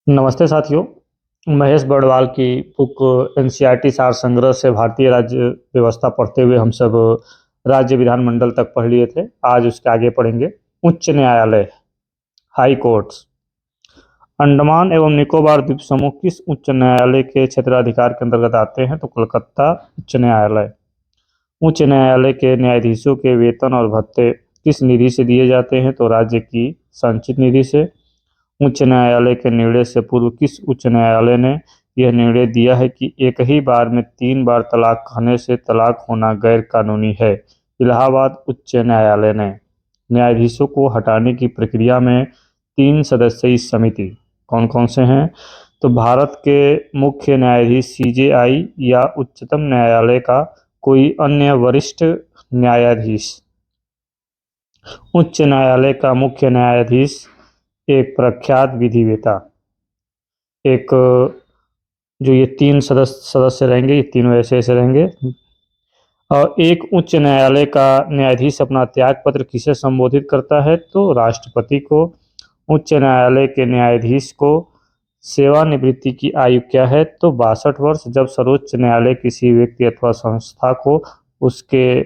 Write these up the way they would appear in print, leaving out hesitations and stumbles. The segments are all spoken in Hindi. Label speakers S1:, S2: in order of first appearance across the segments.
S1: नमस्ते साथियों। महेश बड़वाल की बुक एनसीईआरटी सार संग्रह से भारतीय राज्य व्यवस्था पढ़ते हुए हम सब राज्य विधानमंडल तक पढ़ लिए थे। आज उसके आगे पढ़ेंगे। उच्च न्यायालय, हाई कोर्ट्स। अंडमान एवं निकोबार द्वीप समूह किस उच्च न्यायालय के क्षेत्राधिकार के अंतर्गत आते हैं? तो कोलकाता उच्च न्यायालय। उच्च न्यायालय के न्यायाधीशों के वेतन और भत्ते किस निधि से दिए जाते हैं? तो राज्य की संचित निधि से। उच्च न्यायालय के निर्णय से पूर्व किस उच्च न्यायालय ने यह निर्णय दिया है कि एक ही बार में 3 बार तलाक कहने से तलाक होना गैर कानूनी है? इलाहाबाद उच्च न्यायालय ने। न्यायाधीशों को हटाने की प्रक्रिया में 3 सदस्यीय समिति कौन कौन से हैं? तो भारत के मुख्य न्यायाधीश, सीजेआई या उच्चतम न्यायालय का कोई अन्य वरिष्ठ न्यायाधीश। उच्च न्यायालय का मुख्य न्यायाधीश एक प्रख्यात विधिवेत्ता। एक जो ये 3 सदस्य रहेंगे, ये तीनों ऐसे ऐसे रहेंगे। और एक उच्च न्यायालय का न्यायाधीश अपना त्यागपत्र किसे संबोधित करता है? तो राष्ट्रपति को। उच्च न्यायालय के न्यायाधीश को सेवानिवृत्ति की आयु क्या है? तो 62 वर्ष। जब सर्वोच्च न्यायालय किसी व्यक्ति अथवा संस्था को उसके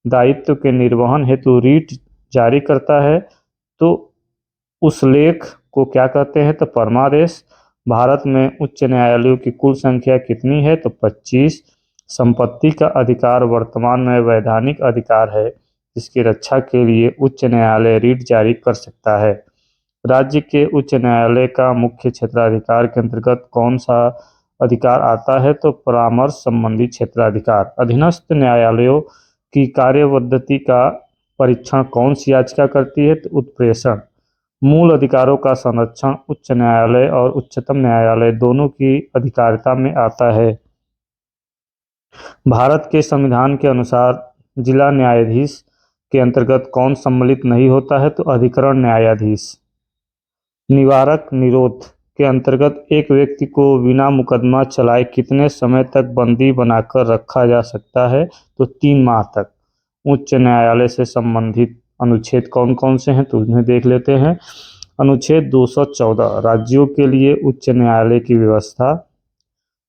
S1: दायित्व के निर्वहन हेतु रीट जारी करता है तो उस लेख को क्या कहते हैं? तो परमादेश। भारत में उच्च न्यायालयों की कुल संख्या कितनी है? तो 25। संपत्ति का अधिकार वर्तमान में वैधानिक अधिकार है जिसकी रक्षा के लिए उच्च न्यायालय रीट जारी कर सकता है। राज्य के उच्च न्यायालय का मुख्य क्षेत्राधिकार के अंतर्गत कौन सा अधिकार आता है? तो परामर्श संबंधी क्षेत्राधिकार। अधीनस्थ न्यायालयों की कार्यपद्धति का परीक्षण कौन सी याचिका करती है? तो उत्प्रेषण। मूल अधिकारों का संरक्षण उच्च न्यायालय और उच्चतम न्यायालय दोनों की अधिकारिता में आता है। भारत के संविधान के अनुसार जिला न्यायाधीश के अंतर्गत कौन सम्मिलित नहीं होता है? तो अधिकरण न्यायाधीश। निवारक निरोध के अंतर्गत एक व्यक्ति को बिना मुकदमा चलाए कितने समय तक बंदी बनाकर रखा जा सकता है? तो 3 माह तक। उच्च न्यायालय से संबंधित अनुच्छेद कौन कौन से हैं? तो उन्हें देख लेते हैं। अनुच्छेद 214 राज्यों के लिए उच्च न्यायालय की व्यवस्था।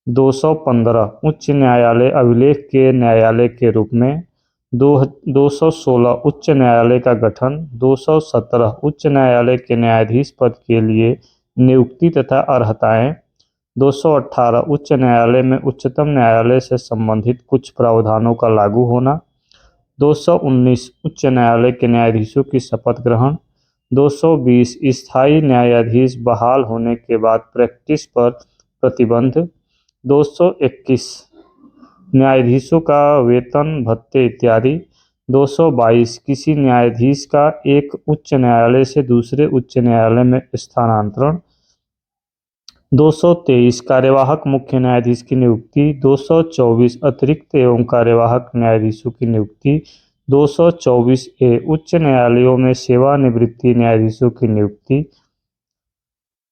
S1: 215 उच्च न्यायालय अभिलेख के न्यायालय के रूप में। 216 उच्च न्यायालय का गठन। 217 उच्च न्यायालय के न्यायाधीश पद के लिए नियुक्ति तथा अर्हताएं। 218 उच्च न्यायालय में उच्चतम न्यायालय से संबंधित कुछ प्रावधानों का लागू होना। 219 उच्च न्यायालय के न्यायाधीशों की शपथ ग्रहण। 220 स्थायी न्यायाधीश बहाल होने के बाद प्रैक्टिस पर प्रतिबंध। 221 न्यायाधीशों का वेतन भत्ते इत्यादि। 222 किसी न्यायाधीश का एक उच्च न्यायालय से दूसरे उच्च न्यायालय में स्थानांतरण। 223 कार्यवाहक मुख्य न्यायाधीश की नियुक्ति। 224 अतिरिक्त एवं कार्यवाहक न्यायाधीशों की नियुक्ति। 224 ए उच्च न्यायालयों में सेवानिवृत्ति न्यायाधीशों की नियुक्ति।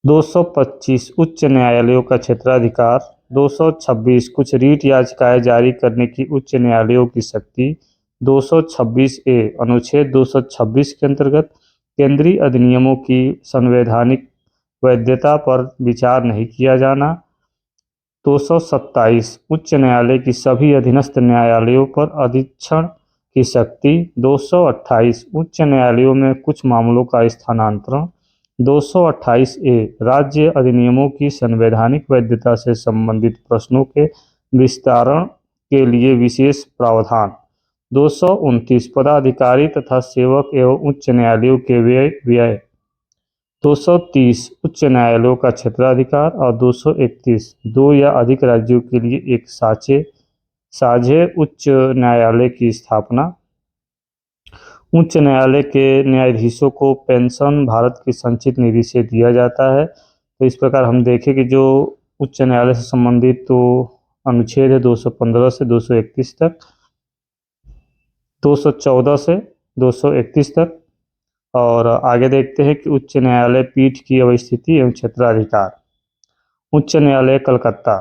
S1: 225 उच्च न्यायालयों का क्षेत्राधिकार। 226 कुछ रीट याचिकाएं जारी करने की उच्च न्यायालयों की शक्ति। 226 ए अनुच्छेद 226 के अंतर्गत केंद्रीय अधिनियमों की संवैधानिक वैधता पर विचार नहीं किया जाना। 227 उच्च न्यायालय की सभी अधीनस्थ न्यायालयों पर अधीक्षण की शक्ति। 228 उच्च न्यायालयों में कुछ मामलों का स्थानांतरण। 228 ए राज्य अधिनियमों की संवैधानिक वैधता से संबंधित प्रश्नों के विस्तारण के लिए विशेष प्रावधान। 229 पदाधिकारी तथा सेवक एवं उच्च न्यायालयों के व्यय। 230 उच्च न्यायालयों का क्षेत्राधिकार। और 231 दो या अधिक राज्यों के लिए एक साझे उच्च न्यायालय की स्थापना। उच्च न्यायालय के न्यायाधीशों को पेंशन भारत की संचित निधि से दिया जाता है। तो इस प्रकार हम देखें कि जो उच्च न्यायालय से संबंधित तो अनुच्छेद है 215 से 231 तक, 214 से 231 तक। और आगे देखते हैं कि उच्च न्यायालय पीठ की अवस्थिति एवं क्षेत्राधिकार। उच्च न्यायालय कलकत्ता,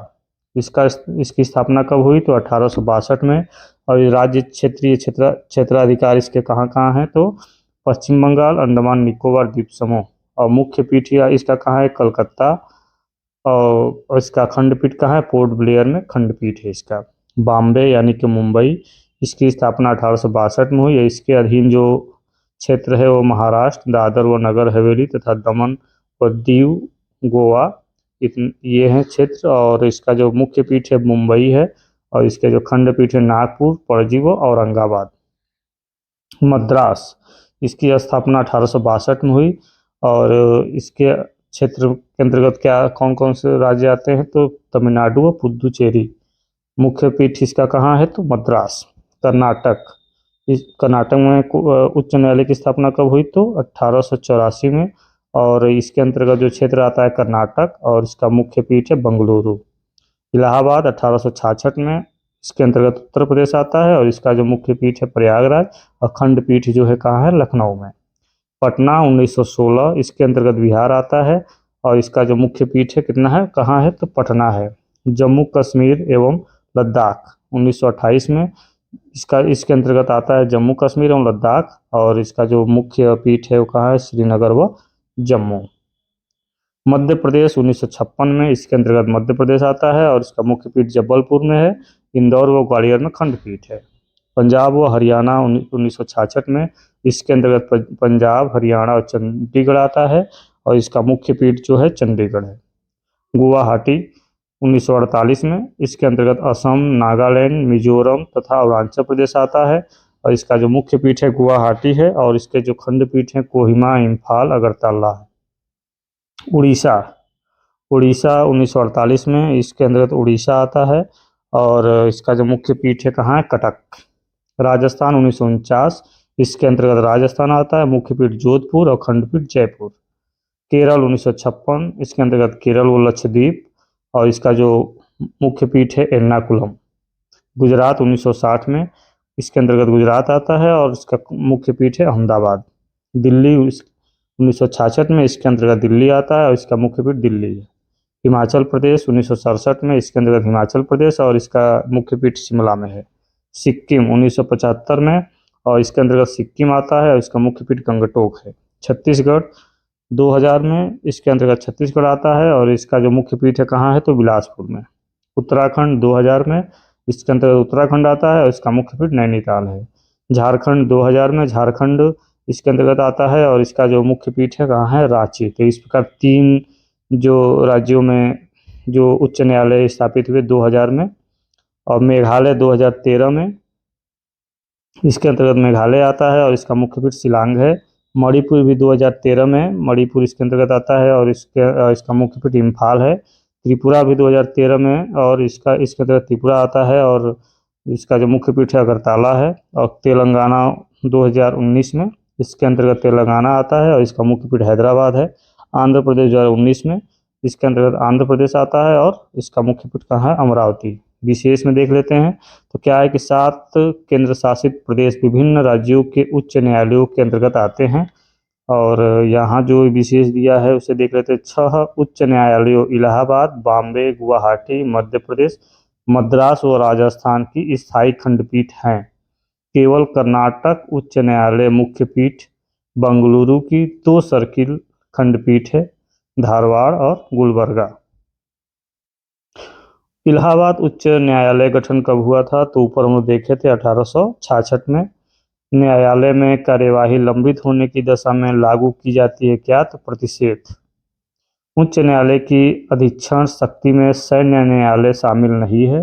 S1: इसकी स्थापना कब हुई? तो 1862 में। और राज्य क्षेत्रीय क्षेत्राधिकार इसके कहाँ कहाँ हैं? तो पश्चिम बंगाल, अंडमान निकोबार द्वीप समूह और मुख्य पीठ इसका कहाँ है? कलकत्ता। और इसका खंडपीठ कहाँ है? पोर्ट ब्लेयर में खंडपीठ है इसका। बॉम्बे यानी कि मुंबई, इसकी स्थापना 1862 में हुई है। इसके अधीन जो क्षेत्र है वो महाराष्ट्र, दादर व नगर हवेली तथा दमन व दीव, गोवा, ये हैं क्षेत्र। और इसका जो मुख्य पीठ है मुंबई है, और इसके जो खंडपीठ है नागपुर, पणजी व औरंगाबाद। मद्रास, इसकी स्थापना 1862 में हुई। और इसके क्षेत्र के अंतर्गत क्या कौन कौन से राज्य आते हैं? तो तमिलनाडु व पुदुचेरी। मुख्य पीठ इसका कहाँ है? तो मद्रास। कर्नाटक, इस कर्नाटक में उच्च न्यायालय की स्थापना कब हुई? तो 1884 में। और इसके अंतर्गत जो क्षेत्र आता है कर्नाटक, और इसका मुख्य पीठ है बेंगलुरु। इलाहाबाद 1866 में, इसके अंतर्गत उत्तर प्रदेश आता है, और इसका जो मुख्य पीठ है प्रयागराज, और खंडपीठ जो है कहाँ है? लखनऊ में। पटना 1916, इसके अंतर्गत बिहार आता है, और इसका जो मुख्य पीठ है कितना है? कहाँ है? तो पटना है। जम्मू कश्मीर एवं लद्दाख 1928 में, इसके अंतर्गत आता है जम्मू कश्मीर एवं लद्दाख, और इसका जो मुख्य पीठ है वो कहाँ है? श्रीनगर व जम्मू। मध्य प्रदेश 1956 में, इसके अंतर्गत मध्य प्रदेश आता है, और इसका मुख्य पीठ जबलपुर में है। इंदौर व ग्वालियर में खंडपीठ है। पंजाब व हरियाणा 1966 में, इसके अंतर्गत पंजाब, हरियाणा और चंडीगढ़ आता है, और इसका मुख्य पीठ जो है चंडीगढ़ है। गुवाहाटी 1948 में, इसके अंतर्गत असम, नागालैंड, मिजोरम तथा अरुणाचल प्रदेश आता है, और इसका जो मुख्य पीठ है गुवाहाटी है, और इसके जो खंडपीठ है कोहिमा, इम्फाल, अगरतला है। उड़ीसा, उड़ीसा 1948 में, इसके अंतर्गत उड़ीसा आता है, और इसका जो मुख्य पीठ है कहाँ है? कटक। राजस्थान 1949, इसके अंतर्गत राजस्थान आता है, मुख्य पीठ जोधपुर और खंडपीठ जयपुर। केरल 1956, इसके अंतर्गत केरल व लक्षद्वीप, और इसका जो मुख्य पीठ है एर्नाकुलम। गुजरात 1960 में, इसके अंतर्गत गुजरात आता है, और इसका मुख्य पीठ है अहमदाबाद। दिल्ली 1966 में, इसके अंतर्गत दिल्ली आता है, और इसका मुख्य पीठ दिल्ली है। हिमाचल प्रदेश 1967 में, इसके अंतर्गत हिमाचल प्रदेश, और इसका मुख्य पीठ शिमला में है। सिक्किम 1975 में, और इसके अंतर्गत सिक्किम आता है, और इसका मुख्य पीठ गंगटोक है। छत्तीसगढ़ 2000 में, इसके अंतर्गत छत्तीसगढ़ आता है, और इसका जो मुख्य पीठ है कहाँ है? तो बिलासपुर में। उत्तराखंड 2000 में, इसके अंतर्गत उत्तराखंड आता है, और इसका मुख्य पीठ नैनीताल है। झारखंड 2000 में, झारखंड इसके अंतर्गत आता है, और इसका जो मुख्य पीठ है कहाँ है? रांची। तो इस प्रकार 3 जो राज्यों में जो उच्च न्यायालय स्थापित हुए 2000 में। और मेघालय 2013 में, इसके अंतर्गत मेघालय आता है, और इसका मुख्य पीठ शिलांग है। मणिपुर भी 2013 में, मणिपुर इसके अंतर्गत आता है, और इसका मुख्य पीठ इम्फाल है। त्रिपुरा भी 2013 में, और इसके अंतर्गत त्रिपुरा आता है, और इसका जो मुख्य पीठ है अगरतला है। और तेलंगाना 2019 में, इसके अंतर्गत तेलंगाना आता है, और इसका मुख्य पीठ हैदराबाद है। आंध्र प्रदेश 2019 में, इसके अंतर्गत आंध्र प्रदेश आता है, और इसका मुख्य पीठ कहाँ है? अमरावती। विशेष में देख लेते हैं तो क्या है कि 7 केंद्र शासित प्रदेश विभिन्न राज्यों के उच्च न्यायालयों के अंतर्गत आते हैं। और यहाँ जो विशेष दिया है उसे देख लेते हैं। 6 उच्च न्यायालयों इलाहाबाद, बॉम्बे, गुवाहाटी, मध्य प्रदेश, मद्रास व राजस्थान की स्थायी खंडपीठ हैं। केवल कर्नाटक उच्च न्यायालय मुख्य पीठ बेंगलुरु की 2 सर्किल खंडपीठ है, धारवाड़ और गुलबर्गा। इलाहाबाद उच्च न्यायालय गठन कब हुआ था? तो ऊपर हम लोग देखे थे 1866 में। न्यायालय में कार्यवाही लंबित होने की दशा में लागू की जाती है क्या? तो प्रतिषेध। उच्च न्यायालय की अधीक्षण शक्ति में सैन्य न्यायालय शामिल नहीं है।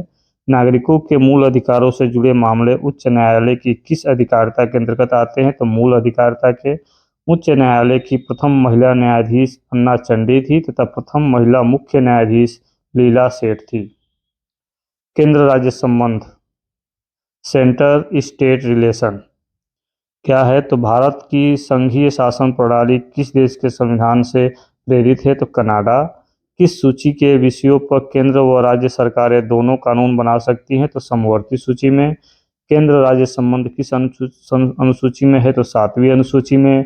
S1: नागरिकों के मूल अधिकारों से जुड़े मामले उच्च न्यायालय की किस अधिकारिता के अंतर्गत आते हैं? तो मूल अधिकारिता के। उच्च न्यायालय की प्रथम महिला न्यायाधीश अन्ना चंडी थी तथा प्रथम महिला मुख्य न्यायाधीश लीला सेठ थी। केंद्र राज्य संबंध, सेंटर स्टेट रिलेशन क्या है? तो भारत की संघीय शासन प्रणाली किस देश के संविधान से प्रेरित है? तो कनाडा। किस सूची के विषयों पर केंद्र व राज्य सरकारें दोनों कानून बना सकती हैं? तो समवर्ती सूची में। केंद्र राज्य संबंध किस अनुसूची में है? तो 7वीं अनुसूची में।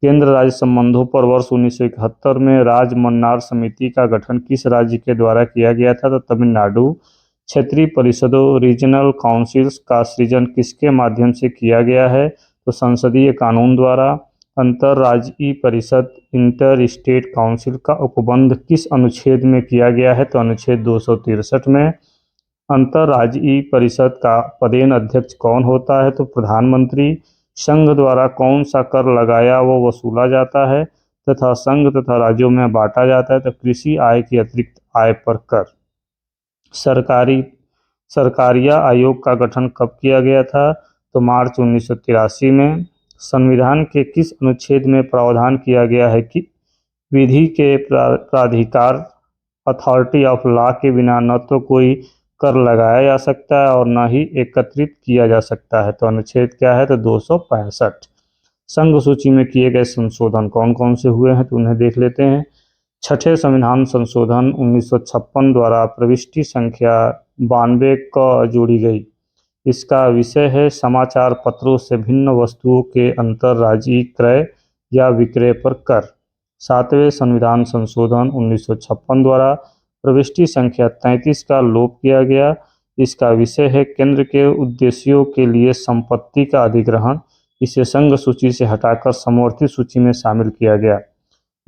S1: केंद्र राज्य संबंधों पर वर्ष 1971 में राज्य मन्नार समिति का गठन किस राज्य के द्वारा किया गया था? तो तमिलनाडु। क्षेत्रीय परिषदों रीजनल काउंसिल्स का सृजन किसके माध्यम से किया गया है? तो संसदीय कानून द्वारा। अंतर्राज्यीय परिषद इंटर स्टेट काउंसिल का उपबंध किस अनुच्छेद में किया गया है? तो अनुच्छेद 263 में। अंतर्राज्यीय परिषद का पदेन अध्यक्ष कौन होता है? तो प्रधानमंत्री। संघ द्वारा कौन सा कर लगाया वो वसूला जाता है तथा संघ तथा राज्यों में बांटा जाता है? तो कृषि आय की अतिरिक्त आय पर कर। सरकारिया आयोग का गठन कब किया गया था? तो मार्च 1983 में। संविधान के किस अनुच्छेद में प्रावधान किया गया है कि विधि के प्राधिकार अथॉरिटी ऑफ लॉ के बिना न तो कोई कर लगाया जा सकता है और न ही एकत्रित किया जा सकता है? तो अनुच्छेद क्या है? तो 265। संघ सूची में किए गए संशोधन कौन कौन से हुए हैं? तो उन्हें देख लेते हैं। छठे संविधान संशोधन 1956 द्वारा प्रविष्टि संख्या 92 क जोड़ी गई। इसका विषय है समाचार पत्रों से भिन्न वस्तुओं के अंतर्राज्यीय क्रय या विक्रय पर कर। सातवें संविधान संशोधन 1956 द्वारा प्रविष्टि संख्या 33 का लोप किया गया। इसका विषय है केंद्र के उद्देश्यों के लिए संपत्ति का अधिग्रहण। इसे संघ सूची से हटाकर समवर्ती सूची में शामिल किया गया।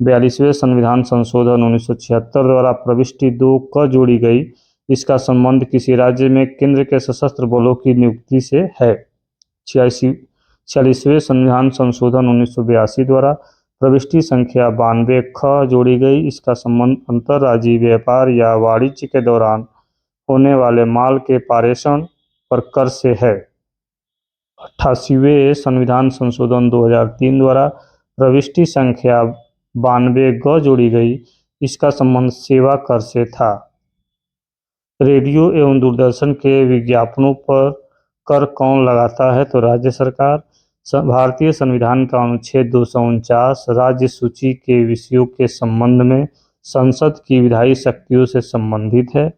S1: 42वें संविधान संशोधन 1976 द्वारा प्रविष्टि 2 क जोड़ी गई। इसका संबंध किसी राज्य में केंद्र के सशस्त्र बलों की नियुक्ति से है। 46वें संविधान संशोधन 1982 द्वारा प्रविष्टि संख्या 92 ख जोड़ी गई। इसका संबंध अंतर्राज्यीय व्यापार या वाणिज्य के दौरान होने वाले माल के पारेषण पर कर से है। 88वें संविधान संशोधन 2003 द्वारा प्रविष्टि संख्या 92 ग जोड़ी गई। इसका संबंध सेवा कर से था। रेडियो एवं दूरदर्शन के विज्ञापनों पर कर कौन लगाता है? तो राज्य सरकार। भारतीय संविधान का अनुच्छेद 249 राज्य सूची के विषयों के संबंध में संसद की विधायी शक्तियों से संबंधित है।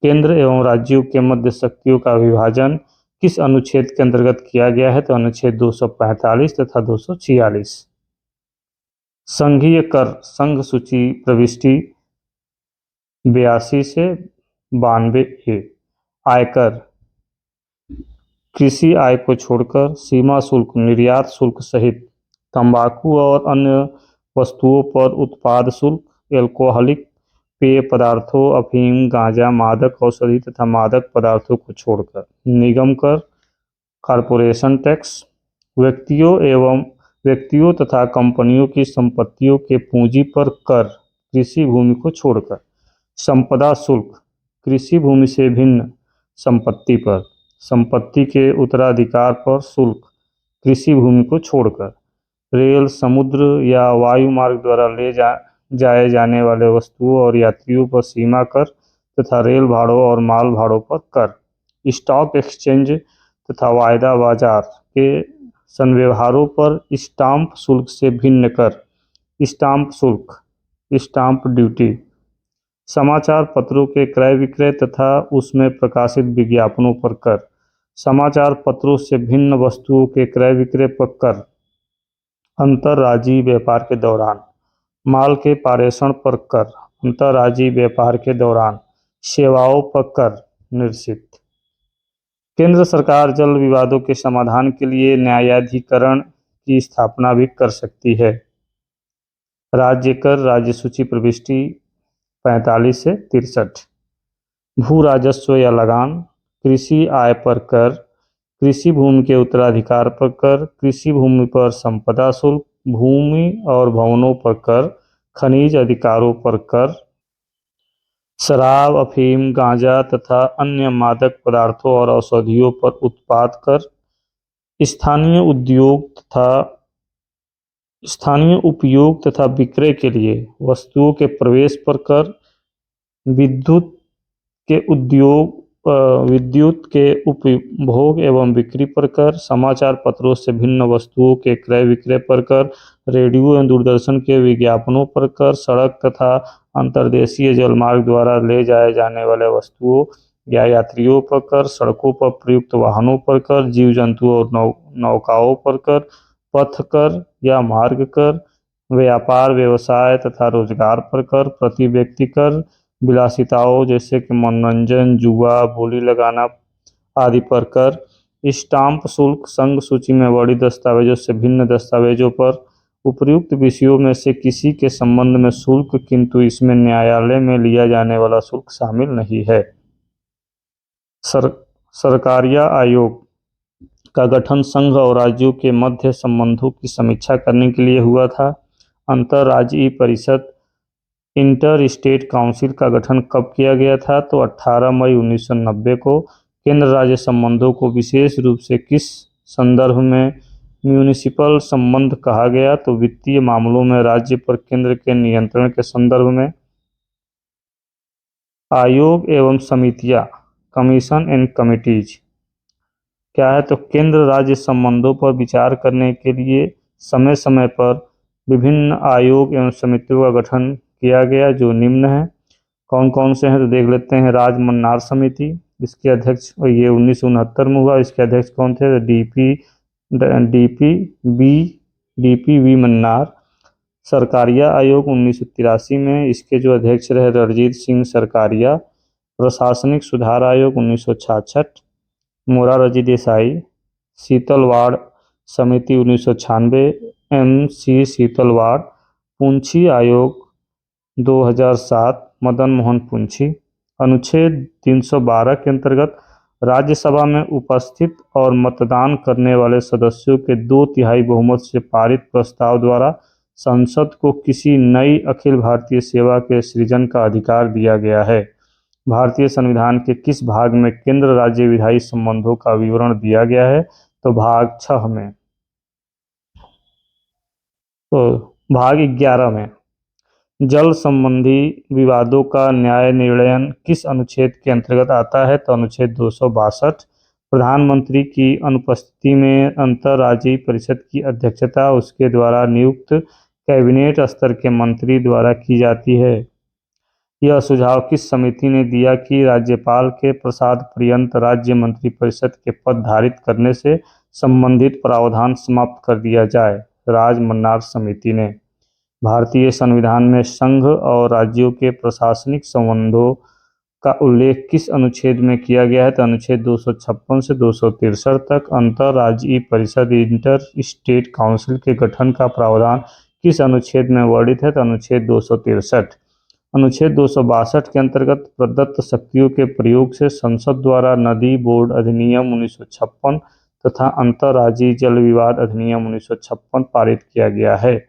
S1: केंद्र एवं राज्यों के मध्य शक्तियों का विभाजन किस अनुच्छेद के अंतर्गत किया गया है? तो अनुच्छेद 245 तथा 246। संघीय कर संघ सूची प्रविष्टि 82 से 92A। आयकर कृषि आय को छोड़कर सीमा शुल्क, निर्यात शुल्क सहित तंबाकू और अन्य वस्तुओं पर उत्पाद शुल्क, एल्कोहलिक पेय पदार्थों, अफीम, गांजा, मादक औषधि तथा मादक पदार्थों को छोड़कर निगम कर, कॉरपोरेशन टैक्स, व्यक्तियों तथा कंपनियों की संपत्तियों के पूंजी पर कर, कृषि भूमि को छोड़कर, संपदा शुल्क, कृषि भूमि से भिन्न संपत्ति पर, संपत्ति के उत्तराधिकार पर शुल्क, कृषि भूमि को छोड़कर, रेल, समुद्र या वायु मार्ग द्वारा जाए जाने वाले वस्तुओं और यात्रियों पर सीमा कर तथा रेल भाड़ों और माल भाड़ों पर कर, स्टॉक एक्सचेंज तथा वायदा बाजार के संव्यवहारों पर स्टाम्प शुल्क से भिन्न कर, स्टाम्प शुल्क, स्टाम्प ड्यूटी, समाचार पत्रों के क्रय विक्रय तथा उसमें प्रकाशित विज्ञापनों पर कर, समाचार पत्रों से भिन्न वस्तुओं के क्रय विक्रय पर कर, अंतर्राज्यीय व्यापार के दौरान माल के पारेषण पर कर, अंतर्राज्यीय व्यापार के दौरान सेवाओं पर कर निश्चित। केंद्र सरकार जल विवादों के समाधान के लिए न्यायाधिकरण की स्थापना भी कर सकती है। राज्य कर राज्य सूची प्रविष्टि 45 से 63। भू राजस्व या लगान, कृषि आय पर कर, कृषि भूमि के उत्तराधिकार पर कर, कृषि भूमि पर संपदा शुल्क, भूमि और भवनों पर कर, खनिज अधिकारों पर कर, शराब, अफीम, गांजा तथा अन्य मादक पदार्थों और औषधियों पर उत्पाद कर, स्थानीय उपयोग तथा विक्रय के लिए वस्तुओं के प्रवेश पर कर, विद्युत के उपभोग एवं बिक्री पर कर, समाचार पत्रों से भिन्न वस्तुओं के क्रय विक्रय पर कर, रेडियो एवं दूरदर्शन के विज्ञापनों पर कर, सड़क तथा अंतर्देशीय जलमार्ग द्वारा ले जाए जाने वाले वस्तुओं या यात्रियों पर कर, सड़कों पर प्रयुक्त वाहनों पर कर, जीव जंतुओं और नौकाओं पर कर, पथ कर या मार्ग कर, व्यापार व्यवसाय तथा रोजगार पर कर, प्रति व्यक्ति कर, विलासिताओं जैसे कि मनोरंजन, जुआ, बोली लगाना आदि पर कर, स्टाम्प शुल्क, संघ सूची में वर्णित दस्तावेजों से भिन्न दस्तावेजों पर उपर्युक्त विषयों में से किसी के संबंध में शुल्क, किंतु इसमें न्यायालय में लिया जाने वाला शुल्क शामिल नहीं है। सरकारिया आयोग का गठन संघ और राज्यों के मध्य संबंधों की समीक्षा करने के लिए हुआ था। अंतर्राज्यीय परिषद इंटर स्टेट काउंसिल का गठन कब किया गया था? तो 18 मई 1990 को। केंद्र राज्य संबंधों को विशेष रूप से किस संदर्भ में म्यूनिसिपल संबंध कहा गया? तो वित्तीय मामलों में राज्य पर केंद्र के नियंत्रण के संदर्भ में। आयोग एवं समितियां, कमीशन एंड कमिटीज क्या है? तो केंद्र राज्य संबंधों पर विचार करने के लिए समय समय पर विभिन्न आयोग एवं समितियों का गठन किया गया, जो निम्न है। कौन कौन से हैं तो देख लेते हैं। राज मन्नार समिति, इसके अध्यक्ष, ये 1969 में हुआ। इसके अध्यक्ष कौन थे? DP we Mannar. सरकारिया आयोग 1983 में, इसके जो अध्यक्ष रहे रणजीत सिंह सरकारिया। प्रशासनिक सुधार आयोग 1966, मोरारजी देसाई। शीतलवाड़ समिति 1996, MC शीतलवाड़। पूंछी आयोग 2007, मदन मोहन पूंछी। अनुच्छेद 312 के अंतर्गत राज्यसभा में उपस्थित और मतदान करने वाले सदस्यों के 2/3 बहुमत से पारित प्रस्ताव द्वारा संसद को किसी नई अखिल भारतीय सेवा के सृजन का अधिकार दिया गया है। भारतीय संविधान के किस भाग में केंद्र राज्य विधायी संबंधों का विवरण दिया गया है? तो भाग 6 में। तो भाग 11 में जल संबंधी विवादों का न्याय निर्णयन किस अनुच्छेद के अंतर्गत आता है? तो अनुच्छेद 262। प्रधानमंत्री की अनुपस्थिति में अंतर्राज्यीय परिषद की अध्यक्षता उसके द्वारा नियुक्त कैबिनेट स्तर के मंत्री द्वारा की जाती है। यह सुझाव किस समिति ने दिया कि राज्यपाल के प्रसाद पर्यंत राज्य मंत्रिपरिषद के पद धारित करने से संबंधित प्रावधान समाप्त कर दिया जाए? राज मन्नार समिति ने। भारतीय संविधान में संघ और राज्यों के प्रशासनिक संबंधों का उल्लेख किस अनुच्छेद में किया गया है? तो अनुच्छेद 256 से 263 तक। अंतर्राज्यीय परिषद इंटर स्टेट काउंसिल के गठन का प्रावधान किस अनुच्छेद में वर्णित है? तो अनुच्छेद 263। अनुच्छेद 262 के अंतर्गत प्रदत्त शक्तियों के प्रयोग से संसद द्वारा नदी बोर्ड अधिनियम 1956 तथा अंतर्राज्यीय जल विवाद अधिनियम 1956 पारित किया गया है।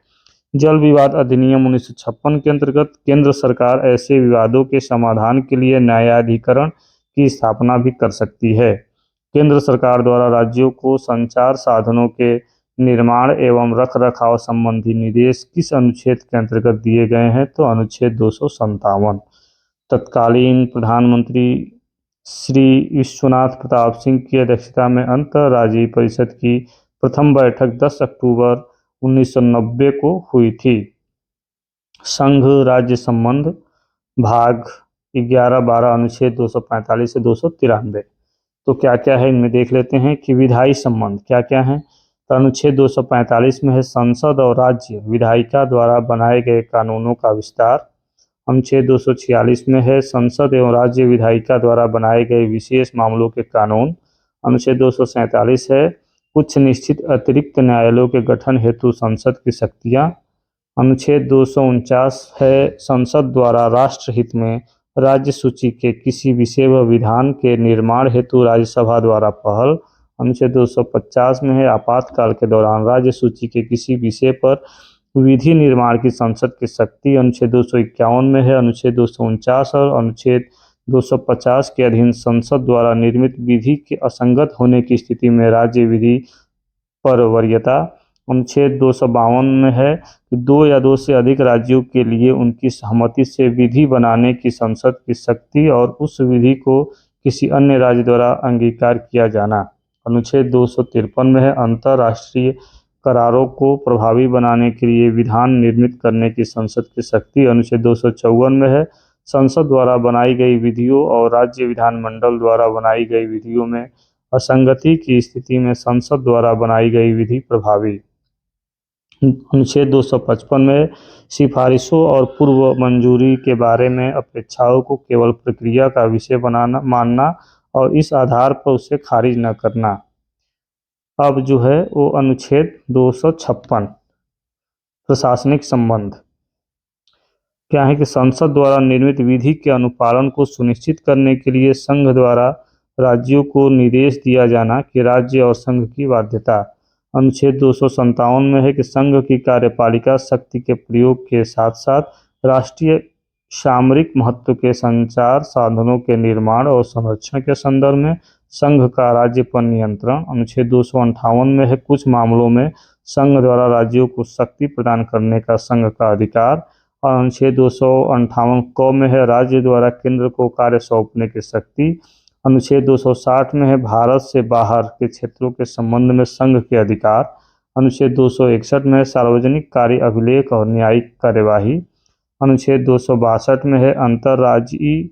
S1: जल विवाद अधिनियम 1956 के अंतर्गत केंद्र सरकार ऐसे विवादों के समाधान के लिए न्यायाधिकरण की स्थापना भी कर सकती है। केंद्र सरकार द्वारा राज्यों को संचार साधनों के निर्माण एवं रखरखाव संबंधी निर्देश किस अनुच्छेद के अंतर्गत दिए गए हैं? तो अनुच्छेद 257। तत्कालीन प्रधानमंत्री श्री विश्वनाथ प्रताप सिंह की अध्यक्षता में अंतर्राज्यीय परिषद की प्रथम बैठक 10 अक्टूबर 1990 को हुई थी। संघ राज्य संबंध भाग 11-12 अनुच्छेद 245 से 293। तो क्या क्या है इनमें देख लेते हैं कि विधायी संबंध क्या क्या है। तो अनुच्छेद 245 में है संसद और राज्य विधायिका द्वारा बनाए गए कानूनों का विस्तार। अनुच्छेद 246 में है संसद एवं राज्य विधायिका द्वारा बनाए गए विशेष मामलों के कानून। अनुच्छेद 247 है कुछ निश्चित अतिरिक्त न्यायालयों के गठन हेतु संसद की शक्तियां। अनुच्छेद 249 है संसद द्वारा राष्ट्रहित में राज्य सूची के किसी विषय व विधान के निर्माण हेतु राज्यसभा द्वारा पहल। अनुच्छेद 250 में है आपातकाल के दौरान राज्य सूची के किसी विषय पर विधि निर्माण की संसद की शक्ति। अनुच्छेद 251 में है अनुच्छेद 249 और अनुच्छेद 250 के अधीन संसद द्वारा निर्मित विधि के असंगत होने की स्थिति में राज्य विधि पर वरीयता। अनुच्छेद 252 में है कि 2 या 2 से अधिक राज्यों के लिए उनकी सहमति से विधि बनाने की संसद की शक्ति और उस विधि को किसी अन्य राज्य द्वारा अंगीकार किया जाना। अनुच्छेद 253 में है अंतर्राष्ट्रीय करारों को प्रभावी बनाने के लिए विधान निर्मित करने की संसद की शक्ति। अनुच्छेद 254 में है संसद द्वारा बनाई गई विधियों और राज्य विधानमंडल द्वारा बनाई गई विधियों में असंगति की स्थिति में संसद द्वारा बनाई गई विधि प्रभावी। अनुच्छेद 255 में सिफारिशों और पूर्व मंजूरी के बारे में अपेक्षाओं को केवल प्रक्रिया का विषय मानना और इस आधार पर उसे खारिज न करना। अब जो है वो अनुच्छेद 256 प्रशासनिक संबंध क्या है कि संसद द्वारा निर्मित विधि के अनुपालन को सुनिश्चित करने के लिए संघ द्वारा राज्यों को निर्देश दिया जाना कि राज्य और संघ की बाध्यता। अनुच्छेद 257 में है कि संघ की कार्यपालिका शक्ति के प्रयोग के साथ साथ राष्ट्रीय सामरिक महत्व के संचार साधनों के निर्माण और संरक्षण के संदर्भ में संघ का राज्य पर नियंत्रण। अनुच्छेद 258 में है कुछ मामलों में संघ द्वारा राज्यों को शक्ति प्रदान करने का संघ का अधिकार। और अनुच्छेद 258 क में है राज्य द्वारा केंद्र को कार्य सौंपने की शक्ति। अनुच्छेद 260 में है भारत से बाहर के क्षेत्रों के संबंध में संघ के अधिकार। अनुच्छेद 261 में है सार्वजनिक कार्य अभिलेख और न्यायिक कार्यवाही। अनुच्छेद 262 में है अंतर्राज्यीय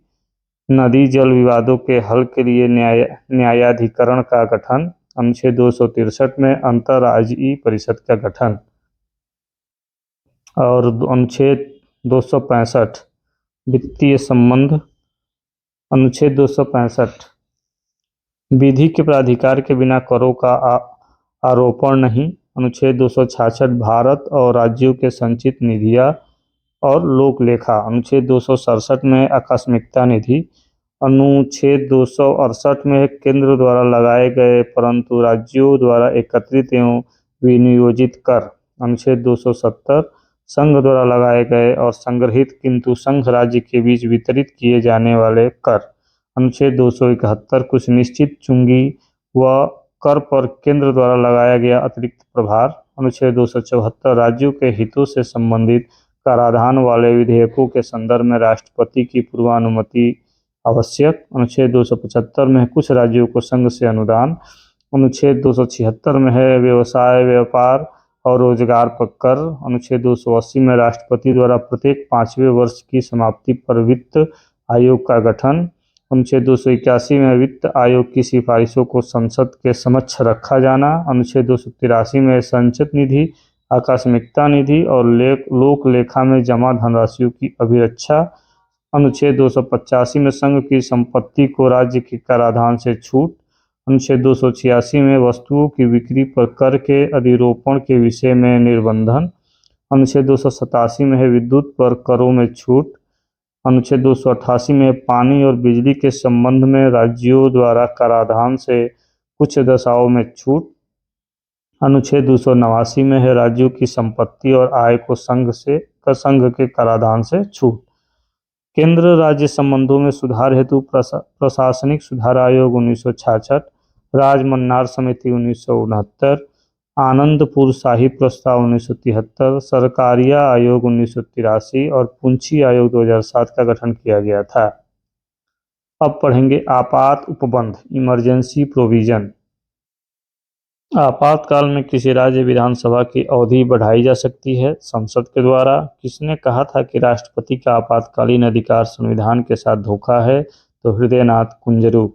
S1: नदी जल विवादों के हल के लिए न्यायाधिकरण का गठन। अनुच्छेद 263 में अंतर्राज्यीय परिषद का गठन। और अनुच्छेद 265 वित्तीय संबंध। अनुच्छेद 265 विधि के प्राधिकार के बिना करों का आरोपण नहीं। अनुच्छेद 266 भारत और राज्यों के संचित निधियां और लोक लेखा। अनुच्छेद 267 में आकस्मिकता निधि। अनुच्छेद 268 में केंद्र द्वारा लगाए गए परंतु राज्यों द्वारा एकत्रित एवं विनियोजित कर। अनुच्छेद 270 संघ द्वारा लगाए गए और संग्रहित किंतु संघ राज्य के बीच वितरित किए जाने वाले कर। अनुच्छेद 271 कुछ निश्चित चुंगी व कर पर केंद्र द्वारा लगाया गया अतिरिक्त प्रभार। अनुच्छेद 274 राज्यों के हितों से संबंधित कराधान वाले विधेयकों के संदर्भ में राष्ट्रपति की पूर्वानुमति आवश्यक। अनुच्छेद 275 में कुछ राज्यों को संघ से अनुदान। अनुच्छेद 276 में है व्यवसाय व्यापार और रोजगार पर कर। अनुच्छेद 280 में राष्ट्रपति द्वारा प्रत्येक 5वें वर्ष की समाप्ति पर वित्त आयोग का गठन। अनुच्छेद 281 में वित्त आयोग की सिफारिशों को संसद के समक्ष रखा जाना। अनुच्छेद 283 में संचित निधि, आकस्मिकता निधि और लोक लेखा में जमा धनराशियों की अभिरक्षा। अनुच्छेद 285 में संघ की संपत्ति को राज्य के कराधान से छूट। अनुच्छेद 286 में वस्तुओं की बिक्री पर कर के अधिरोपण के विषय में निर्बंधन। अनुच्छेद 287 में है विद्युत पर करों में छूट। अनुच्छेद 288 में पानी और बिजली के संबंध में राज्यों द्वारा कराधान से कुछ दशाओं में छूट। अनुच्छेद 289 में है राज्यों की संपत्ति और आय को संघ के कराधान से छूट। केंद्र राज्य संबंधों में सुधार हेतु प्रशासनिक सुधार आयोग 1966, राजमन्नार समिति 1969, आनंदपुर शाही प्रस्ताव 1973, सरकारिया आयोग 1983 और पुंछी आयोग 2007 का गठन किया गया था। अब पढ़ेंगे आपात उपबंध, इमरजेंसी प्रोविजन। आपातकाल में किसी राज्य विधानसभा की अवधि बढ़ाई जा सकती है संसद के द्वारा। किसने कहा था कि राष्ट्रपति का आपातकालीन अधिकार संविधान के साथ धोखा है? तो हृदयनाथ कुंजरू।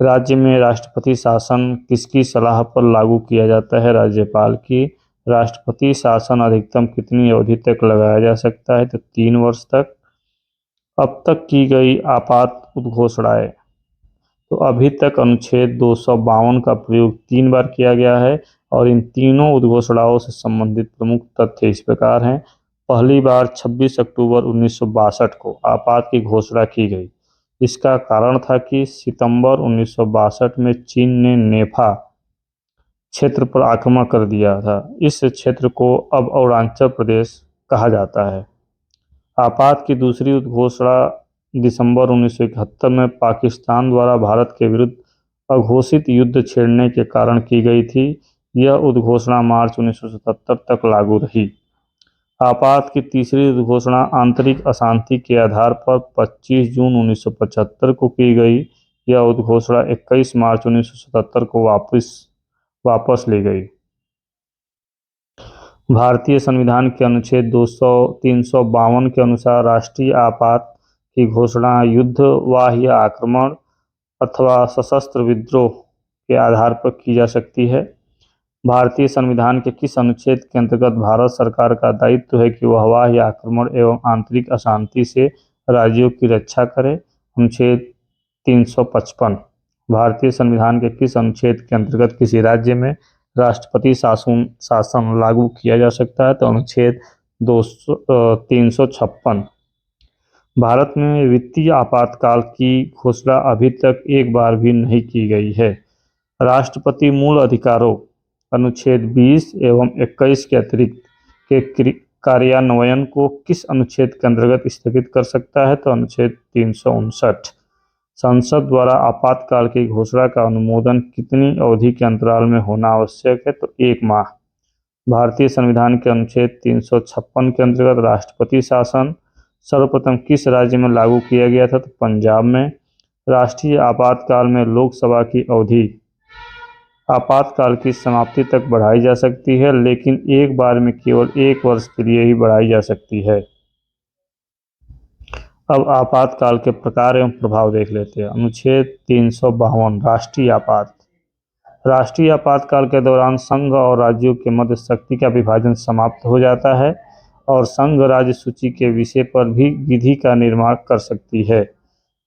S1: राज्य में राष्ट्रपति शासन किसकी सलाह पर लागू किया जाता है? राज्यपाल की। राष्ट्रपति शासन अधिकतम कितनी अवधि तक लगाया जा सकता है? तो 3 वर्ष तक। अब तक की गई आपात उद्घोषणाएं, तो अभी तक अनुच्छेद 252 का प्रयोग 3 बार किया गया है और इन तीनों उद्घोषणाओं से संबंधित प्रमुख तथ्य इस प्रकार हैं। पहली बार 26 अक्टूबर 1962 को आपात की घोषणा की गई। इसका कारण था कि सितंबर 1962 में चीन ने नेफा क्षेत्र पर आक्रमण कर दिया था। इस क्षेत्र को अब अरुणाचल प्रदेश कहा जाता है। आपात की दूसरी उद्घोषणा दिसंबर 1971 में पाकिस्तान द्वारा भारत के विरुद्ध अघोषित युद्ध छेड़ने के कारण की गई थी। यह उद्घोषणा मार्च 1977 तक लागू रही। आपात की तीसरी उद्घोषणा आंतरिक अशांति के आधार पर 25 जून 1975 को की गई। यह उद्घोषणा 21 मार्च 1977 को वापस ली गई। भारतीय संविधान के अनुच्छेद 352 के अनुसार राष्ट्रीय आपात की घोषणा युद्ध, बाह्य आक्रमण अथवा सशस्त्र विद्रोह के आधार पर की जा सकती है। भारतीय संविधान के किस अनुच्छेद के अंतर्गत भारत सरकार का दायित्व है कि वह बाह्य आक्रमण एवं आंतरिक अशांति से राज्यों की रक्षा करे? अनुच्छेद 355। भारतीय संविधान के किस अनुच्छेद के अंतर्गत किसी राज्य में राष्ट्रपति शासन लागू किया जा सकता है। तो अनुच्छेद 356। भारत में वित्तीय आपातकाल की घोषणा अभी तक एक बार भी नहीं की गई है। राष्ट्रपति मूल अधिकारों अनुच्छेद 20 एवं 21 के अतिरिक्त के कार्यान्वयन को किस अनुच्छेद के अंतर्गत स्थगित कर सकता है? तो अनुच्छेद 359। संसद द्वारा आपातकाल की घोषणा का अनुमोदन कितनी अवधि के अंतराल में होना आवश्यक है? तो 1 माह। भारतीय संविधान के अनुच्छेद 356 के अंतर्गत राष्ट्रपति शासन सर्वप्रथम किस राज्य में लागू किया गया था? तो पंजाब में। राष्ट्रीय आपातकाल में लोकसभा की अवधि आपातकाल की समाप्ति तक बढ़ाई जा सकती है, लेकिन एक बार में केवल 1 वर्ष के लिए ही बढ़ाई जा सकती है। अब आपातकाल के प्रकार एवं प्रभाव देख लेते हैं। अनुच्छेद 352 राष्ट्रीय आपात। राष्ट्रीय आपातकाल के दौरान संघ और राज्यों के मध्य शक्ति का विभाजन समाप्त हो जाता है और संघ राज्य सूची के विषय पर भी विधि का निर्माण कर सकती है।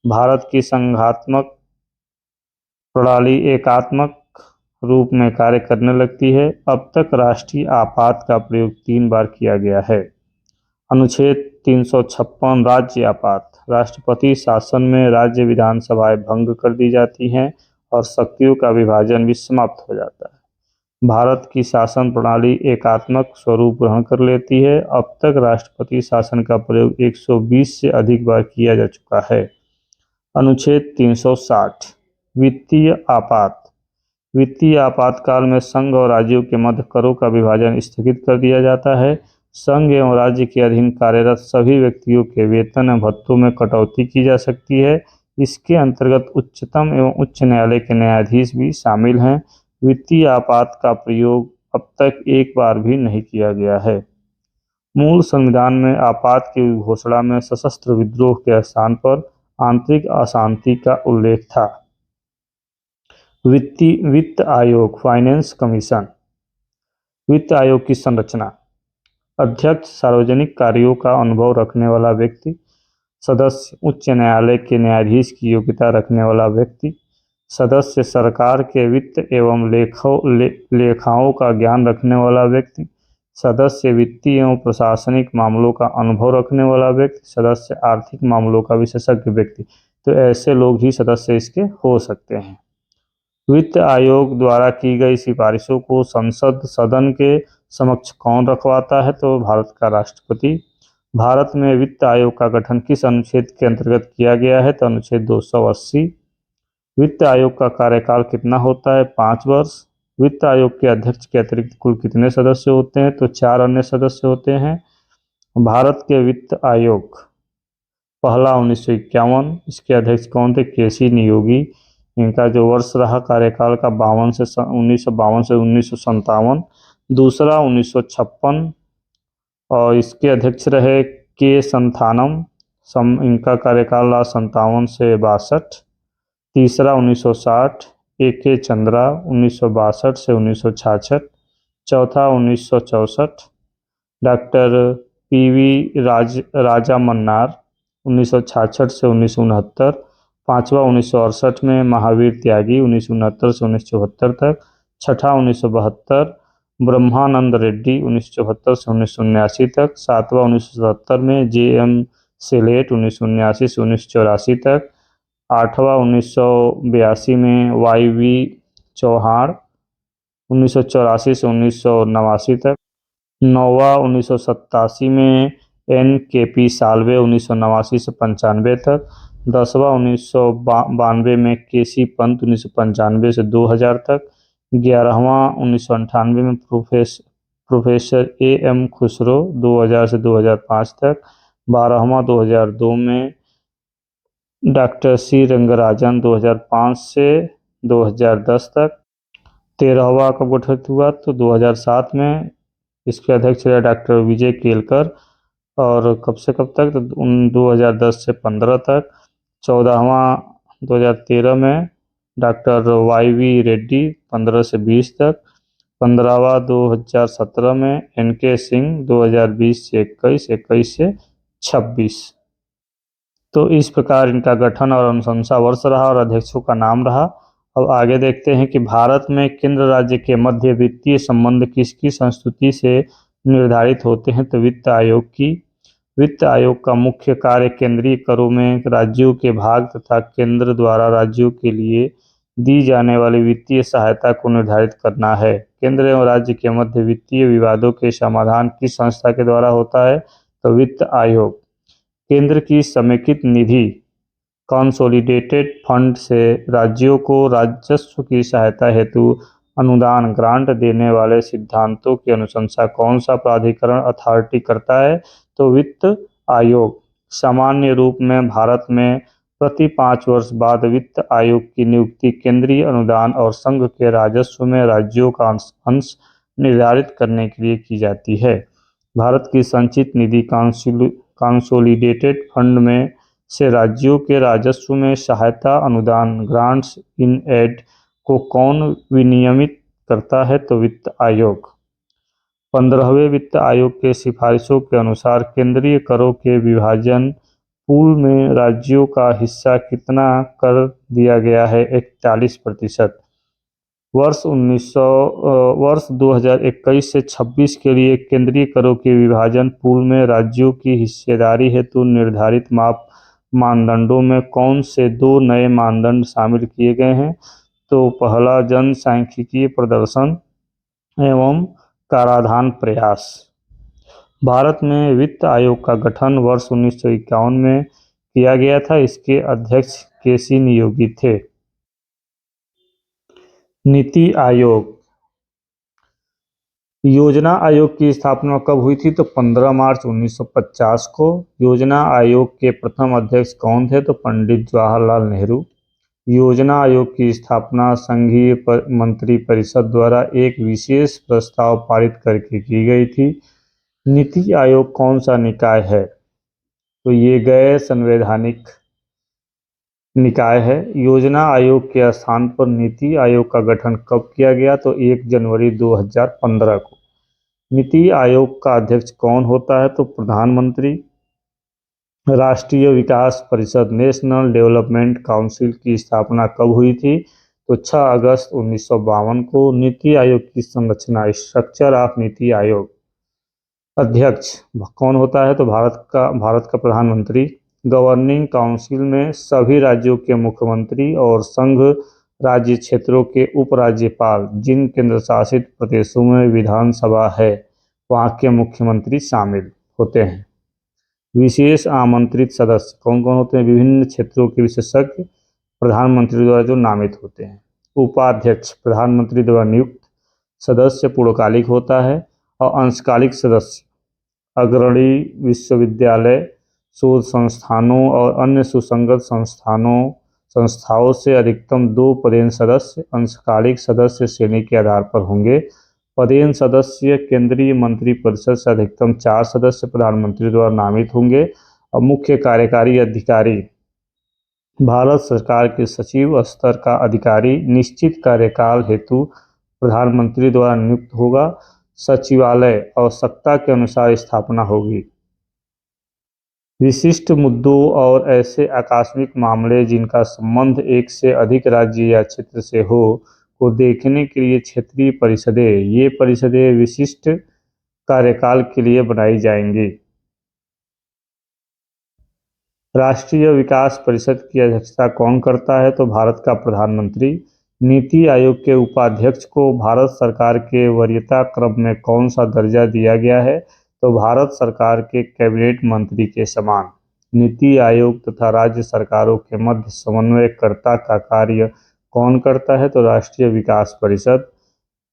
S1: भारत की संघात्मक प्रणाली एकात्मक रूप में कार्य करने लगती है। अब तक राष्ट्रीय आपात का प्रयोग 3 बार किया गया है। अनुच्छेद 356 राज्य आपात। राष्ट्रपति शासन में राज्य विधानसभाएं भंग कर दी जाती हैं और शक्तियों का विभाजन भी समाप्त हो जाता है। भारत की शासन प्रणाली एकात्मक स्वरूप ग्रहण कर लेती है। अब तक राष्ट्रपति शासन का प्रयोग 120 से अधिक बार किया जा चुका है। अनुच्छेद 360 वित्तीय आपात। वित्तीय आपातकाल में संघ और राज्यों के मध्य करों का विभाजन स्थगित कर दिया जाता है। संघ एवं राज्य के अधीन कार्यरत सभी व्यक्तियों के वेतन एवं भत्तों में कटौती की जा सकती है। इसके अंतर्गत उच्चतम एवं उच्च न्यायालय के न्यायाधीश भी शामिल हैं। वित्तीय आपात का प्रयोग अब तक एक बार भी नहीं किया गया है। मूल संविधान में आपात की घोषणा में सशस्त्र विद्रोह के स्थान पर आंतरिक अशांति का उल्लेख था। वित्त आयोग फाइनेंस कमीशन। वित्त आयोग की संरचना। अध्यक्ष सार्वजनिक कार्यों का अनुभव रखने वाला व्यक्ति। सदस्य उच्च न्यायालय के न्यायाधीश की योग्यता रखने वाला व्यक्ति। सदस्य सरकार के वित्त एवं लेखाओं का ज्ञान रखने वाला व्यक्ति। सदस्य वित्तीय एवं प्रशासनिक मामलों का अनुभव रखने वाला व्यक्ति। सदस्य आर्थिक मामलों का विशेषज्ञ व्यक्ति। तो ऐसे लोग ही सदस्य इसके हो सकते हैं। वित्त आयोग द्वारा की गई सिफारिशों को संसद सदन के समक्ष कौन रखवाता है? तो भारत का राष्ट्रपति। भारत में वित्त आयोग का गठन किस अनुच्छेद के अंतर्गत किया गया है? तो अनुच्छेद 280। वित्त आयोग का कार्यकाल कितना होता है? 5 वर्ष। वित्त आयोग के अध्यक्ष के अतिरिक्त कुल कितने सदस्य होते हैं? तो 4 अन्य सदस्य होते हैं। भारत के वित्त आयोग पहला 1951। इसके अध्यक्ष कौन थे? केसी नियोगी। इनका जो वर्ष रहा कार्यकाल का 1952 से 1957। दूसरा 1956 और इसके अध्यक्ष रहे के संथानम। इनका कार्यकाल रहा 57 से 62। तीसरा 1960 ए के चंद्रा 1962 से 1966। चौथा 1964 डॉक्टर पीवी राजा मन्नार 1966 से 1969। पांचवा 1968 में महावीर त्यागी 1969 से 1974 तक। छठा 1972 ब्रह्मानंद रेड्डी 1974 से 1979 तक। सातवां 1977 में जे.एम. सेलेट 1979 से 1984 तक। आठवां 1982 में वाई.वी. चौहान 1984 से 1989 तक। नौवां 1987 में एन.के.पी. साल्वे 1989 से 95 तक। 10वां 1992 में के.सी. पंत 1995 से 2000 तक। 11वां 1998 में प्रोफेसर ए.एम. खुसरो 2000 से 2005 तक। 12वां 2002 में डॉक्टर सी रंगराजन 2005 से 2010 तक। 13वां कब गठित हुआ? तो 2007 में। इसके अध्यक्ष रहे डॉक्टर विजय केलकर और कब से कब तक? तो 2010 से 15 तक। 14वां 2013 में डॉक्टर वाई.वी. रेड्डी 15 से 20 तक। 15वां 2017 में एन.के. सिंह 2020 से 21, 21 से 26। तो इस प्रकार इनका गठन और अनुशंसा वर्ष रहा और अध्यक्षों का नाम रहा। अब आगे देखते हैं कि भारत में केंद्र राज्य के मध्य वित्तीय संबंध किसकी संस्तुति से निर्धारित होते हैं? तो वित्त आयोग की। वित्त आयोग का मुख्य कार्य केंद्रीय करों में राज्यों के भाग तथा केंद्र द्वारा राज्यों के लिए दी जाने वाली वित्तीय सहायता को निर्धारित करना है। केंद्र एवं राज्य के मध्य वित्तीय विवादों के समाधान किस संस्था के द्वारा होता है? तो वित्त आयोग। केंद्र की समेकित निधि कंसोलिडेटेड फंड से राज्यों को राजस्व की सहायता हेतु अनुदान ग्रांट देने वाले सिद्धांतों की अनुशंसा कौन सा प्राधिकरण अथॉरिटी करता है? तो वित्त आयोग। सामान्य रूप में भारत में प्रति 5 वर्ष बाद वित्त आयोग की नियुक्ति केंद्रीय अनुदान और संघ के राजस्व में राज्यों का अंश निर्धारित करने के लिए की जाती है। भारत की संचित निधि कंसोलिडेटेड फंड में से राज्यों के राजस्व में सहायता अनुदान ग्रांट्स इन एड को कौन विनियमित करता है? तो वित्त आयोग। 15वें वित्त आयोग के सिफारिशों के अनुसार केंद्रीय करों के विभाजन पूल में राज्यों का हिस्सा कितना कर दिया गया है? 41%। वर्ष 2021 से 26 के लिए केंद्रीय करों के विभाजन पूल में राज्यों की हिस्सेदारी हेतु निर्धारित मानदंडों में कौन से 2 नए मानदंड शामिल किए गए हैं? तो पहला जनसांख्यिकीय प्रदर्शन एवं कराधान प्रयास। भारत में वित्त आयोग का गठन वर्ष 1951 में किया गया था। इसके अध्यक्ष केसी नियोगी थे। नीति आयोग। योजना आयोग की स्थापना कब हुई थी? तो 15 मार्च 1950 को। योजना आयोग के प्रथम अध्यक्ष कौन थे? तो पंडित जवाहरलाल नेहरू। योजना आयोग की स्थापना संघीय मंत्रिपरिषद द्वारा एक विशेष प्रस्ताव पारित करके की गई थी। नीति आयोग कौन सा निकाय है? तो ये गैर संवैधानिक निकाय है। योजना आयोग के स्थान पर नीति आयोग का गठन कब किया गया? तो 1 जनवरी 2015 को। नीति आयोग का अध्यक्ष कौन होता है? तो प्रधानमंत्री। राष्ट्रीय विकास परिषद नेशनल डेवलपमेंट काउंसिल की स्थापना कब हुई थी? तो 6 अगस्त 1952 को। नीति आयोग की संरचना स्ट्रक्चर ऑफ नीति आयोग। अध्यक्ष कौन होता है? तो भारत का प्रधानमंत्री। गवर्निंग काउंसिल में सभी राज्यों के मुख्यमंत्री और संघ राज्य क्षेत्रों के उपराज्यपाल, जिन केंद्र शासित प्रदेशों में विधानसभा है वहाँ के मुख्यमंत्री शामिल होते हैं। विशेष आमंत्रित सदस्य कौन कौन होते हैं? विभिन्न क्षेत्रों के विशेषज्ञ प्रधानमंत्री द्वारा जो नामित होते हैं। उपाध्यक्ष प्रधानमंत्री द्वारा नियुक्त। सदस्य पूर्णकालिक होता है और अंशकालिक सदस्य अग्रणी विश्वविद्यालय, शोध संस्थानों और अन्य सुसंगत संस्थाओं से अधिकतम 2 पदेन सदस्य अंशकालिक सदस्य श्रेणी के आधार पर होंगे। पदेन सदस्य केंद्रीय मंत्रिपरिषद से अधिकतम 4 सदस्य प्रधानमंत्री द्वारा नामित होंगे। और मुख्य कार्यकारी अधिकारी भारत सरकार के सचिव स्तर का अधिकारी निश्चित कार्यकाल हेतु प्रधानमंत्री द्वारा नियुक्त होगा। सचिवालय आवश्यकता के अनुसार स्थापना होगी। विशिष्ट मुद्दों और ऐसे आकस्मिक मामले जिनका संबंध एक से अधिक राज्य या क्षेत्र से हो को देखने के लिए क्षेत्रीय परिषदें, ये परिषदें विशिष्ट कार्यकाल के लिए बनाई जाएंगी। राष्ट्रीय विकास परिषद की अध्यक्षता कौन करता है? तो भारत का प्रधानमंत्री। नीति आयोग के उपाध्यक्ष को भारत सरकार के वरीयता क्रम में कौन सा दर्जा दिया गया है? तो भारत सरकार के कैबिनेट मंत्री के समान। नीति आयोग तथा राज्य सरकारों के मध्य समन्वयकर्ता का कार्य कौन करता है? तो राष्ट्रीय विकास परिषद।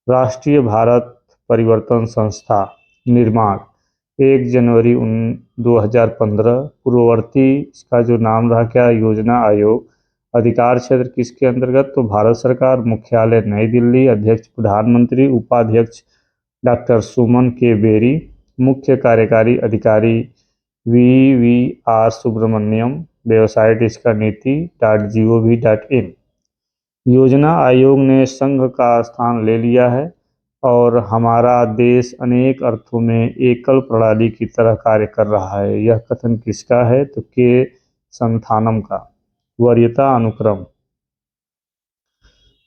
S1: राष्ट्रीय भारत परिवर्तन संस्था निर्माण 1 जनवरी 2015। पूर्ववर्ती इसका जो नाम रहा क्या? योजना आयोग। अधिकार क्षेत्र किसके अंतर्गत? तो भारत सरकार। मुख्यालय नई दिल्ली। अध्यक्ष प्रधानमंत्री। उपाध्यक्ष डॉक्टर सुमन के बेरी। मुख्य कार्यकारी अधिकारी VVR सुब्रमण्यम। वेबसाइट इसका नीति.gov.in। योजना आयोग ने संघ का स्थान ले लिया है और हमारा देश अनेक अर्थों में एकल प्रणाली की तरह कार्य कर रहा है। यह कथन किसका है? तो के संथानम का। वरीयता अनुक्रम।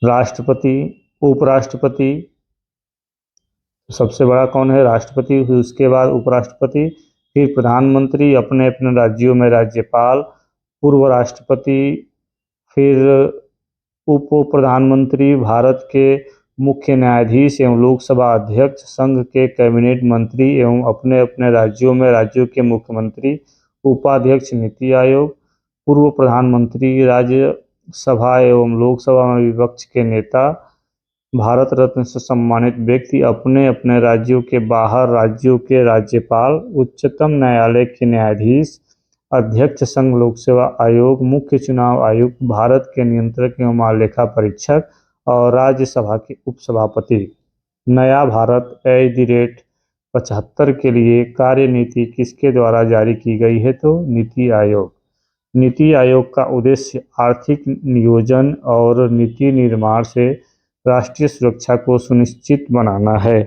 S1: राष्ट्रपति, उपराष्ट्रपति, सबसे बड़ा कौन है? राष्ट्रपति, फिर उसके बाद उपराष्ट्रपति, फिर प्रधानमंत्री, अपने अपने राज्यों में राज्यपाल, पूर्व राष्ट्रपति, फिर उप प्रधानमंत्री, भारत के मुख्य न्यायाधीश एवं लोकसभा अध्यक्ष, संघ के कैबिनेट मंत्री एवं अपने अपने राज्यों में राज्यों के मुख्यमंत्री, उपाध्यक्ष नीति आयोग, पूर्व प्रधानमंत्री, राज्यसभा एवं लोकसभा में विपक्ष के नेता, भारत रत्न से सम्मानित व्यक्ति, अपने अपने राज्यों के बाहर राज्यों के राज्यपाल, उच्चतम न्यायालय के न्यायाधीश, अध्यक्ष संघ लोक सेवा आयोग, मुख्य चुनाव आयुक्त, भारत के नियंत्रक एवं महालेखा परीक्षक और राज्यसभा के उपसभापति। नया भारत @ 75 के लिए कार्यनीति किसके द्वारा जारी की गई है? तो नीति आयोग। नीति आयोग का उद्देश्य आर्थिक नियोजन और नीति निर्माण से राष्ट्रीय सुरक्षा को सुनिश्चित बनाना है।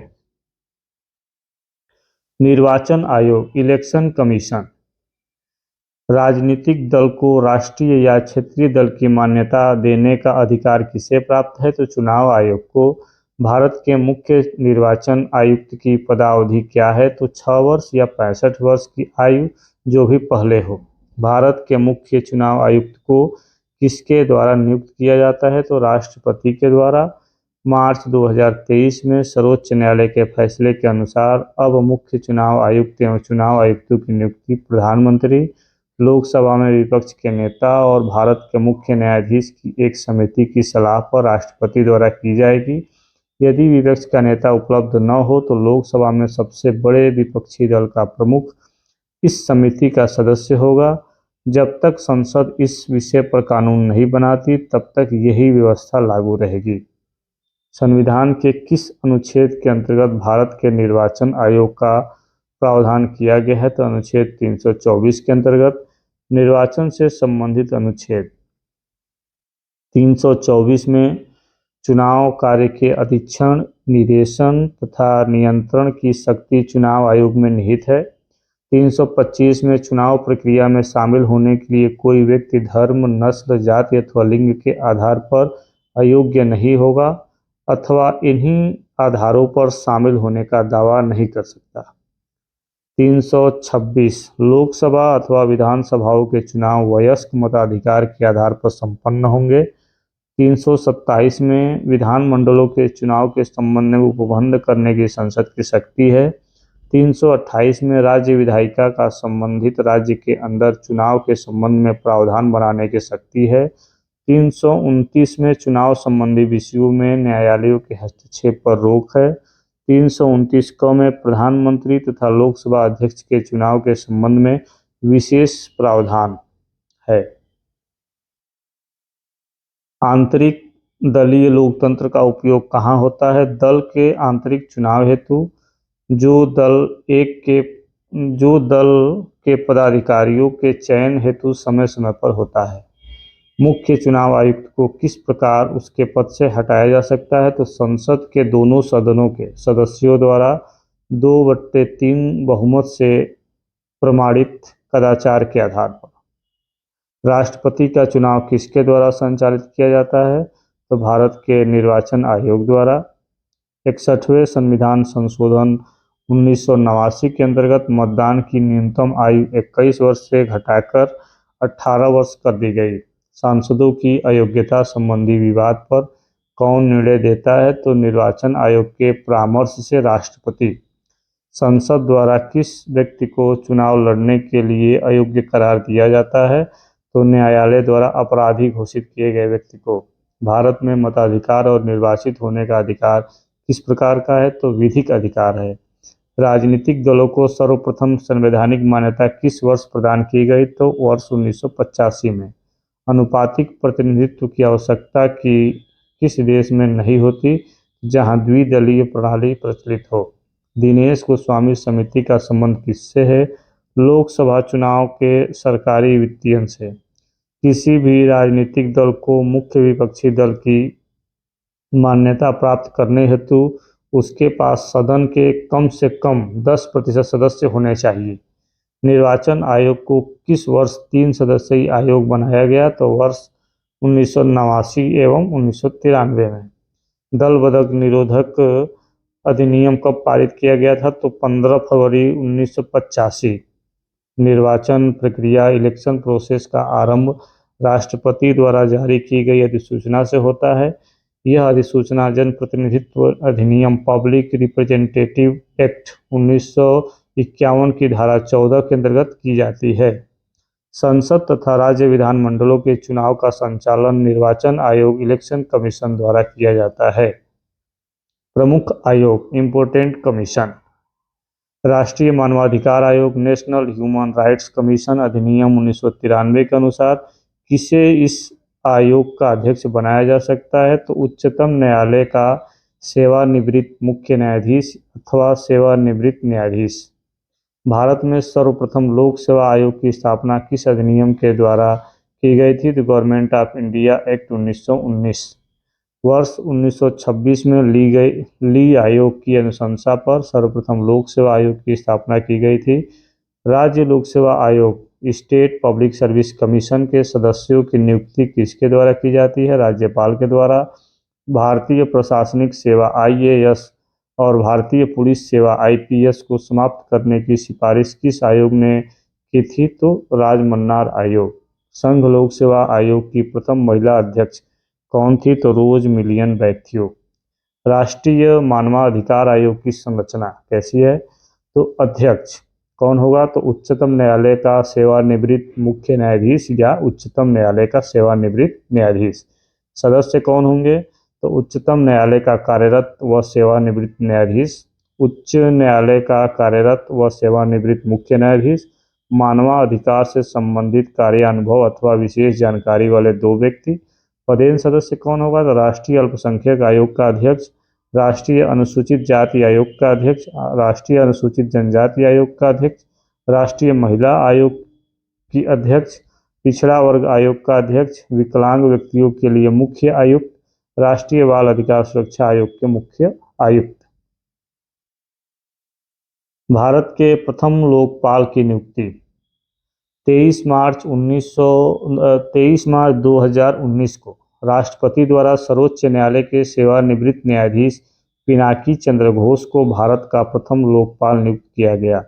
S1: निर्वाचन आयोग, इलेक्शन कमीशन, राजनीतिक दल को राष्ट्रीय या क्षेत्रीय दल की मान्यता देने का अधिकार किसे प्राप्त है? तो चुनाव आयोग को। भारत के मुख्य निर्वाचन आयुक्त की पदावधि क्या है? तो 6 वर्ष या 65 वर्ष की आयु, जो भी पहले हो। भारत के मुख्य चुनाव आयुक्त को किसके द्वारा नियुक्त किया जाता है? तो राष्ट्रपति के द्वारा। मार्च 2023 में सर्वोच्च न्यायालय के फैसले के अनुसार अब मुख्य चुनाव आयुक्त एवं चुनाव आयुक्तों की नियुक्ति प्रधानमंत्री, लोकसभा में विपक्ष के नेता और भारत के मुख्य न्यायाधीश की एक समिति की सलाह पर राष्ट्रपति द्वारा की जाएगी। यदि विपक्ष का नेता उपलब्ध न हो तो लोकसभा में सबसे बड़े विपक्षी दल का प्रमुख इस समिति का सदस्य होगा। जब तक संसद इस विषय पर कानून नहीं बनाती तब तक यही व्यवस्था लागू रहेगी। संविधान के किस अनुच्छेद के अंतर्गत भारत के निर्वाचन आयोग का प्रावधान किया गया है? तो अनुच्छेद 324 के अंतर्गत। निर्वाचन से संबंधित अनुच्छेद 324 में चुनाव कार्य के अधीक्षण, निर्देशन तथा नियंत्रण की शक्ति चुनाव आयोग में निहित है। 325 में चुनाव प्रक्रिया में शामिल होने के लिए कोई व्यक्ति धर्म, नस्ल, जाति अथवा लिंग के आधार पर अयोग्य नहीं होगा अथवा इन्हीं आधारों पर शामिल होने का दावा नहीं कर सकता। 326 लोकसभा अथवा विधानसभाओं के चुनाव वयस्क मताधिकार के आधार पर संपन्न होंगे। 327 में विधानमंडलों के चुनाव के संबंध में उपबंध करने की संसद की शक्ति है। 328 में राज्य विधायिका का संबंधित राज्य के अंदर चुनाव के संबंध में प्रावधान बनाने की शक्ति है। 329 में चुनाव संबंधी विषयों में न्यायालयों के हस्तक्षेप पर रोक है। 329 क में प्रधानमंत्री तथा लोकसभा अध्यक्ष के चुनाव के संबंध में विशेष प्रावधान है। आंतरिक दलीय लोकतंत्र का उपयोग कहाँ होता है? दल के आंतरिक चुनाव हेतु जो दल के पदाधिकारियों के चयन हेतु समय समय पर होता है। मुख्य चुनाव आयुक्त को किस प्रकार उसके पद से हटाया जा सकता है? तो संसद के दोनों सदनों के सदस्यों द्वारा 2/3 बहुमत से प्रमाणित कदाचार के आधार पर। राष्ट्रपति का चुनाव किसके द्वारा संचालित किया जाता है? तो भारत के निर्वाचन आयोग द्वारा। 61वें संविधान संशोधन 1989 के अंतर्गत मतदान की न्यूनतम आयु 21 वर्ष से घटाकर 18 वर्ष कर दी गई। सांसदों की अयोग्यता संबंधी विवाद पर कौन निर्णय देता है? तो निर्वाचन आयोग के परामर्श से राष्ट्रपति। संसद द्वारा किस व्यक्ति को चुनाव लड़ने के लिए अयोग्य करार दिया जाता है? तो न्यायालय द्वारा अपराधी घोषित किए गए व्यक्ति को। भारत में मताधिकार और निर्वाचित होने का अधिकार किस प्रकार का है? तो विधिक अधिकार है। राजनीतिक दलों को सर्वप्रथम संवैधानिक मान्यता किस वर्ष प्रदान की गई? तो वर्ष 1985 में। अनुपातिक प्रतिनिधित्व की आवश्यकता की किस देश में नहीं होती? जहां द्विदलीय प्रणाली प्रचलित हो। दिनेश गोस्वामी समिति का संबंध किससे है? लोकसभा चुनाव के सरकारी वित्तीयन से। किसी भी राजनीतिक दल को मुख्य विपक्षी दल की मान्यता प्राप्त करने हेतु उसके पास सदन के कम से कम 10% सदस्य होने चाहिए। निर्वाचन आयोग को किस वर्ष 3 सदस्यीय आयोग बनाया गया? तो वर्ष 1989 एवं 1993 में। दल बदल निरोधक अधिनियम कब पारित किया गया था? तो 15 फरवरी 1985। निर्वाचन प्रक्रिया इलेक्शन प्रोसेस का आरंभ राष्ट्रपति द्वारा जारी की गई अधिसूचना से होता है। यह अधिसूचना जनप्रतिनिधित्व अधिनियम पब्लिक रिप्रेजेंटेटिव एक्ट 1951 की धारा 14 के अंतर्गत की जाती है। संसद तथा राज्य विधानमंडलों के चुनाव का संचालन निर्वाचन आयोग इलेक्शन कमीशन द्वारा किया जाता है। प्रमुख आयोग इम्पोर्टेंट कमीशन। राष्ट्रीय मानवाधिकार आयोग नेशनल ह्यूमन राइट्स कमीशन अधिनियम 1993 के अनुसार किसे इस आयोग का अध्यक्ष बनाया जा सकता है? तो उच्चतम न्यायालय का सेवानिवृत्त मुख्य न्यायाधीश अथवा सेवानिवृत्त न्यायाधीश। भारत में सर्वप्रथम लोक सेवा आयोग की स्थापना किस अधिनियम के द्वारा की गई थी? तो गवर्नमेंट ऑफ इंडिया एक्ट 1919। वर्ष 1926 में ली आयोग की अनुशंसा पर सर्वप्रथम लोक सेवा आयोग की स्थापना की गई थी। राज्य लोक सेवा आयोग स्टेट पब्लिक सर्विस कमीशन के सदस्यों की नियुक्ति किसके द्वारा की जाती है? राज्यपाल के द्वारा। भारतीय प्रशासनिक सेवा IAS और भारतीय पुलिस सेवा IPS को समाप्त करने की सिफारिश किस आयोग ने की थी? तो राजमन्नार आयोग। संघ लोक सेवा आयोग की प्रथम महिला अध्यक्ष कौन थी? तो रोज मिलियन बैथ्यू। राष्ट्रीय मानवाधिकार आयोग की संरचना कैसी है? तो अध्यक्ष कौन होगा? तो उच्चतम न्यायालय का सेवानिवृत्त मुख्य न्यायाधीश या उच्चतम न्यायालय का सेवानिवृत्त न्यायाधीश। सदस्य कौन होंगे? तो उच्चतम न्यायालय का कार्यरत व सेवानिवृत्त न्यायाधीश, उच्च न्यायालय का कार्यरत व सेवानिवृत्त मुख्य न्यायाधीश, मानवाधिकार से संबंधित कार्यानुभव अथवा विशेष जानकारी वाले 2 व्यक्ति। पदेन सदस्य कौन होगा? तो राष्ट्रीय अल्पसंख्यक आयोग का अध्यक्ष, राष्ट्रीय अनुसूचित जाति आयोग का अध्यक्ष, राष्ट्रीय अनुसूचित जनजाति आयोग का अध्यक्ष, राष्ट्रीय महिला आयोग की अध्यक्ष, पिछड़ा वर्ग आयोग का अध्यक्ष, विकलांग व्यक्तियों के लिए मुख्य आयुक्त, राष्ट्रीय बाल अधिकार सुरक्षा आयोग के मुख्य आयुक्त। भारत के प्रथम लोकपाल की नियुक्ति 23 मार्च 2019 को राष्ट्रपति द्वारा सर्वोच्च न्यायालय के सेवानिवृत्त न्यायाधीश पिनाकी चंद्र घोष को भारत का प्रथम लोकपाल नियुक्त किया गया।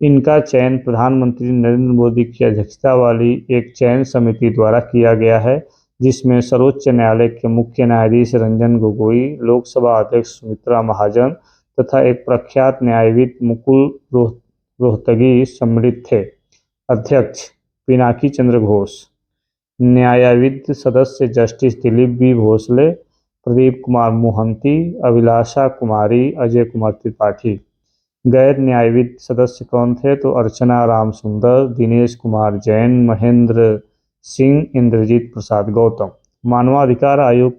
S1: इनका चयन प्रधानमंत्री नरेंद्र मोदी की अध्यक्षता वाली एक चयन समिति द्वारा किया गया है, जिसमें सर्वोच्च न्यायालय के मुख्य न्यायाधीश रंजन गोगोई, लोकसभा अध्यक्ष सुमित्रा महाजन तथा एक प्रख्यात न्यायविद मुकुल रोहतगी सम्मिलित थे। अध्यक्ष पिनाकी चंद्र घोष। न्यायविद सदस्य जस्टिस दिलीप बी भोसले, प्रदीप कुमार मोहंती, अभिलाषा कुमारी, अजय कुमार त्रिपाठी। गैर न्यायविद सदस्य कौन थे? तो अर्चना राम सुंदर, दिनेश कुमार जैन, महेंद्र सिंह, इंद्रजीत प्रसाद गौतम। मानवाधिकार आयोग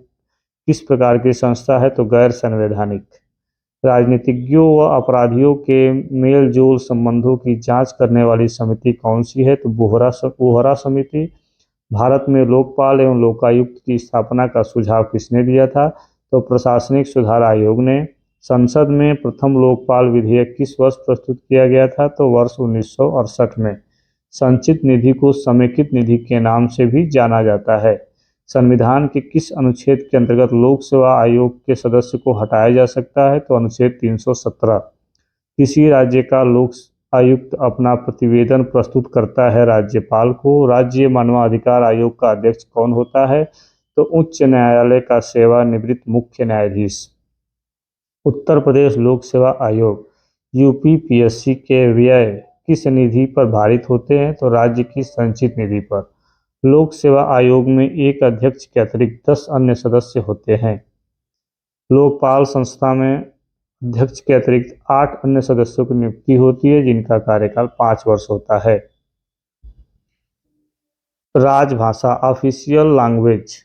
S1: किस प्रकार की संस्था है? तो गैर संवैधानिक। राजनीतिज्ञों व अपराधियों के मेल जोल संबंधों की जांच करने वाली समिति कौन सी है? तो बोहरा समिति। भारत में लोकपाल एवं लोकायुक्त की स्थापना का सुझाव किसने दिया था? तो प्रशासनिक सुधार आयोग ने। संसद में प्रथम लोकपाल विधेयक किस वर्ष प्रस्तुत किया गया था? तो वर्ष 1968 में। संचित निधि को समेकित निधि के नाम से भी जाना जाता है। संविधान के किस अनुच्छेद के अंतर्गत लोक सेवा आयोग के सदस्य को हटाया जा सकता है? तो अनुच्छेद 317। किसी राज्य का लोक आयुक्त अपना प्रतिवेदन प्रस्तुत करता है राज्यपाल को। राज्य मानवाधिकार आयोग का अध्यक्ष कौन होता है? तो उच्च न्यायालय का सेवानिवृत्त मुख्य न्यायाधीश। उत्तर प्रदेश लोक सेवा आयोग UPPSC के व्यय किस निधि पर भारित होते हैं? तो राज्य की संचित निधि पर। लोक सेवा आयोग में एक अध्यक्ष के अतिरिक्त 10 अन्य सदस्य होते हैं। लोकपाल संस्था में अध्यक्ष के अतिरिक्त 8 अन्य सदस्यों की नियुक्ति होती है, जिनका कार्यकाल 5 वर्ष होता है। राजभाषा ऑफिशियल लैंग्वेज।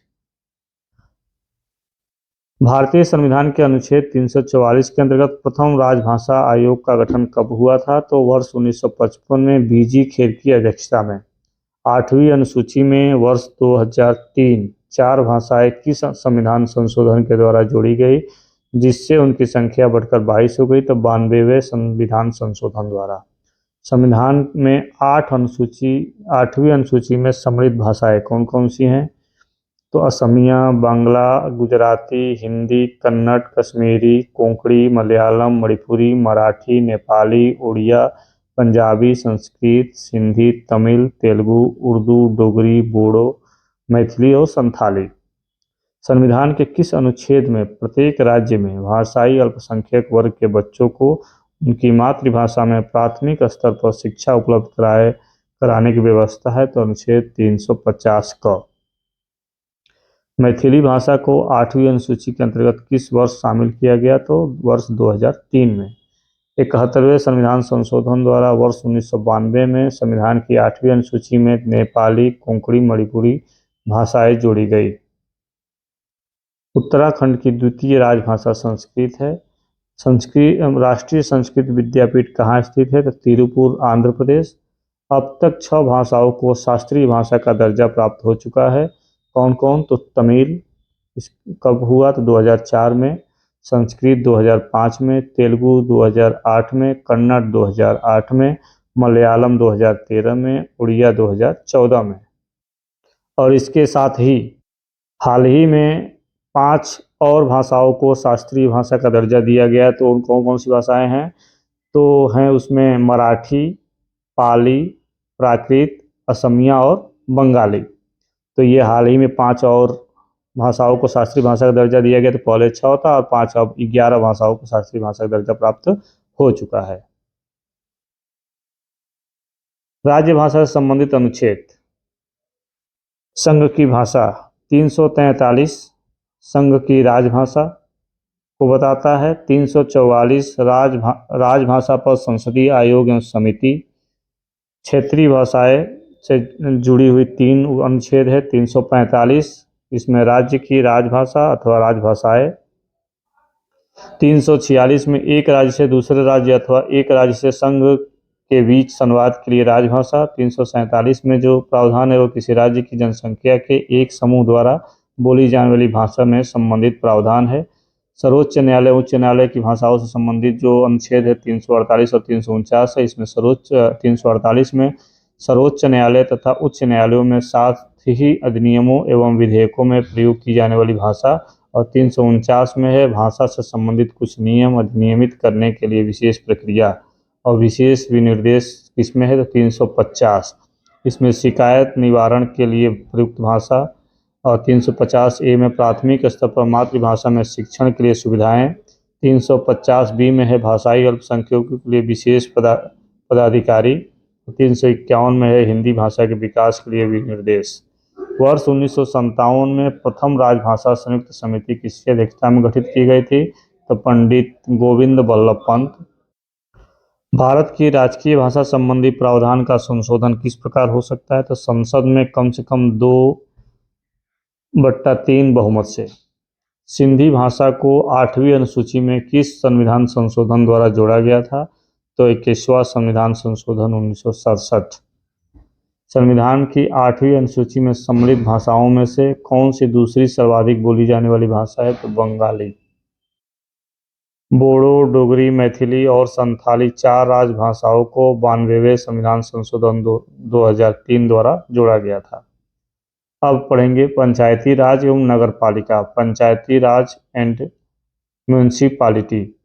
S1: भारतीय संविधान के अनुच्छेद 344 के अंतर्गत प्रथम राजभाषा आयोग का गठन कब हुआ था? तो वर्ष 1955 में BG खेर की अध्यक्षता में। 8वीं अनुसूची में वर्ष 2003 4 भाषाएं किस संविधान संशोधन के द्वारा जोड़ी गई, जिससे उनकी संख्या बढ़कर 22 हो गई? तो 92वें संविधान संशोधन द्वारा। संविधान में 8वीं अनुसूची में सम्मिलित भाषाएं कौन कौन सी हैं? तो असमिया, बांग्ला, गुजराती, हिंदी, कन्नड़, कश्मीरी, कोंकणी, मलयालम, मणिपुरी, मराठी, नेपाली, उड़िया, पंजाबी, संस्कृत, सिंधी, तमिल, तेलुगु, उर्दू, डोगरी, बोडो, मैथिली और संथाली। संविधान के किस अनुच्छेद में प्रत्येक राज्य में भाषाई अल्पसंख्यक वर्ग के बच्चों को उनकी मातृभाषा में प्राथमिक स्तर पर शिक्षा उपलब्ध कराने की व्यवस्था है? तो अनुच्छेद 350 क। मैथिली भाषा को 8वीं अनुसूची के अंतर्गत किस वर्ष शामिल किया गया? तो वर्ष 2003 में। 71वें संविधान संशोधन द्वारा वर्ष 1992 में संविधान की 8वीं अनुसूची में नेपाली, कोंकणी, मणिपुरी भाषाएं जोड़ी गई। उत्तराखंड की द्वितीय राजभाषा संस्कृत है। राष्ट्रीय संस्कृत विद्यापीठ कहाँ स्थित है? तो तिरुपुर, आंध्र प्रदेश। अब तक 6 भाषाओं को शास्त्रीय भाषा का दर्जा प्राप्त हो चुका है। कौन कौन? तो तमिल कब हुआ? तो 2004 में। संस्कृत 2005 में, तेलुगु 2008 में, कन्नड़ 2008 में, मलयालम 2013 में, उड़िया 2014 में। और इसके साथ ही हाल ही में 5 और भाषाओं को शास्त्रीय भाषा का दर्जा दिया गया। तो उन कौन कौन सी भाषाएं हैं? तो हैं उसमें मराठी, पाली, प्राकृत, असमिया और बंगाली। तो ये हाल ही में 5 और भाषाओं को शास्त्रीय भाषा का दर्जा दिया गया। तो पहले 6 था और 5 अब 11 भाषाओं को शास्त्रीय भाषा का दर्जा प्राप्त हो चुका है। राज्य भाषा से संबंधित अनुच्छेद। संघ की भाषा 343 संघ की राजभाषा को बताता है। 344 राजभाषा पर संसदीय आयोग एवं समिति। क्षेत्रीय भाषाएं से जुड़ी हुई 3 अनुच्छेद है। 345 इसमें राज्य की राजभाषा अथवा राजभाषाएं। 346 में एक राज्य से दूसरे राज्य अथवा एक राज्य से संघ के बीच संवाद के लिए राजभाषा। 347 में जो प्रावधान है वो किसी राज्य की जनसंख्या के एक समूह द्वारा बोली जाने वाली भाषा में संबंधित प्रावधान है। सर्वोच्च न्यायालय, उच्च न्यायालय की भाषाओं से संबंधित जो अनुच्छेद है 348 और 349 है। इसमें 348 में सर्वोच्च न्यायालय तथा उच्च न्यायालयों में साथ ही अधिनियमों एवं विधेयकों में प्रयोग की जाने वाली भाषा। और 349 में है भाषा से संबंधित कुछ नियम अधिनियमित करने के लिए विशेष प्रक्रिया और विशेष विनिर्देश किसमें है? तो 350 इसमें शिकायत निवारण के लिए प्रयुक्त भाषा। और 350 ए में प्राथमिक स्तर पर मातृभाषा में शिक्षण के लिए सुविधाएं। 350 बी में है भाषाई अल्पसंख्यकों के लिए विशेष पदाधिकारी। 351 में है हिंदी भाषा के विकास के लिए विनिर्देश। वर्ष 1957 में प्रथम राजभाषा संयुक्त समिति किसकी अध्यक्षता में गठित की गई थी? तो पंडित गोविंद बल्लभ पंत। भारत की राजकीय भाषा संबंधी प्रावधान का संशोधन किस प्रकार हो सकता है? तो संसद में कम से कम 2/3 बहुमत से। सिंधी भाषा को 8वीं अनुसूची में किस संविधान संशोधन द्वारा जोड़ा गया था? तो 21वां संविधान संशोधन 1967। संविधान की 8वीं अनुसूची में सम्मिलित भाषाओं में से कौन सी दूसरी सर्वाधिक बोली जाने वाली भाषा है? तो बंगाली। बोडो, डोगरी, मैथिली और संथाली 4 राजभाषाओं को 92वें संविधान संशोधन 2003 द्वारा जोड़ा गया था। अब पढ़ेंगे पंचायती राज एवं नगरपालिका। पंचायती राज एंड म्यूनिसिपैलिटी।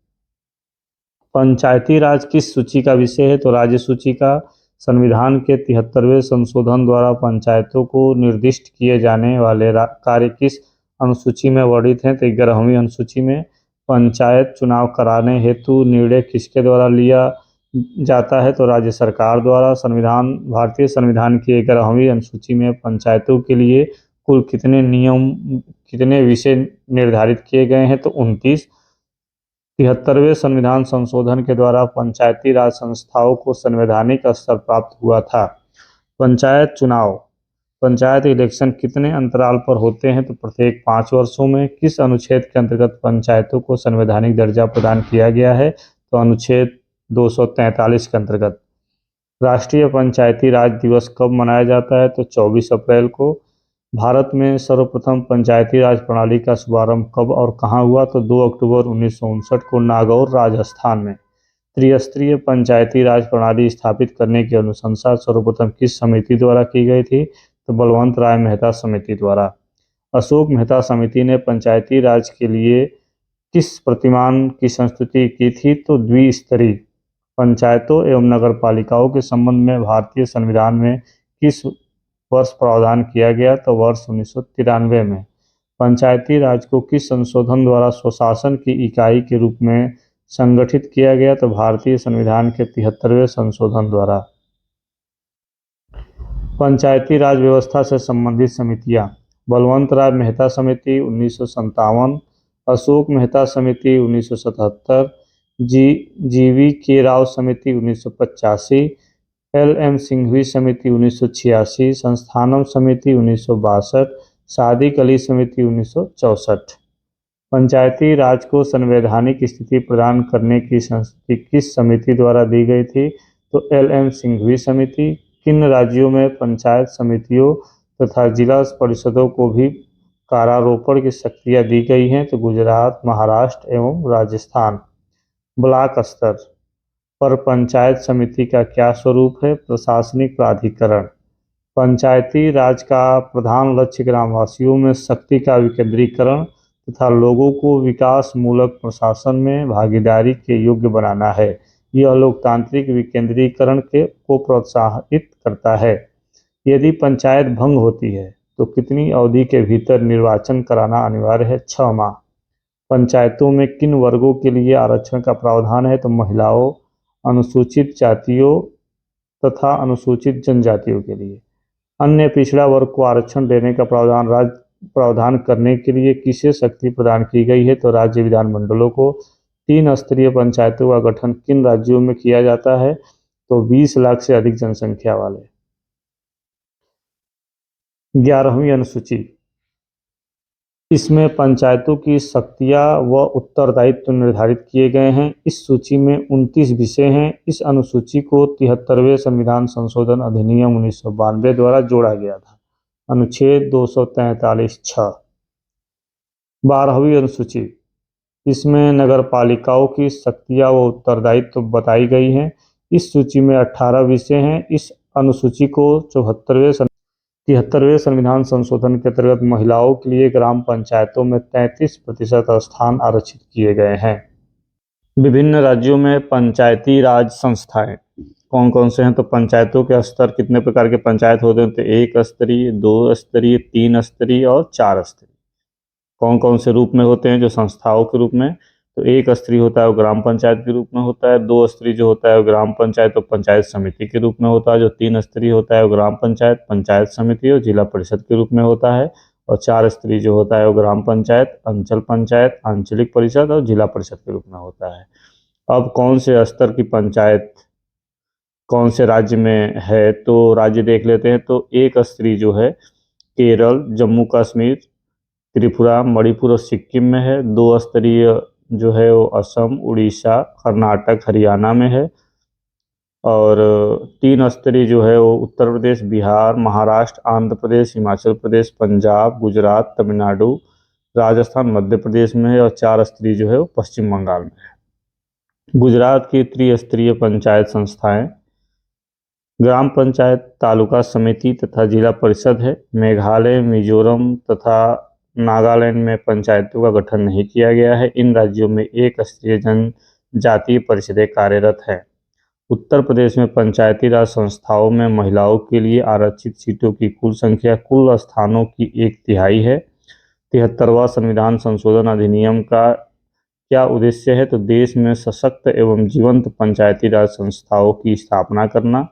S1: पंचायती राज किस सूची का विषय है? तो राज्य सूची का। संविधान के 73वें संशोधन द्वारा पंचायतों को निर्दिष्ट किए जाने वाले कार्य किस अनुसूची में वर्णित हैं? तो 11वीं अनुसूची में। पंचायत चुनाव कराने हेतु निर्णय किसके द्वारा लिया जाता है? तो राज्य सरकार द्वारा। भारतीय संविधान की 11वीं अनुसूची में पंचायतों के लिए कुल कितने विषय निर्धारित किए गए हैं? तो 29। 73वें संविधान संशोधन के द्वारा पंचायती राज संस्थाओं को संवैधानिक स्तर प्राप्त हुआ था। पंचायत चुनाव, पंचायत इलेक्शन कितने अंतराल पर होते हैं? तो प्रत्येक 5 वर्षों में। किस अनुच्छेद के अंतर्गत पंचायतों को संवैधानिक दर्जा प्रदान किया गया है? तो अनुच्छेद 243 के अंतर्गत। राष्ट्रीय पंचायती राज दिवस कब मनाया जाता है? तो 24 अप्रैल को। भारत में सर्वप्रथम पंचायती राज प्रणाली का शुभारंभ कब और कहां हुआ? तो 2 अक्टूबर 1959 को नागौर, राजस्थान में। त्रिस्तरीय पंचायती राज प्रणाली स्थापित करने की अनुशंसा सर्वप्रथम किस समिति द्वारा की गई थी? तो बलवंत राय मेहता समिति द्वारा। अशोक मेहता समिति ने पंचायती राज के लिए किस प्रतिमान की संस्तुति की थी? तो द्विस्तरीय। पंचायतों एवं नगरपालिकाओं के संबंध में भारतीय संविधान में किस वर्ष प्रावधान किया गया? तो वर्ष 1993 में। पंचायती राज को किस संशोधन द्वारा स्वशासन की इकाई के रूप में संगठित किया गया? तो भारतीय संविधान के 73वें संशोधन द्वारा। पंचायती राज व्यवस्था से संबंधित समितियां: बलवंत राय मेहता समिति 1957, अशोक मेहता समिति 1977, जीवी के राव समिति 1985, एल.एम. सिंघवी समिति 1986, संस्थानम समिति 1962, सादिक अली समिति 1964। पंचायती राज को संवैधानिक स्थिति प्रदान करने की संस्तुति किस समिति द्वारा दी गई थी? तो एल.एम. सिंघवी समिति। किन राज्यों में पंचायत समितियों तथा जिला परिषदों को भी कारारोपण की शक्तियां दी गई हैं? तो गुजरात, महाराष्ट्र एवं राजस्थान। ब्लॉक स्तर पर पंचायत समिति का क्या स्वरूप है? प्रशासनिक प्राधिकरण। पंचायती राज का प्रधान लक्ष्य ग्रामवासियों में शक्ति का विकेंद्रीकरण तथा लोगों को विकास मूलक प्रशासन में भागीदारी के योग्य बनाना है। यह लोकतांत्रिक विकेंद्रीकरण को प्रोत्साहित करता है। यदि पंचायत भंग होती है तो कितनी अवधि के भीतर निर्वाचन कराना अनिवार्य है? 6 माह। पंचायतों में किन वर्गों के लिए आरक्षण का प्रावधान है? तो महिलाओं, अनुसूचित जातियों तथा अनुसूचित जनजातियों के लिए। अन्य पिछड़ा वर्ग को आरक्षण देने का प्रावधान करने के लिए किसे शक्ति प्रदान की गई है? तो राज्य विधानमंडलों को। 3 स्तरीय पंचायतों का गठन किन राज्यों में किया जाता है? तो 20 लाख से अधिक जनसंख्या वाले। 11वीं अनुसूची, इसमें पंचायतों की शक्तियां व उत्तरदायित्व निर्धारित किए गए हैं। इस सूची में 29 विषय हैं। इस अनुसूची को 73वें संविधान संशोधन अधिनियम 1992 द्वारा जोड़ा गया था। अनुच्छेद 243(6). 12वीं अनुसूची, इसमें नगरपालिकाओं की शक्तियां व उत्तरदायित्व बताई गई हैं। इस सूची में 18 विषय हैं। इस अनुसूची को 73वें संविधान संशोधन के अंतर्गत महिलाओं के लिए ग्राम पंचायतों में 33% स्थान आरक्षित किए गए हैं। विभिन्न राज्यों में पंचायती राज संस्थाएं कौन कौन से हैं? तो पंचायतों के स्तर कितने प्रकार के पंचायत होते हैं? तो 1 स्तरीय, 2 स्तरीय, 3 स्तरीय और 4 स्तरीय। कौन कौन से रूप में होते हैं? जो संस्थाओं के रूप में, तो 1 स्तरीय होता है वो ग्राम पंचायत के रूप में होता है। 2 स्तरीय जो होता है वो ग्राम पंचायत और पंचायत समिति के रूप में होता है। जो 3 स्तरीय होता है वो ग्राम पंचायत, पंचायत समिति और जिला परिषद के रूप में होता है। और 4 स्तरीय जो होता है वो ग्राम पंचायत, अंचल पंचायत, आंचलिक परिषद और जिला परिषद के रूप में होता है। अब कौन से स्तर की पंचायत कौन से राज्य में है? तो राज्य देख लेते हैं। तो 1 स्तरीय जो है केरल, जम्मू कश्मीर, त्रिपुरा, मणिपुर और सिक्किम में है। 2 स्तरीय जो है वो असम, उड़ीसा, कर्नाटक, हरियाणा में है। और 3 स्तरीय जो है वो उत्तर प्रदेश, बिहार, महाराष्ट्र, आंध्र प्रदेश, हिमाचल प्रदेश, पंजाब, गुजरात, तमिलनाडु, राजस्थान, मध्य प्रदेश में है। और 4 स्तरीय जो है वो पश्चिम बंगाल में है। गुजरात की त्रिस्तरीय पंचायत संस्थाएं ग्राम पंचायत, तालुका समिति तथा जिला परिषद है। मेघालय, मिजोरम तथा नागालैंड में पंचायतों का गठन नहीं किया गया है। इन राज्यों में 1 स्तरीय जनजातीय परिषदें कार्यरत हैं। उत्तर प्रदेश में पंचायती राज संस्थाओं में महिलाओं के लिए आरक्षित सीटों की कुल संख्या कुल स्थानों की 1/3 है। 73वां संविधान संशोधन अधिनियम का क्या उद्देश्य है? तो देश में सशक्त एवं जीवंत पंचायती राज संस्थाओं की स्थापना करना।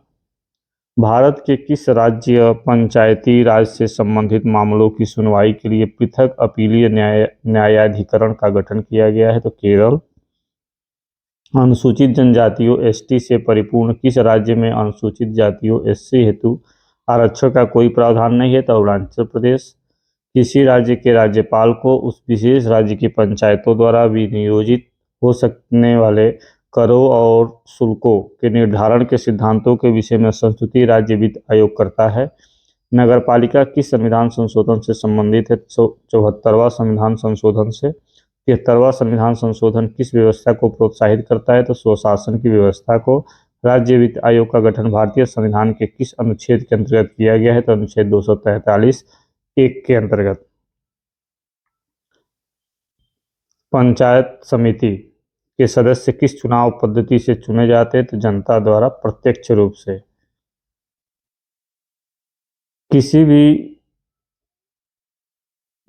S1: भारत के किस राज्य पंचायती राज से संबंधित मामलों की सुनवाई के लिए पृथक अपीलीय न्यायाधिकरण का गठन किया गया है? तो केरल। अनुसूचित जनजातियों एसटी से परिपूर्ण किस राज्य में अनुसूचित जातियों एससी हेतु आरक्षण का कोई प्रावधान नहीं है? तो अरुणाचल प्रदेश। किसी राज्य के राज्यपाल को उस विशेष राज्य की पंचायतों द्वारा विनियोजित हो सकने वाले करों और शुल्कों के निर्धारण के सिद्धांतों के विषय में संस्तुति राज्य वित्त आयोग करता है। नगरपालिका किस संविधान संशोधन से संबंधित है? 74वां संविधान संशोधन से। 73वां संविधान संशोधन किस व्यवस्था को प्रोत्साहित करता है? तो स्वशासन की व्यवस्था को। राज्य वित्त आयोग का गठन भारतीय संविधान के किस अनुच्छेद के अंतर्गत किया गया है? तो अनुच्छेद 243(1) के अंतर्गत। पंचायत समिति के सदस्य किस चुनाव पद्धति से चुने जाते हैं? तो जनता द्वारा प्रत्यक्ष रूप से। किसी भी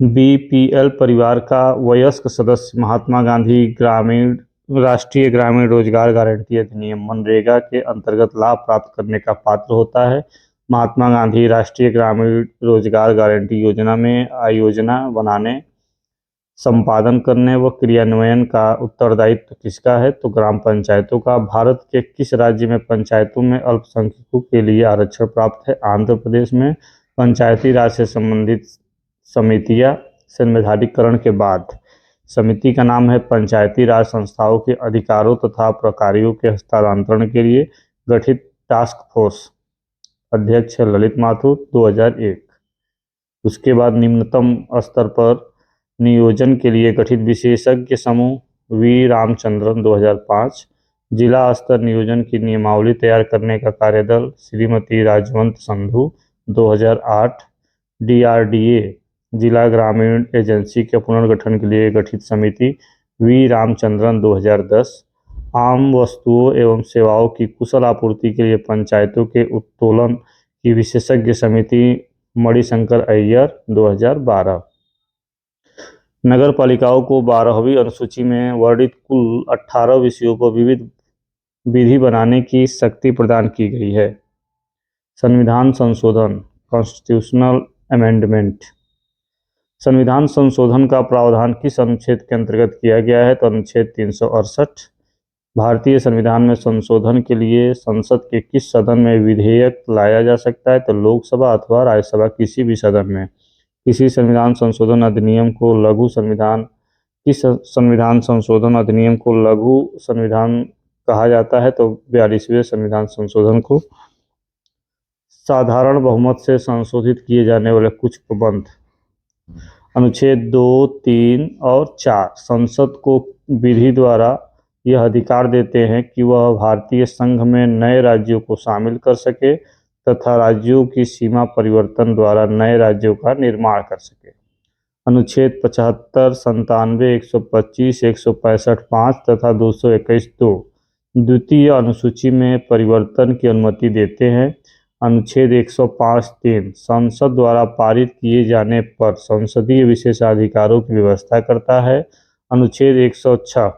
S1: बीपीएल परिवार का वयस्क सदस्य महात्मा गांधी ग्रामीण राष्ट्रीय ग्रामीण रोजगार गारंटी अधिनियम मनरेगा के अंतर्गत लाभ प्राप्त करने का पात्र होता है। महात्मा गांधी राष्ट्रीय ग्रामीण रोजगार गारंटी योजना में आयोजना बनाने, संपादन करने व क्रियान्वयन का उत्तरदायित्व किसका है? तो ग्राम पंचायतों का। भारत के किस राज्य में पंचायतों में अल्पसंख्यकों के लिए आरक्षण प्राप्त है? आंध्र प्रदेश में। पंचायती राज से संबंधित समितियां संवैधानिकरण के बाद। समिति का नाम है पंचायती राज संस्थाओं के अधिकारों तथा प्रक्रियाओं के हस्तांतरण के लिए गठित टास्क फोर्स। अध्यक्ष है ललित माथुर, 2001। उसके बाद निम्नतम स्तर पर नियोजन के लिए गठित विशेषज्ञ समूह वी रामचंद्रन, 2005। जिला स्तर नियोजन की नियमावली तैयार करने का कार्यदल श्रीमती राजवंत संधू, 2008। डीआरडीए जिला ग्रामीण एजेंसी के पुनर्गठन के लिए गठित समिति वी रामचंद्रन, 2010। आम वस्तुओं एवं सेवाओं की कुशल आपूर्ति के लिए पंचायतों के उत्तोलन की विशेषज्ञ समिति मणिशंकर अय्यर, 2012। नगर पालिकाओं को 12वीं अनुसूची में वर्णित कुल 18 विषयों पर विविध विधि बनाने की शक्ति प्रदान की गई है। संविधान संशोधन, कॉन्स्टिट्यूशनल अमेंडमेंट। संविधान संशोधन का प्रावधान किस अनुच्छेद के अंतर्गत किया गया है? तो अनुच्छेद 368। भारतीय संविधान में संशोधन के लिए संसद के किस सदन में विधेयक लाया जा सकता है? तो लोकसभा अथवा राज्यसभा, किसी भी सदन में। किसी संविधान संशोधन अधिनियम को लघु संविधान किस संविधान संशोधन अधिनियम को लघु संविधान कहा जाता है? तो 42वें संविधान संशोधन को। साधारण बहुमत से संशोधित किए जाने वाले कुछ प्रबंध। अनुच्छेद 2, 3 और 4 संसद को विधि द्वारा यह अधिकार देते हैं कि वह भारतीय संघ में नए राज्यों को शामिल कर सके तथा राज्यों की सीमा परिवर्तन द्वारा नए राज्यों का निर्माण कर सके। अनुच्छेद 75, 97, 125, 165 तथा 221(2) द्वितीय अनुसूची में परिवर्तन की अनुमति देते हैं। अनुच्छेद 105(3) संसद द्वारा पारित किए जाने पर संसदीय विशेषाधिकारों की व्यवस्था करता है। अनुच्छेद 106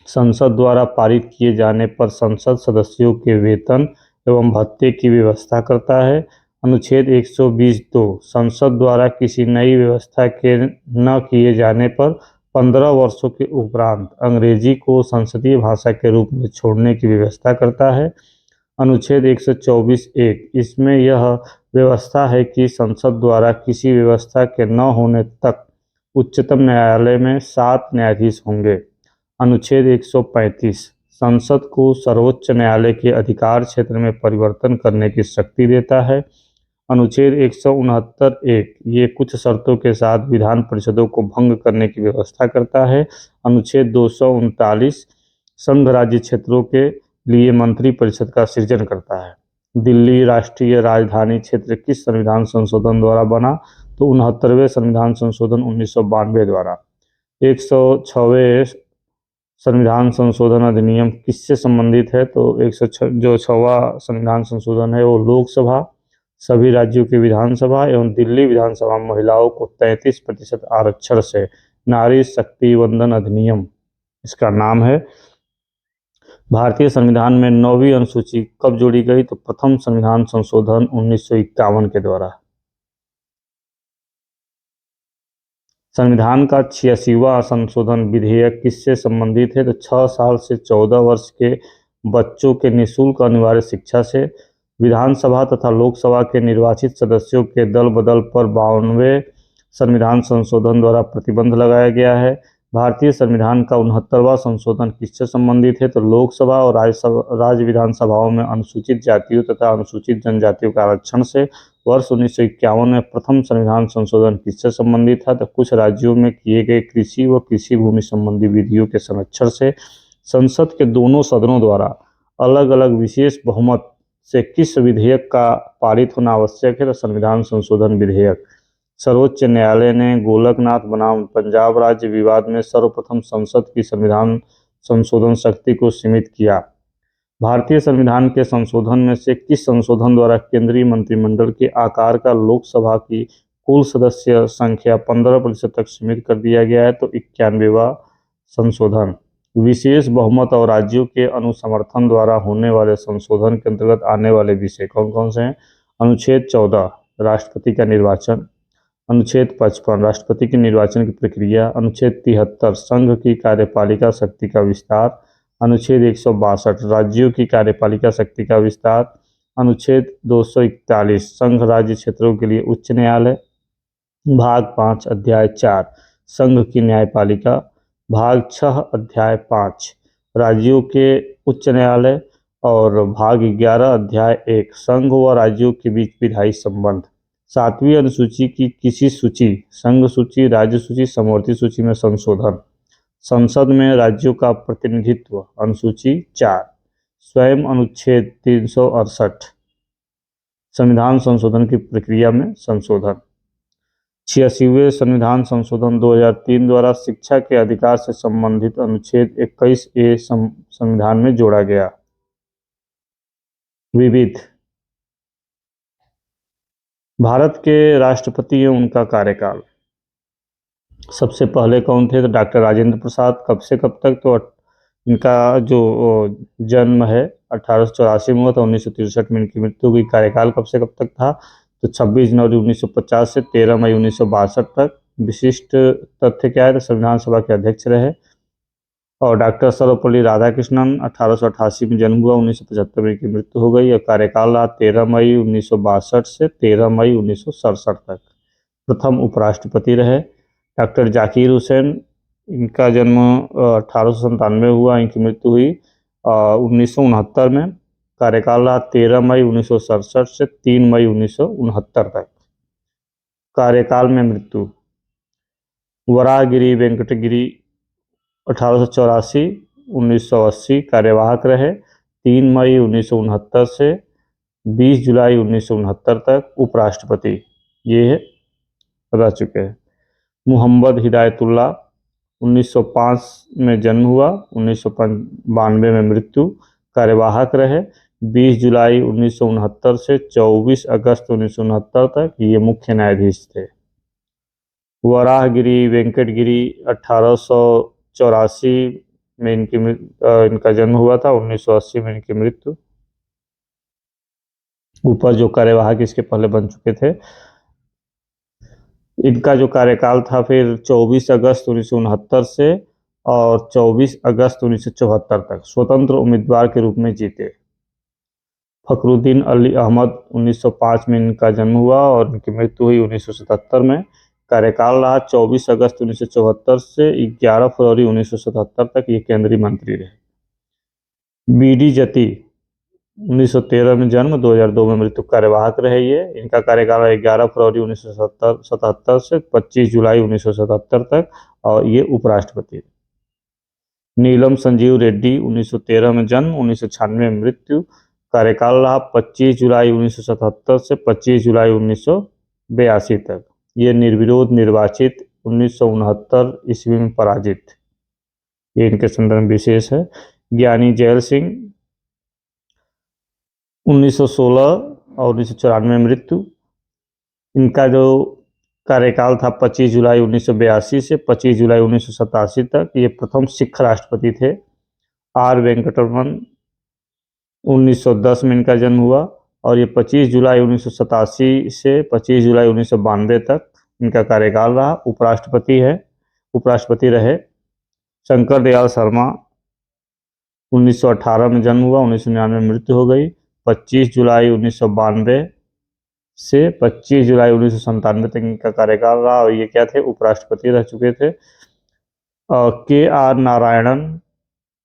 S1: संसद द्वारा पारित किए जाने पर संसद सदस्यों के वेतन एवं भत्ते की व्यवस्था करता है। अनुच्छेद 120(2) संसद द्वारा किसी नई व्यवस्था के न किए जाने पर 15 वर्षों के उपरांत अंग्रेजी को संसदीय भाषा के रूप में छोड़ने की व्यवस्था करता है। अनुच्छेद 124(1) इसमें यह व्यवस्था है कि संसद द्वारा किसी व्यवस्था के न होने तक उच्चतम न्यायालय में 7 न्यायाधीश होंगे। अनुच्छेद 135 संसद को सर्वोच्च न्यायालय के अधिकार क्षेत्र में परिवर्तन करने की शक्ति देता है। अनुच्छेद 169(1) ये कुछ शर्तों के साथ विधान परिषदों को भंग करने की व्यवस्था करता है। अनुच्छेद 239 संघ राज्य क्षेत्रों के लिए मंत्री परिषद का सृजन करता है। दिल्ली राष्ट्रीय राजधानी क्षेत्र किस संविधान संशोधन द्वारा बना? तो 69वें संविधान संशोधन 1992 द्वारा। 106वें संविधान संशोधन अधिनियम किससे संबंधित है? तो 106वां संविधान संशोधन है वो लोकसभा, सभी राज्यों की विधानसभा एवं दिल्ली विधानसभा में महिलाओं को 33% आरक्षण से नारी शक्ति वंदन अधिनियम इसका नाम है। भारतीय संविधान में 9वीं अनुसूची कब जोड़ी गई? तो प्रथम संविधान संशोधन 1951 के द्वारा। संविधान का 86वां संशोधन विधेयक किससे संबंधित है? तो 6 साल से 14 वर्ष के बच्चों के निःशुल्क अनिवार्य शिक्षा से। विधानसभा तथा लोकसभा के निर्वाचित सदस्यों के दल बदल पर 52वें संविधान संशोधन द्वारा प्रतिबंध लगाया गया है। भारतीय संविधान का 69वां संशोधन किससे संबंधित है? तो लोकसभा और राज्य विधानसभाओं में अनुसूचित जातियों तथा अनुसूचित जनजातियों के आरक्षण से। वर्ष 1951 में प्रथम संविधान संशोधन किससे संबंधित था? तो कुछ राज्यों में किए गए कृषि व कृषि भूमि संबंधी विधियों के संरक्षण से। संसद के दोनों सदनों द्वारा अलग अलग विशेष बहुमत से किस विधेयक का पारित होना आवश्यक है? तो संविधान संशोधन विधेयक। सर्वोच्च न्यायालय ने गोलकनाथ बनाम पंजाब राज्य विवाद में सर्वप्रथम संसद की संविधान संशोधन शक्ति को सीमित किया। भारतीय संविधान के संशोधन में से किस संशोधन द्वारा केंद्रीय मंत्रिमंडल के आकार का लोकसभा की कुल सदस्य संख्या 15% तक सीमित कर दिया गया है? तो 91वां संशोधन। विशेष बहुमत और राज्यों के अनुसमर्थन द्वारा होने वाले संशोधन के अंतर्गत आने वाले विषय कौन कौन से हैं? अनुच्छेद 14 राष्ट्रपति का निर्वाचन, अनुच्छेद 55 राष्ट्रपति के निर्वाचन की प्रक्रिया, अनुच्छेद 73 संघ की कार्यपालिका शक्ति का विस्तार, अनुच्छेद 162 राज्यों की कार्यपालिका शक्ति का विस्तार, अनुच्छेद 241 संघ राज्य क्षेत्रों के लिए उच्च न्यायालय, भाग 5 अध्याय 4 संघ की न्यायपालिका, भाग 6 अध्याय 5 राज्यों के उच्च न्यायालय और भाग 11 अध्याय 1 संघ व राज्यों के बीच विधायी संबंध। 7वीं अनुसूची की किसी सूची, संघ सूची, राज्य सूची, समवर्ती सूची में संशोधन। संसद में राज्यों का प्रतिनिधित्व, अनुसूची 4। स्वयं अनुच्छेद 368 संविधान संशोधन की प्रक्रिया में संशोधन। 86वें संविधान संशोधन 2003 द्वारा शिक्षा के अधिकार से संबंधित अनुच्छेद 21A संविधान में जोड़ा गया। विविध। भारत के राष्ट्रपति एवं उनका कार्यकाल। सबसे पहले कौन थे? तो डॉक्टर राजेंद्र प्रसाद। कब से कब तक? तो इनका जो जन्म है 1884 में हुआ था, 1963 में इनकी मृत्यु हुई। कार्यकाल कब से कब तक था? तो 26 जनवरी 1950 से 13 मई 1962 तक। विशिष्ट तथ्य क्या है? तो संविधान सभा के अध्यक्ष रहे। और डॉक्टर सर्वपल्ली राधाकृष्णन 1888 में जन्म हुआ, 1975 में इनकी मृत्यु हो गई। और कार्यकाल रहा 13 मई 1962 से 13 मई 1967 तक। प्रथम उपराष्ट्रपति रहे डॉक्टर जाकिर हुसैन। इनका जन्म 1897 हुआ, इनकी मृत्यु हुई 1969 में। कार्यकाल रहा 13 मई 1967 से 3 मई 1969 तक। कार्यकाल में मृत्यु। वराहगिरी वेंकटगिरी 1884 1980 कार्यवाहक रहे। 3 मई 1969 से 20 जुलाई 1969 तक उपराष्ट्रपति ये रह चुके हैं। मोहम्मद हिदायतुल्लाह 1905 में जन्म हुआ, 1992 में मृत्यु। कार्यवाहक रहे 20 जुलाई 1969 से 24 अगस्त 1969 तक। ये मुख्य न्यायाधीश थे। वराहगिरी वेंकटगिरी 1884 में इनका जन्म हुआ था, 1980 में इनकी मृत्यु। ऊपर जो कार्यवाहक इसके पहले बन चुके थे। इनका जो कार्यकाल था फिर 24 अगस्त 1969 से और 24 अगस्त 1974 तक स्वतंत्र उम्मीदवार के रूप में जीते। फखरुद्दीन अली अहमद 1905 में इनका जन्म हुआ और इनकी मृत्यु हुई 1977 में। कार्यकाल रहा 24 अगस्त 1974 से 11 फरवरी 1977 तक। ये केंद्रीय मंत्री रहे। बीडी जती 1913 में जन्म, 2002 में मृत्यु। कार्यवाहक रहे ये। इनका कार्यकाल 11 फरवरी 1977 से 25 जुलाई 1977 तक और ये उपराष्ट्रपति। नीलम संजीव रेड्डी 1913 में जन्म, 1996 में मृत्यु। कार्यकाल रहा 25 जुलाई 1977 से 25 जुलाई 1982 तक। ये निर्विरोध निर्वाचित, 1969 ईस्वी में पराजित। ये इनके संदर्भ विशेष है। ज्ञानी जैल सिंह 1916 और 1994 में मृत्यु। इनका जो कार्यकाल था 25 जुलाई 1982 से 25 जुलाई 1987 तक। ये प्रथम सिख राष्ट्रपति थे। आर वेंकटरमन 1910 में इनका जन्म हुआ और ये 25 जुलाई 1987 से 25 जुलाई 1992 तक इनका कार्यकाल रहा। उपराष्ट्रपति रहे। शंकर दयाल शर्मा 1918 में जन्म हुआ, 1999 में मृत्यु हो गई। 25 जुलाई 1992 से 25 जुलाई 1997 तक इनका कार्यकाल रहा और ये क्या थे? उपराष्ट्रपति रह चुके थे। के आर नारायणन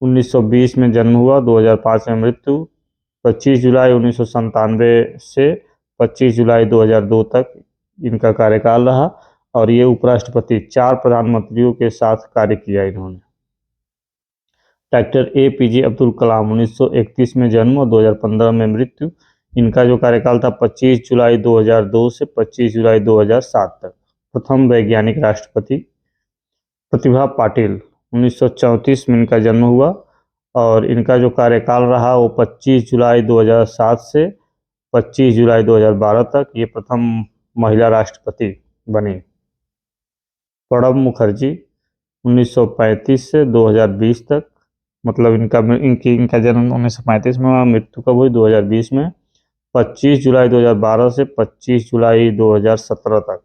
S1: 1920 में जन्म हुआ, 2005 में मृत्यु। 25 जुलाई 1997 से 25 जुलाई 2002 तक इनका कार्यकाल रहा और ये उपराष्ट्रपति। 4 प्रधानमंत्रियों के साथ कार्य किया इन्होंने। डॉक्टर APJ अब्दुल कलाम 1931 में जन्म और 2015 में मृत्यु। इनका जो कार्यकाल था 25 जुलाई 2002 से 25 जुलाई 2007 तक। प्रथम वैज्ञानिक राष्ट्रपति। प्रतिभा पाटिल, 1934 में इनका जन्म हुआ और इनका जो कार्यकाल रहा वो 25 जुलाई 2007 से 25 जुलाई 2012 तक ये प्रथम महिला राष्ट्रपति बनी। प्रणब मुखर्जी, 1935 से 2020 तक, मतलब इनका जन्म 1935 में हुआ, मृत्यु कब हुई? 2020 में। 25 जुलाई 2012 से 25 जुलाई 2017 तक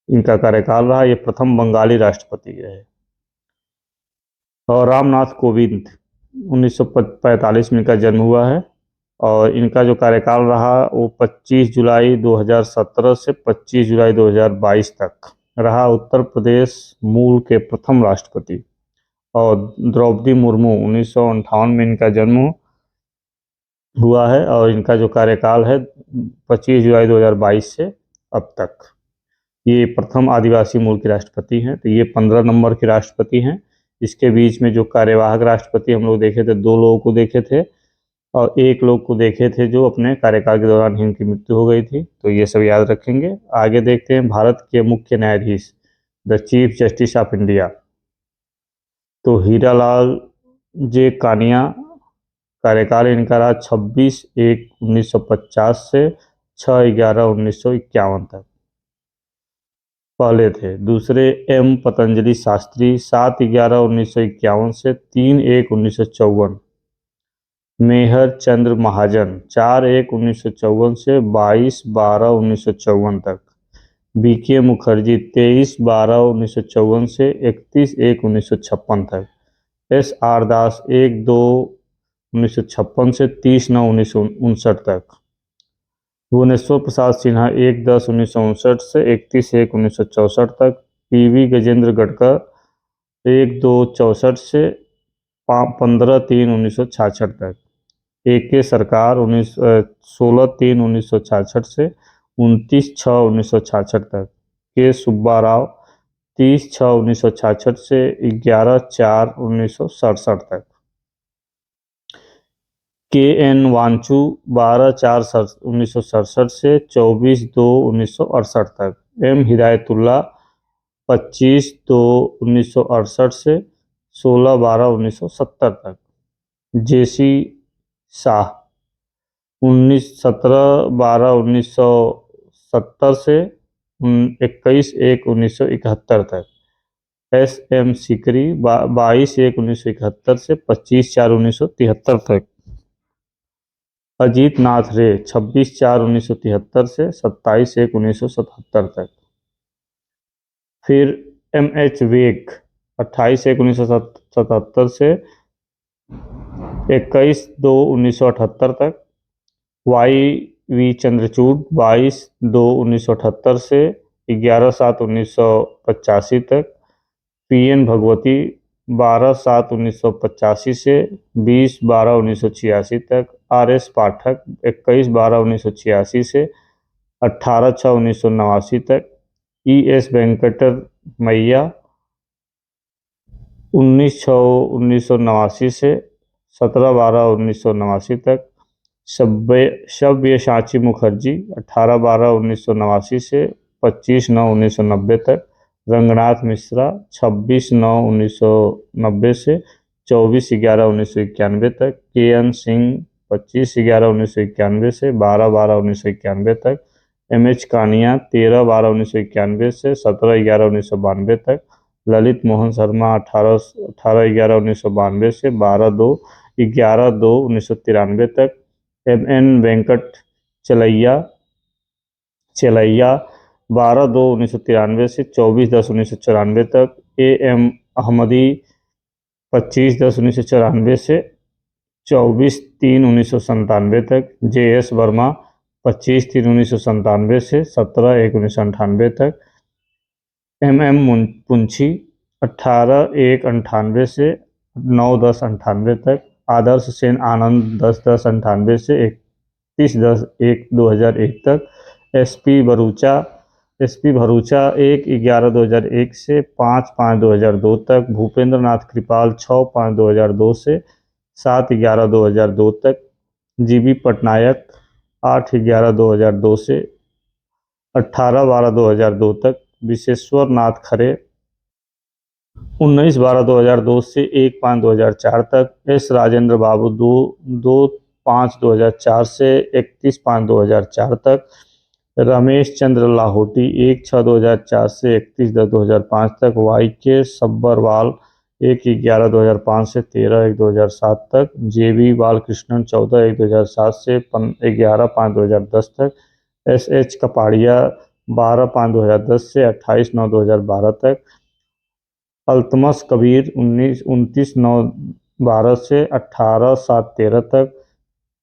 S1: इनका कार्यकाल रहा। ये प्रथम बंगाली राष्ट्रपति रहे। और रामनाथ कोविंद, 1945 में इनका जन्म हुआ है और इनका जो कार्यकाल रहा वो 25 जुलाई 2017 से 25 जुलाई 2022 तक रहा। उत्तर प्रदेश मूल के प्रथम राष्ट्रपति। और द्रौपदी मुर्मू, 1958 में इनका जन्म हुआ है और इनका जो कार्यकाल है 25 जुलाई 2022 से अब तक। ये प्रथम आदिवासी मूल के राष्ट्रपति हैं। तो ये 15 नंबर के राष्ट्रपति हैं। इसके बीच में जो कार्यवाहक राष्ट्रपति हम लोग देखे थे, 2 लोगों को देखे थे और 1 लोग को देखे थे जो अपने कार्यकाल के दौरान ही उनकी मृत्यु हो गई थी। तो ये सब याद रखेंगे। आगे देखते हैं भारत के मुख्य न्यायाधीश, the chief justice of India. तो हीरालाल जे कानिया, कार्यकाल इनका रहा 26/1/1950 से 6/11/1951 तक पहले थे। दूसरे एम पतंजलि शास्त्री, 7/11/1951 से 3/1/1954। मेहर चंद्र महाजन, 4/1/1954 से 22/12/1954 तक। बीके मुखर्जी, 23/12/1954 से 31/1/1956 तक। SR दास, 1/2/1956 से 30/9/1959 तक। भुवनेश्वर प्रसाद सिन्हा, 1/10/1959 से 31/1/1964 तक। PV गजेंद्र गढ़कर, 1/2/64 से 15/3/1966 तक। AK सरकार, 16/3/1966 से 29/6/1966 तक। K सुब्बाराव, 30/6/1966 से 11/4/1967 तक। KN वांचू, 12/4/1967 से 24/2/1968 तक। M हिदायतुल्ला, 25/2/1968 से 16/12/1970 तक। JC शाह, 17/12/1970 से 21/1/1971 तक। SM सीकरी, 22/1/1971 से 25/4/1973 तक। अजीत नाथ रे, 26/4/1973 से 27/1/1977 तक। फिर MH वेग, 28/1/1977 से 21/2/1978 तक। YV चंद्रचूड़, 22/2/1978 से 11/7/1985 तक। PN भगवती, 12/7/1985 से 20/12/1986 तक। RS पाठक, 21/12/1986 से 18/6/1989 तक। ES वेंकटरमैया, 19/6/1989 से 17/12/1989 तक। सब्यसाची मुखर्जी, 18/12/1989 से 25/9/1990 तक। रंगनाथ मिश्रा, 26/9/1990 से 24/11/1991 तक। KN सिंह, 25/11/1991 से 12/12/1991 तक। MH कानिया, 13/12/1991 से 17/11/1992 तक। ललित मोहन शर्मा, 18/11/1992 से 11/2/1993 तक। MN वेंकट चलैया, 12/2/1993 से 24/10/1994 तक। AM अहमदी, 25/10/1994 से 24/3/1997 तक। JS वर्मा, 25/3/1997 से 17/1/1998 तक। MM पुंछी, 18/1/98 से 9/10/98 तक। आदर्श सेन आनंद, 10/10/98 से 31/10/2001 तक। SP भरूचा, 1/11/2001 से 5/5/2002 तक। भूपेंद्र नाथ कृपाल, 6/5/2002 से 7/11/2002 तक। GB पटनायक, 8/11/2002 से 18/12/2002 तक। विशेश्वर नाथ खरे 19/12/2002 से 1/5/2004 तक, एस राजेंद्र बाबू 2/5/2004 से 31/5/2004 तक, रमेश चंद्र लाहोटी 1/6/2004 से 31/10/2005 तक, वाई के सब्बरवाल 1/11/2005 से 13/1/2007 तक, जे बी बालकृष्णन 14/1/2007 से 11/5/2010 तक, एस एच कपाड़िया 12/5/2010 से 28/9/2012 तक, अल्तमश कबीर 29/9/12 से 18/7/13 तक,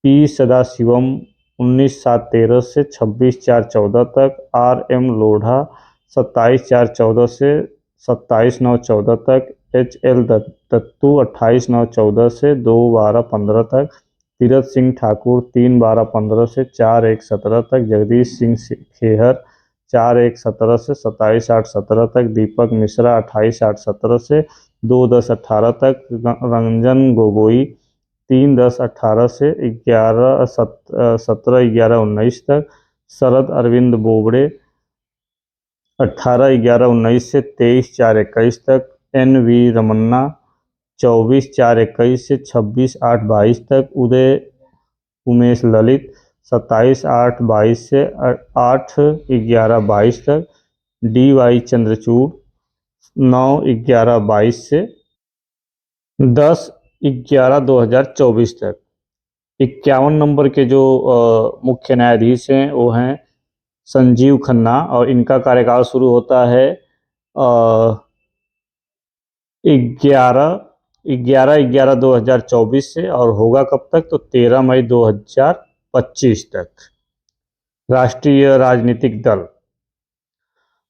S1: पी सदाशिवम 19/7/13 से 26/4/14 तक, आर एम लोढ़ा 27/4/14 से 27/9/14 तक, एच एल दत्तू 28/9/14 से 2/12/15 तक, तीरथ सिंह ठाकुर 3/12/15 से 4/1/17 तक, जगदीश सिंह खेहर 4/1/17 से 27/8/17 तक, दीपक मिश्रा 28/8/17 से 2/10/18 तक, रंजन गोगोई 3/10/18 से 17/11/19 तक, शरद अरविंद बोबड़े 18/11/19 से 23/4/21 तक, एन वी रमन्ना 24/4/21 से 26/8/22 तक, उदय उमेश ललित 27/8/22 से 8/11/22 तक, डी वाई चंद्रचूड़ 9/11/22 से 10/11/2024 तक। 51 नंबर के जो मुख्य न्यायाधीश हैं वो हैं संजीव खन्ना, और इनका कार्यकाल शुरू होता है 11/11/2024 से, और होगा कब तक, तो 13 मई 2025 तक। राष्ट्रीय राजनीतिक दल।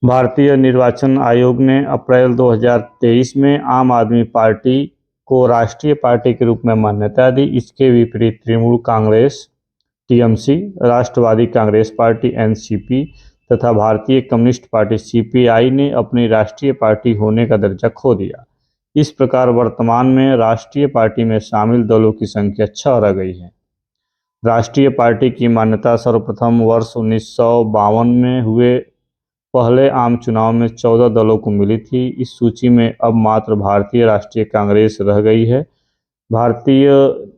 S1: भारतीय निर्वाचन आयोग ने अप्रैल 2023 में आम आदमी पार्टी को राष्ट्रीय पार्टी के रूप में मान्यता दी। इसके विपरीत तृणमूल कांग्रेस टीएमसी, राष्ट्रवादी कांग्रेस पार्टी एनसीपी तथा भारतीय कम्युनिस्ट पार्टी सीपीआई ने अपनी राष्ट्रीय पार्टी होने का दर्जा खो दिया। इस प्रकार वर्तमान में राष्ट्रीय पार्टी में शामिल दलों की संख्या 6 रह गई है। राष्ट्रीय पार्टी की मान्यता सर्वप्रथम वर्ष 1952 में हुए पहले आम चुनाव में 14 दलों को मिली थी। इस सूची में अब मात्र भारतीय राष्ट्रीय कांग्रेस रह गई है। भारतीय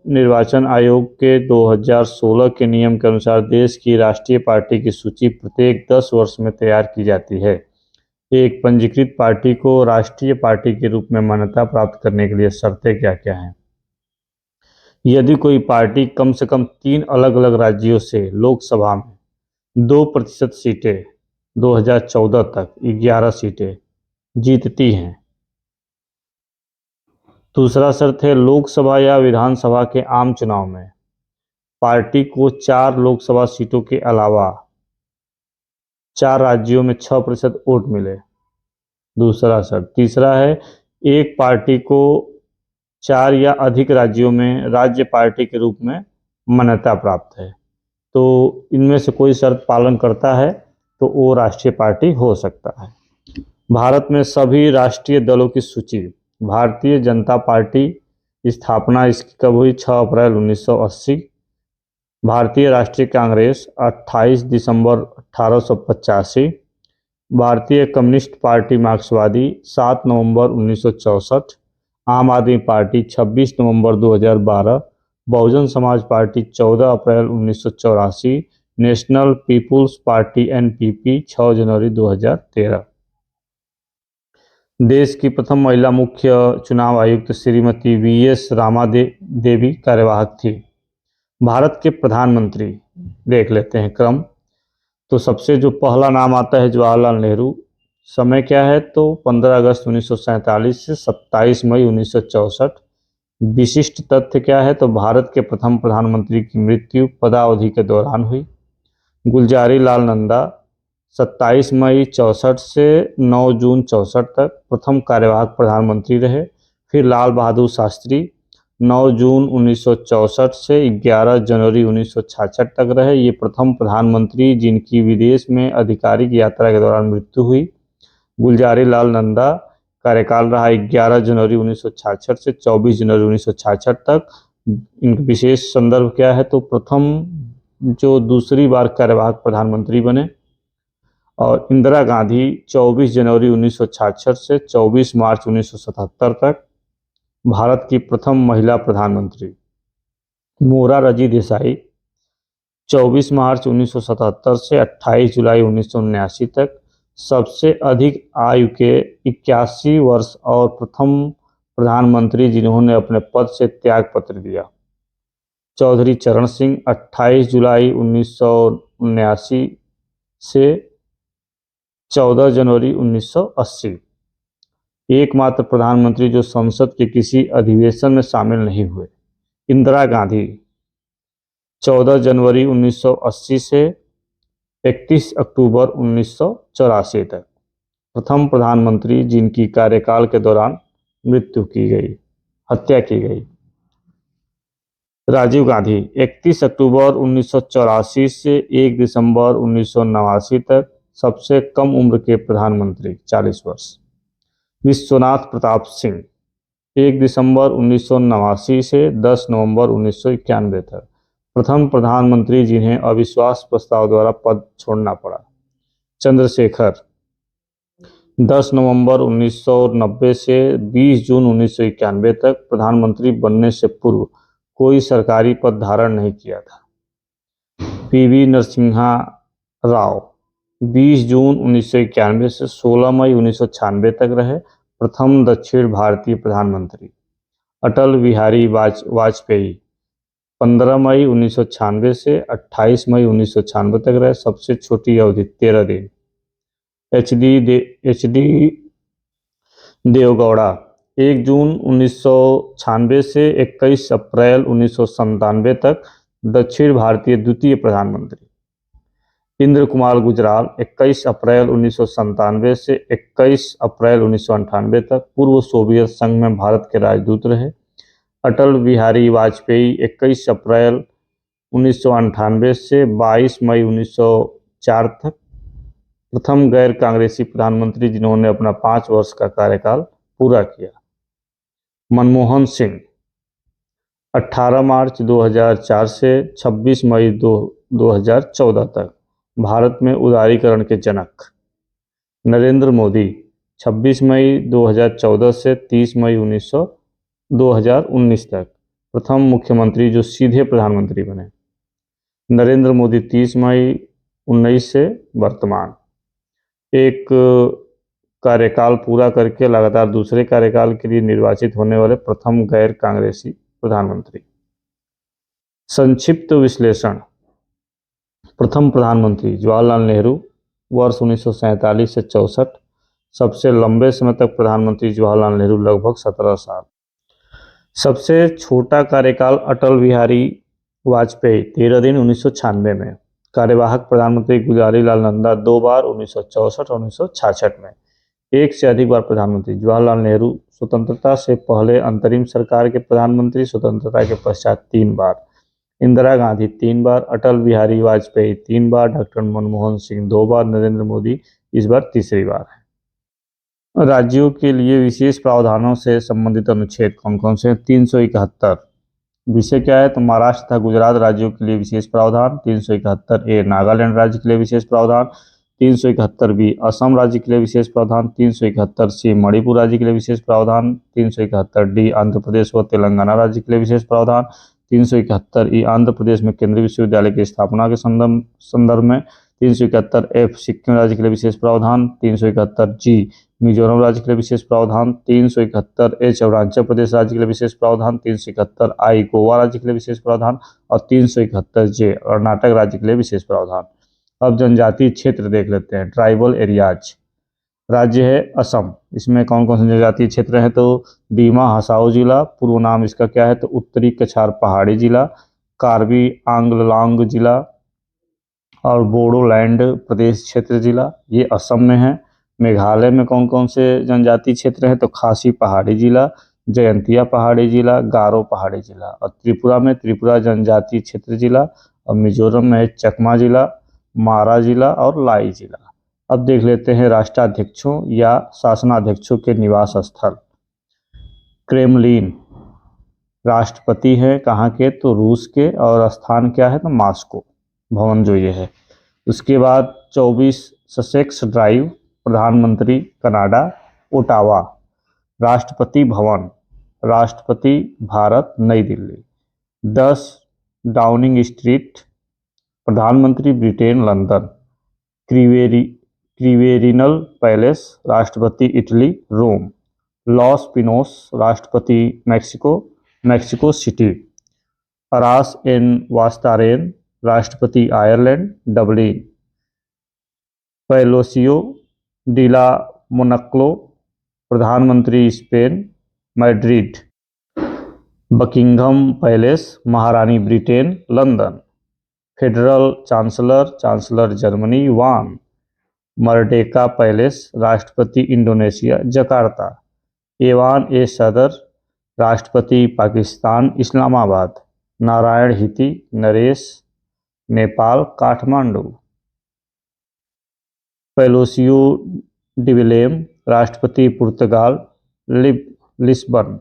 S1: निर्वाचन आयोग के 2016 के नियम के अनुसार देश की राष्ट्रीय पार्टी की सूची प्रत्येक 10 वर्ष में तैयार की जाती है। एक पंजीकृत पार्टी को राष्ट्रीय पार्टी के रूप में मान्यता प्राप्त करने के लिए शर्तें क्या क्या हैं? यदि कोई पार्टी कम से कम 3 अलग अलग राज्यों से लोकसभा में 2% सीटें 2014 तक 11 सीटें जीतती हैं। दूसरा शर्त है लोकसभा या विधानसभा के आम चुनाव में पार्टी को 4 लोकसभा सीटों के अलावा 4 राज्यों में 6% वोट मिले। दूसरा शर्त। तीसरा है एक पार्टी को 4 या अधिक राज्यों में राज्य पार्टी के रूप में मान्यता प्राप्त है। तो इनमें से कोई शर्त पालन करता है तो वो राष्ट्रीय पार्टी हो सकता है। भारत में सभी राष्ट्रीय दलों की सूची। भारतीय जनता पार्टी स्थापना इसकी कब हुई? 6 अप्रैल 1980। भारतीय राष्ट्रीय कांग्रेस 28 दिसंबर 1885। भारतीय कम्युनिस्ट पार्टी मार्क्सवादी 7 नवंबर 1964। आम आदमी पार्टी 26 नवंबर 2012। बहुजन समाज पार्टी 14 अप्रैल 1984। नेशनल पीपुल्स पार्टी एनपीपी 6 जनवरी 2013। देश की प्रथम महिला मुख्य चुनाव आयुक्त श्रीमती वीएस रामा देवी कार्यवाहक थी। भारत के प्रधानमंत्री देख लेते हैं क्रम। तो सबसे जो पहला नाम आता है जवाहरलाल नेहरू। समय क्या है? तो 15 अगस्त 1947 से 27 मई 1964। विशिष्ट तथ्य क्या है? तो भारत के प्रथम प्रधानमंत्री की मृत्यु पदावधि के दौरान हुई। गुलजारी लाल नंदा 27 मई 64 से 9 जून 64 तक प्रथम कार्यवाहक प्रधानमंत्री रहे। फिर लाल बहादुर शास्त्री 9 जून 1964 से 11 जनवरी 1966 तक रहे। ये प्रथम प्रधानमंत्री जिनकी विदेश में आधिकारिक यात्रा के दौरान मृत्यु हुई। गुलजारी लाल नंदा कार्यकाल रहा 11 जनवरी 1966 से 24 जनवरी 1966 तक। इनका विशेष संदर्भ क्या है? तो प्रथम जो दूसरी बार कार्यवाहक प्रधानमंत्री बने। और इंदिरा गांधी 24 जनवरी 1966 से 24 मार्च 1977 तक भारत की प्रथम महिला प्रधानमंत्री। मोरारजी देसाई 24 मार्च 1977 से 28 जुलाई 1979 तक सबसे अधिक आयु के 81 वर्ष और प्रथम प्रधानमंत्री जिन्होंने अपने पद से त्यागपत्र दिया। चौधरी चरण सिंह 28 जुलाई 1979 से 14 जनवरी 1980। एकमात्र प्रधानमंत्री जो संसद के किसी अधिवेशन में शामिल नहीं हुए। इंदिरा गांधी 14 जनवरी 1980 से 31 अक्टूबर 1984 तक प्रथम प्रधानमंत्री जिनकी कार्यकाल के दौरान हत्या की गई। राजीव गांधी 31 अक्टूबर 1984 से 1 दिसंबर 1989 तक सबसे कम उम्र के प्रधानमंत्री 40 वर्ष। विश्वनाथ प्रताप सिंह 1 दिसंबर 1989 से 10 नवंबर 1991 तक प्रथम प्रधानमंत्री जिन्हें अविश्वास प्रस्ताव द्वारा पद छोड़ना पड़ा। चंद्रशेखर 10 नवंबर 1990 से 20 जून 1991 तक प्रधानमंत्री बनने से पूर्व कोई सरकारी पद धारण नहीं किया था। पीवी नरसिम्हा राव 20 जून 1991 से 16 मई 1996 तक रहे प्रथम दक्षिण भारतीय प्रधानमंत्री। अटल बिहारी वाजपेयी 15 मई 1996 से 28 मई 1996 तक रहे सबसे छोटी अवधि 13 दिन। एच डी देवगौड़ा 1 जून 1996 से 21 अप्रैल 1997 तक दक्षिण भारतीय द्वितीय प्रधानमंत्री। इंद्र कुमार गुजराल 21 अप्रैल 1997 से 21 अप्रैल 1998 तक पूर्व सोवियत संघ में भारत के राजदूत रहे। अटल बिहारी वाजपेयी 21 अप्रैल 1998 से 22 मई 1904 तक प्रथम गैर कांग्रेसी प्रधानमंत्री जिन्होंने अपना 5 वर्ष का कार्यकाल पूरा किया। मनमोहन सिंह 18 मार्च 2004 से 26 मई 2014 तक भारत में उदारीकरण के जनक। नरेंद्र मोदी 26 मई 2014 से 30 मई 2019 तक प्रथम मुख्यमंत्री जो सीधे प्रधानमंत्री बने। नरेंद्र मोदी 30 मई 19 से वर्तमान। एक कार्यकाल पूरा करके लगातार दूसरे कार्यकाल के लिए निर्वाचित होने वाले प्रथम गैर कांग्रेसी प्रधानमंत्री। संक्षिप्त विश्लेषण। प्रथम प्रधानमंत्री जवाहरलाल नेहरू वर्ष 1947 से 64। सबसे लंबे समय तक प्रधानमंत्री जवाहरलाल नेहरू लगभग 17 साल। सबसे छोटा कार्यकाल अटल बिहारी वाजपेयी 13 दिन 1996 में। कार्यवाहक प्रधानमंत्री गुलजारी लाल नंदा 2 बार 1964 और 1966 में। एक से अधिक बार प्रधानमंत्री जवाहरलाल नेहरू स्वतंत्रता से पहले अंतरिम सरकार के प्रधानमंत्री, स्वतंत्रता के पश्चात 3 बार। इंदिरा गांधी 3 बार, अटल बिहारी वाजपेयी 3 बार, डॉक्टर मनमोहन सिंह 2 बार, नरेंद्र मोदी इस बार तीसरी बार है। राज्यों के लिए विशेष प्रावधानों से संबंधित अनुच्छेद कौन कौन से हैं? 371 विषय क्या है? तो महाराष्ट्र तथा गुजरात राज्यों के लिए विशेष प्रावधान। 371 ए नागालैंड राज्य के लिए विशेष प्रावधान। 371 बी असम राज्य के लिए विशेष प्रावधान। 371 सी मणिपुर राज्य के लिए विशेष प्रावधान। 371 डी आंध्र प्रदेश व तेलंगाना राज्य के लिए विशेष प्रावधान। 371 ई आंध्र प्रदेश में केंद्रीय विश्वविद्यालय की स्थापना के संदर्भ में। 371 एफ सिक्किम राज्य के लिए विशेष प्रावधान। 371 जी मिजोरम राज्य के लिए विशेष प्रावधान। 371 एच अरुणाचल प्रदेश राज्य के लिए विशेष प्रावधान। 371 आई गोवा राज्य के लिए विशेष प्रावधान और 371 जे कर्नाटक राज्य के लिए विशेष प्रावधान। अब जनजातीय क्षेत्र देख लेते हैं। ट्राइबल एरियाज राज्य है असम। इसमें कौन कौन से जनजातीय क्षेत्र हैं? तो दीमा हसाओ जिला, पूर्व नाम इसका क्या है? तो उत्तरी कछार पहाड़ी जिला, कार्बी आंगलांग जिला और बोडोलैंड प्रदेश क्षेत्र जिला, ये असम में है। मेघालय में कौन कौन से जनजातीय क्षेत्र हैं? तो खासी पहाड़ी जिला, जयंतिया पहाड़ी जिला, गारो पहाड़ी जिला। और त्रिपुरा में त्रिपुरा जनजातीय क्षेत्र जिला और मिजोरम में चकमा जिला, मारा जिला और लाई जिला। अब देख लेते हैं राष्ट्राध्यक्षों या शासनाध्यक्षों के निवास स्थल। क्रेमलिन राष्ट्रपति है कहाँ के? तो रूस के। और स्थान क्या है? तो मास्को भवन जो ये है। उसके बाद 24 ससेक्स ड्राइव, प्रधानमंत्री कनाडा, ओटावा। राष्ट्रपति भवन, राष्ट्रपति भारत, नई दिल्ली। 10 डाउनिंग स्ट्रीट, प्रधानमंत्री ब्रिटेन, लंदन। क्रिवेरिनल पैलेस, राष्ट्रपति इटली, रोम। लॉस पिनोस, राष्ट्रपति Mexico, Mexico City. Aras an Uachtarain, राष्ट्रपति Ireland, Dublin. Palacio de la Moncloa, प्रधानमंत्री स्पेन, मैड्रिड। बकिंघम पैलेस, महारानी Britain, London. Federal chancellor, chancellor Germany, Bonn. Merdeka Palace, राष्ट्रपति इंडोनेशिया, जकार्ता। एवान ए सदर, राष्ट्रपति पाकिस्तान, इस्लामाबाद। नारायण हिती नरेश, नेपाल, काठमांडू। पेलोसियो डिविलेम, राष्ट्रपति पुर्तगाल, लिस्बन।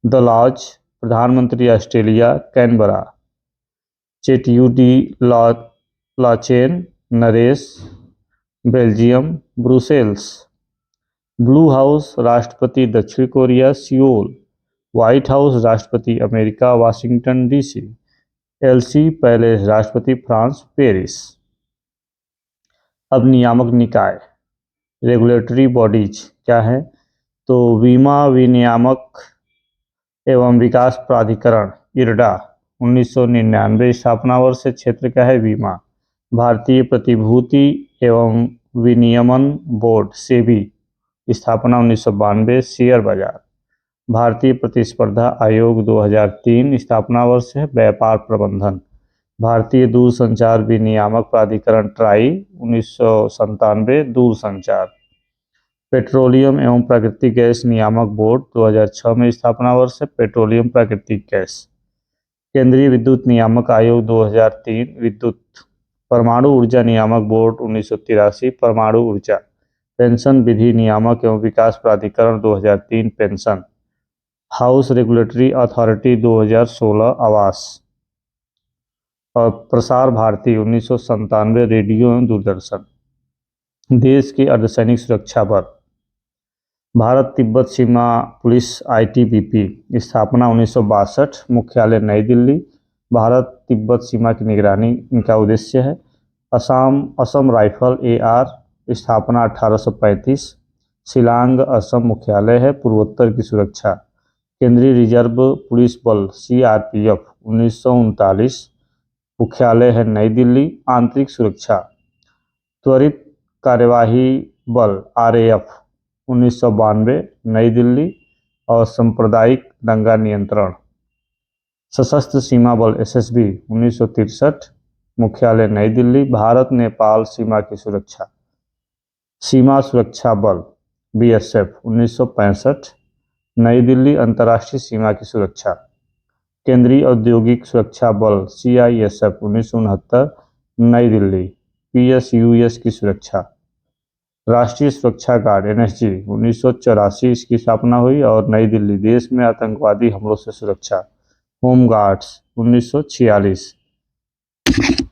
S1: द लॉज, प्रधानमंत्री ऑस्ट्रेलिया, कैनबरा। चेट्यूडी लाचेन नरेश, बेल्जियम, ब्रुसेल्स। ब्लू हाउस, राष्ट्रपति दक्षिण कोरिया, सियोल। व्हाइट हाउस, राष्ट्रपति America, Washington DC. Elysee Palace, राष्ट्रपति फ्रांस, पेरिस। अब नियामक निकाय, रेगुलेटरी बॉडीज क्या है? तो बीमा विनियामक एवं विकास प्राधिकरण, इरडा, 1999 स्थापना वर्ष। क्षेत्र क्या है? बीमा। भारतीय प्रतिभूति एवं विनियमन बोर्ड, सेबी, स्थापना 1992। शेयर बाजार। भारतीय प्रतिस्पर्धा आयोग 2003 स्थापना वर्ष है। व्यापार प्रबंधन। भारतीय दूरसंचार विनियामक प्राधिकरण, ट्राई, 1997। दूरसंचार। पेट्रोलियम एवं प्राकृतिक गैस नियामक बोर्ड, 2006 में स्थापना वर्ष है। पेट्रोलियम, प्राकृतिक गैस। केंद्रीय विद्युत नियामक आयोग 2003, विद्युत। परमाणु ऊर्जा नियामक बोर्ड 1983, परमाणु ऊर्जा। पेंशन विधि नियामक एवं विकास प्राधिकरण 2003, पेंशन। हाउस रेगुलेटरी अथॉरिटी 2016, आवास। और प्रसार भारती 1997, रेडियो एवं दूरदर्शन। देश के अर्धसैनिक सुरक्षा बल, भारत तिब्बत सीमा पुलिस, आईटीबीपी, स्थापना 1962, मुख्यालय नई दिल्ली। भारत तिब्बत सीमा की निगरानी इनका उद्देश्य है। असम राइफल, एआर, स्थापना 1835। शिलांग, असम, मुख्यालय है। पूर्वोत्तर की सुरक्षा। केंद्रीय रिजर्व पुलिस बल, सीआरपीएफ, 1939, मुख्यालय है नई दिल्ली। आंतरिक सुरक्षा। त्वरित कार्यवाही बल, आरएएफ, 1992, नई दिल्ली। और सांप्रदायिक दंगा नियंत्रण। सशस्त्र सीमा बल, एसएसबी, 1963, मुख्यालय नई दिल्ली। भारत नेपाल सीमा की सुरक्षा। सीमा सुरक्षा बल, बीएसएफ, 1965, नई दिल्ली। अंतर्राष्ट्रीय सीमा की सुरक्षा। केंद्रीय औद्योगिक सुरक्षा बल, सीआईएसएफ, 1969, नई दिल्ली। पीएसयूएस की सुरक्षा। राष्ट्रीय सुरक्षा गार्ड, एनएसजी, 1984 इसकी स्थापना हुई और नई दिल्ली। देश में आतंकवादी हमलों से सुरक्षा। होम गार्ड्स, 1946,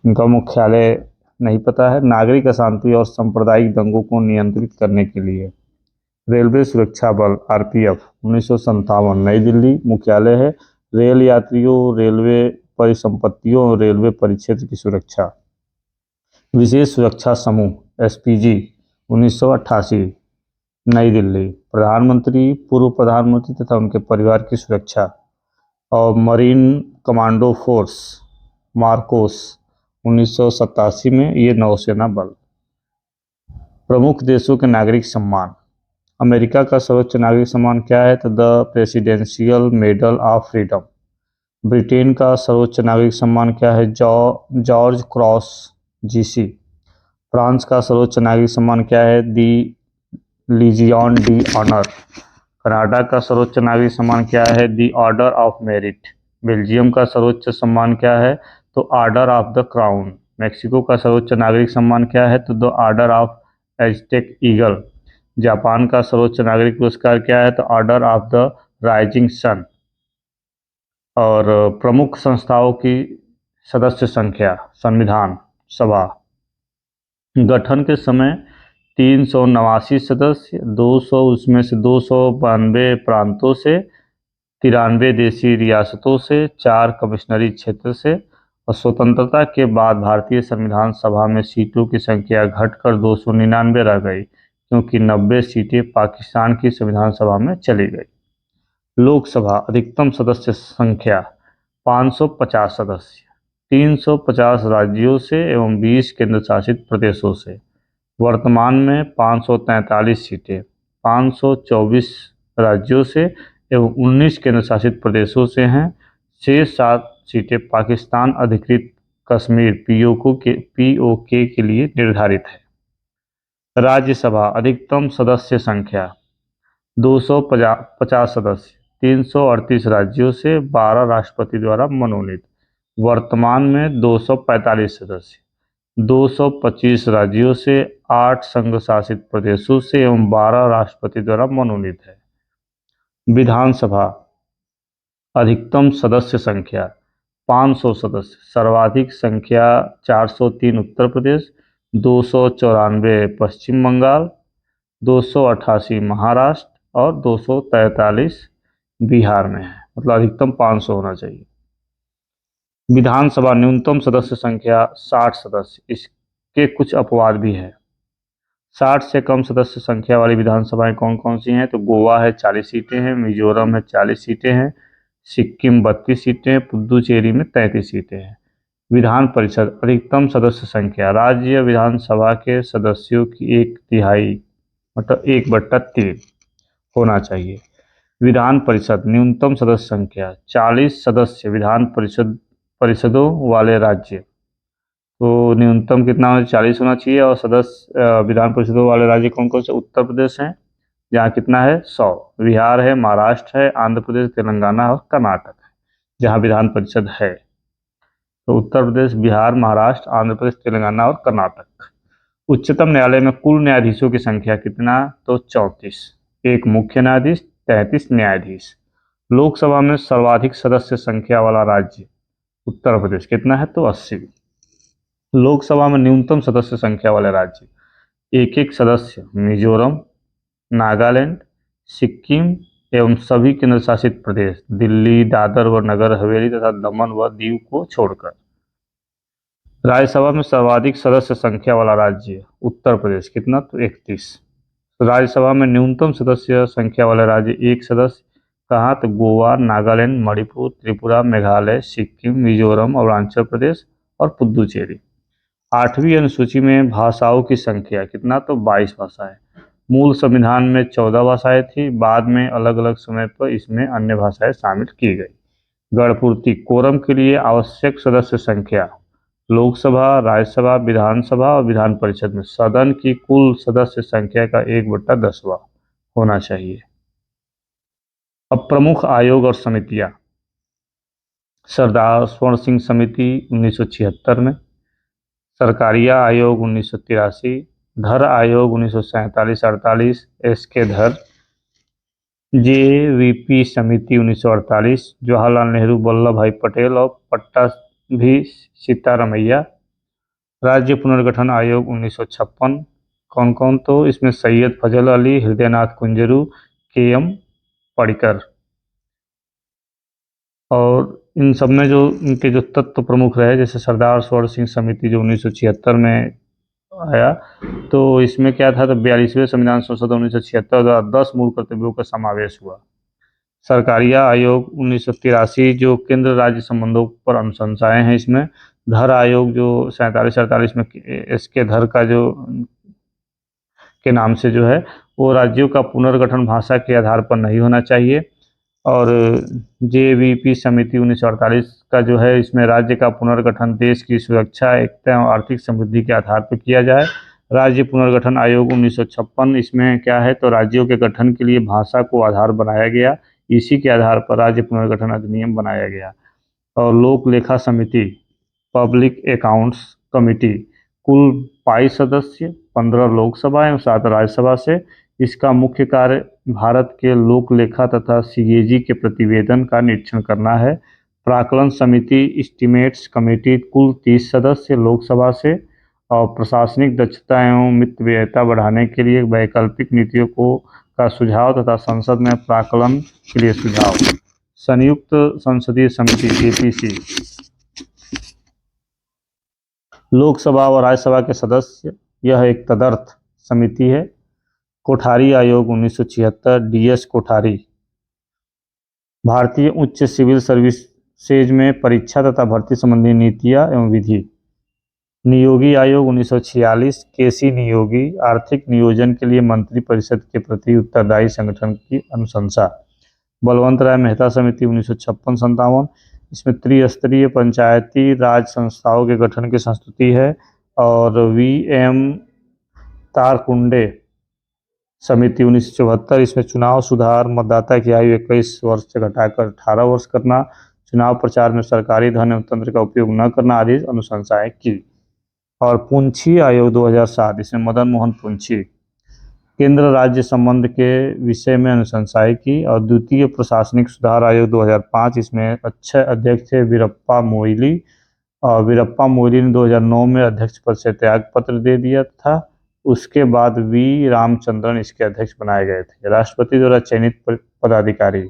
S1: इनका मुख्यालय नहीं पता है। नागरिक अशांति और सांप्रदायिक दंगों को नियंत्रित करने के लिए। रेलवे सुरक्षा बल, आरपीएफ, 1957, नई दिल्ली, मुख्यालय है। रेल यात्रियों, रेलवे परिसंपत्तियों और रेलवे परिक्षेत्र की सुरक्षा। विशेष सुरक्षा समूह, एसपीजी, 1988, नई दिल्ली। प्रधानमंत्री, पूर्व प्रधानमंत्री तथा उनके परिवार की सुरक्षा। और मरीन कमांडो फोर्स, मार्कोस, 1987 में, ये नौसेना बल। प्रमुख देशों के नागरिक सम्मान। अमेरिका का सर्वोच्च नागरिक सम्मान क्या है? तो the presidential medal of freedom. Britain का सर्वोच्च नागरिक सम्मान क्या है? George cross GC. फ्रांस का सर्वोच्च नागरिक सम्मान क्या है? The Legion de Honour. Canada का सर्वोच्च नागरिक सम्मान क्या है? The Order of Merit. Belgium का सर्वोच्च सम्मान क्या है? तो Order of the Crown. Mexico का सर्वोच्च नागरिक सम्मान क्या है? तो the Order of Aztec Eagle. Japan का सर्वोच्च नागरिक पुरस्कार क्या है? तो Order of the Rising Sun. और प्रमुख संस्थाओं की सदस्य संख्या, संविधान सभा, गठन के समय 389 सदस्य, 200 उसमें से 292 प्रांतों से, 93 देशी रियासतों से, 4 कमिश्नरी क्षेत्र से। और स्वतंत्रता के बाद भारतीय संविधान सभा में सीटों की संख्या घटकर 299 रह गई, क्योंकि 90 सीटें पाकिस्तान की संविधान सभा में चली गई। लोकसभा अधिकतम सदस्य संख्या 550 सदस्य, 350 राज्यों से एवं 20 केंद्र शासित प्रदेशों से। वर्तमान में 543 सीटें 524 राज्यों से एवं 19 केंद्र शासित प्रदेशों से हैं। शेष 7 सीटें पाकिस्तान अधिकृत कश्मीर पीओके के लिए निर्धारित है। राज्यसभा अधिकतम सदस्य संख्या 250 सदस्य, 338 राज्यों से, 12 राष्ट्रपति द्वारा मनोनीत। वर्तमान में 245 सदस्य, 225 राज्यों से, 8 संघ शासित प्रदेशों से एवं 12 राष्ट्रपति द्वारा मनोनीत है। विधानसभा अधिकतम सदस्य संख्या 500 सदस्य, सर्वाधिक संख्या 403 उत्तर प्रदेश, 294 पश्चिम बंगाल, 288 महाराष्ट्र और 243 बिहार में है। मतलब अधिकतम 500 होना चाहिए। विधानसभा न्यूनतम सदस्य संख्या 60 सदस्य, इसके कुछ अपवाद भी है। 60 से कम सदस्य संख्या वाली विधानसभाएं कौन कौन सी हैं? तो गोवा है 40 सीटें हैं, मिजोरम है 40 सीटें हैं, सिक्किम 32 सीटें हैं, पुदुचेरी में 33 सीटें हैं। विधान परिषद अधिकतम सदस्य संख्या, राज्य विधानसभा के सदस्यों की 1/3 मतलब 1/3 होना चाहिए। विधान परिषद न्यूनतम सदस्य संख्या 40 सदस्य, विधान परिषदों वाले राज्य तो न्यूनतम कितना 40 होना चाहिए। और सदस्य विधान परिषदों वाले राज्य कौन कौन से? उत्तर प्रदेश हैं जहाँ कितना है 100, बिहार है, महाराष्ट्र है, आंध्र प्रदेश, तेलंगाना और कर्नाटक है जहाँ विधान परिषद है। तो उत्तर प्रदेश, बिहार, महाराष्ट्र, आंध्र प्रदेश, तेलंगाना और कर्नाटक। उच्चतम न्यायालय में कुल न्यायाधीशों की संख्या कितना? तो 34, एक मुख्य न्यायाधीश, 33 न्यायाधीश। लोकसभा में सर्वाधिक सदस्य संख्या वाला राज्य उत्तर प्रदेश, कितना है? तो 80। लोकसभा में न्यूनतम सदस्य संख्या वाले राज्य, एक एक सदस्य, मिजोरम, नागालैंड, सिक्किम एवं सभी केंद्र शासित प्रदेश दिल्ली, दादर व नगर हवेली तथा दमन व दीव को छोड़कर। राज्यसभा में सर्वाधिक सदस्य संख्या वाला राज्य उत्तर प्रदेश, कितना? तो 31। राज्यसभा में न्यूनतम सदस्य संख्या वाले राज्य एक सदस्य, कहाँ? तो गोवा, नागालैंड, मणिपुर, त्रिपुरा, मेघालय, सिक्किम, मिजोरम, अरुणाचल प्रदेश और पुदुचेरी। 8वीं अनुसूची में भाषाओं की संख्या कितना? तो 22 भाषाएं। मूल संविधान में 14 भाषाएं थी, बाद में अलग अलग समय पर इसमें अन्य भाषाएं शामिल की गई। गणपूर्ति कोरम के लिए आवश्यक सदस्य संख्या लोकसभा, राज्यसभा, विधानसभा और विधान परिषद में सदन की कुल सदस्य संख्या का 1/10 होना चाहिए। अब प्रमुख आयोग और समितियां। सरदार स्वर्ण सिंह समिति 1976 में, सरकारिया आयोग 1983, धर आयोग 1947-48, एस.के. धर, जेवीपी समिति 1948, जवाहरलाल नेहरू, वल्लभ भाई पटेल और पट्टाभी सीतारमैया। राज्य पुनर्गठन आयोग 1956, कौन कौन? तो इसमें सैयद फजल अली, हृदयनाथ कुंजरू, के.एम. पडिक्कर। और इन सब में जो इनके जो तत्व प्रमुख रहे, जैसे सरदार स्वर्ण सिंह समिति जो 1976 में आया, तो इसमें क्या था? तो 42वें संविधान संशोधन 1976 द्वारा 10 मूल कर्तव्यों का समावेश हुआ। सरकारिया आयोग 1983 जो केंद्र राज्य संबंधों पर अनुशंसाएं हैं इसमें। धर आयोग जो 47-48 में एस.के. धर का जो के नाम से जो है वो राज्यों का पुनर्गठन भाषा के आधार पर नहीं होना चाहिए। और जेवीपी समिति 1948 का जो है इसमें राज्य का पुनर्गठन देश की सुरक्षा, एकता एवं आर्थिक समृद्धि के आधार पर किया जाए। राज्य पुनर्गठन आयोग 1956, इसमें क्या है? तो राज्यों के गठन के लिए भाषा को आधार बनाया गया, इसी के आधार पर राज्य पुनर्गठन अधिनियम बनाया गया। और लोक लेखा समिति, पब्लिक अकाउंट्स कमिटी, कुल 22 सदस्य, 15 लोकसभा एवं 7 राज्यसभा से। इसका मुख्य कार्य भारत के लोक लेखा तथा सीएजी के प्रतिवेदन का निरीक्षण करना है। प्राक्कलन समिति, एस्टीमेट्स कमेटी, कुल 30 सदस्य, लोकसभा से। और प्रशासनिक दक्षता एवं मितव्ययिता बढ़ाने के लिए वैकल्पिक नीतियों को का सुझाव तथा संसद में प्राक्कलन के लिए सुझाव। संयुक्त संसदीय समिति जेपीसी लोकसभा और राज्यसभा के सदस्य। यह एक तदर्थ समिति है। कोठारी आयोग 1976 डीएस कोठारी। भारतीय उच्च सिविल सर्विसेज में परीक्षा तथा भर्ती संबंधी नीतियां एवं विधि। नियोगी आयोग 1946 केसी नियोगी। आर्थिक नियोजन के लिए मंत्री परिषद के प्रति उत्तरदायी संगठन की अनुशंसा। बलवंत राय मेहता समिति 1956-57। इसमें त्रिस्तरीय पंचायती राज संस्थाओं के गठन की संस्तुति है। और वी.एम. तारकुंडे समिति 1974। इसमें चुनाव सुधार, मतदाता की आयु 21 वर्ष से घटाकर 18 वर्ष करना, चुनाव प्रचार में सरकारी धन एवं तंत्र का उपयोग न करना आदि अनुशंसाएं की। और पुंछी आयोग 2007। इसमें मदन मोहन पुंछी केंद्र राज्य संबंध के विषय में अनुशंसाएं की। और द्वितीय प्रशासनिक सुधार आयोग 2005। इसमें अच्छे अध्यक्ष थे वीरप्पा मोइली। और वीरप्पा मोइली ने 2009 में अध्यक्ष पद से त्याग पत्र दे दिया था। उसके बाद वी रामचंद्रन इसके अध्यक्ष बनाए गए थे। राष्ट्रपति द्वारा चयनित पदाधिकारी।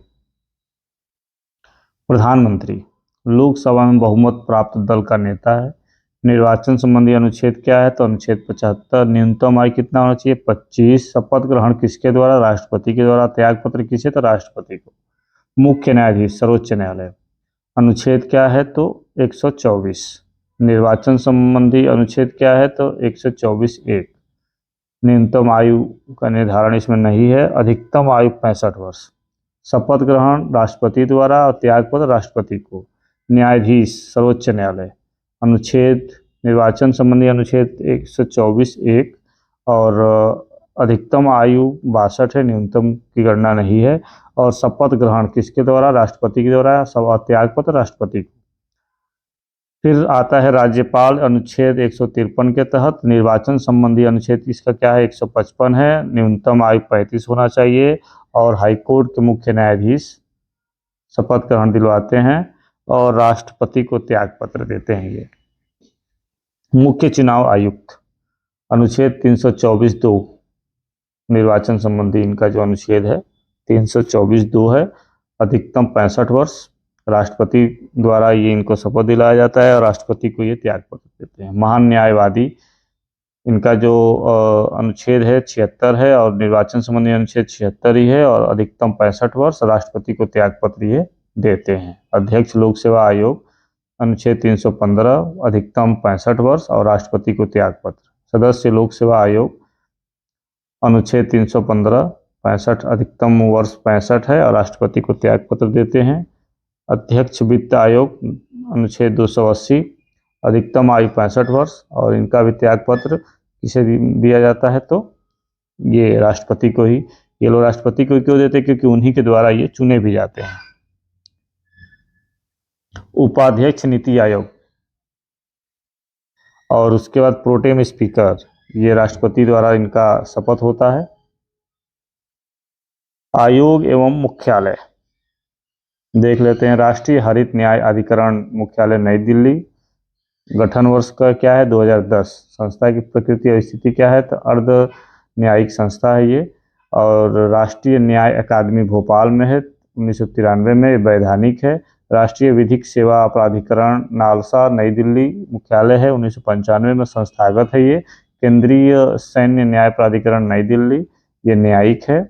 S1: प्रधानमंत्री लोकसभा में बहुमत प्राप्त दल का नेता है। निर्वाचन संबंधी अनुच्छेद क्या है? तो अनुच्छेद 75। न्यूनतम आयु कितना होना चाहिए? 25। शपथ ग्रहण किसके द्वारा? राष्ट्रपति के द्वारा। त्याग पत्र किसे? तो राष्ट्रपति को। मुख्य न्यायाधीश सर्वोच्च न्यायालय। अनुच्छेद क्या है? तो 124। निर्वाचन संबंधी अनुच्छेद क्या है? तो 124(1). न्यूनतम आयु का निर्धारण इसमें नहीं है। अधिकतम आयु 65 वर्ष। शपथ ग्रहण राष्ट्रपति द्वारा और त्यागपत्र राष्ट्रपति को। न्यायाधीश सर्वोच्च न्यायालय। अनुच्छेद निर्वाचन संबंधी अनुच्छेद 124(1) और अधिकतम आयु 62 है, न्यूनतम की गणना नहीं है। और शपथ ग्रहण किसके द्वारा? राष्ट्रपति के द्वारा। त्यागपत्र राष्ट्रपति को। फिर आता है राज्यपाल अनुच्छेद 153 के तहत। निर्वाचन संबंधी अनुच्छेद इसका क्या है? 155 है। न्यूनतम आयु 35 होना चाहिए। और हाईकोर्ट के मुख्य न्यायाधीश शपथ ग्रहण दिलवाते हैं और राष्ट्रपति को त्याग पत्र देते हैं। ये मुख्य चुनाव आयुक्त अनुच्छेद 324(2) निर्वाचन संबंधी इनका जो अनुच्छेद है 324(2 है। अधिकतम 65 वर्ष। राष्ट्रपति द्वारा ये इनको शपथ दिलाया जाता है और राष्ट्रपति को ये त्याग पत्र देते हैं। महान न्यायवादी इनका जो अनुच्छेद है 76 है और निर्वाचन संबंधी अनुच्छेद 76 ही है और अधिकतम 65 वर्ष। राष्ट्रपति को त्याग पत्र ये देते हैं। अध्यक्ष लोक सेवा आयोग अनुच्छेद 315 अधिकतम 65 वर्ष और राष्ट्रपति को त्याग पत्र। सदस्य लोक सेवा आयोग अनुच्छेद 315 65 अधिकतम वर्ष 65 है और राष्ट्रपति को त्याग पत्र देते हैं। अध्यक्ष वित्त आयोग अनुच्छेद 280 अधिकतम आयु 65 वर्ष और इनका भी त्याग पत्र किसे दिया जाता है? तो ये राष्ट्रपति को ही। ये लोग राष्ट्रपति को क्यों देते हैं? क्योंकि उन्हीं के द्वारा ये चुने भी जाते हैं। उपाध्यक्ष नीति आयोग और उसके बाद प्रोटेम स्पीकर, ये राष्ट्रपति द्वारा इनका शपथ होता है। आयोग एवं मुख्यालय देख लेते हैं। राष्ट्रीय हरित न्याय अधिकरण मुख्यालय नई दिल्ली। गठन वर्ष का क्या है? 2010। संस्था की प्रकृति और स्थिति क्या है? तो अर्ध न्यायिक संस्था है ये। और राष्ट्रीय न्याय अकादमी भोपाल में है। 1993 में वैधानिक है। राष्ट्रीय विधिक सेवा प्राधिकरण नालसा नई दिल्ली मुख्यालय है। 1995 में संस्थागत है ये। केंद्रीय सैन्य न्याय प्राधिकरण नई दिल्ली, ये न्यायिक है।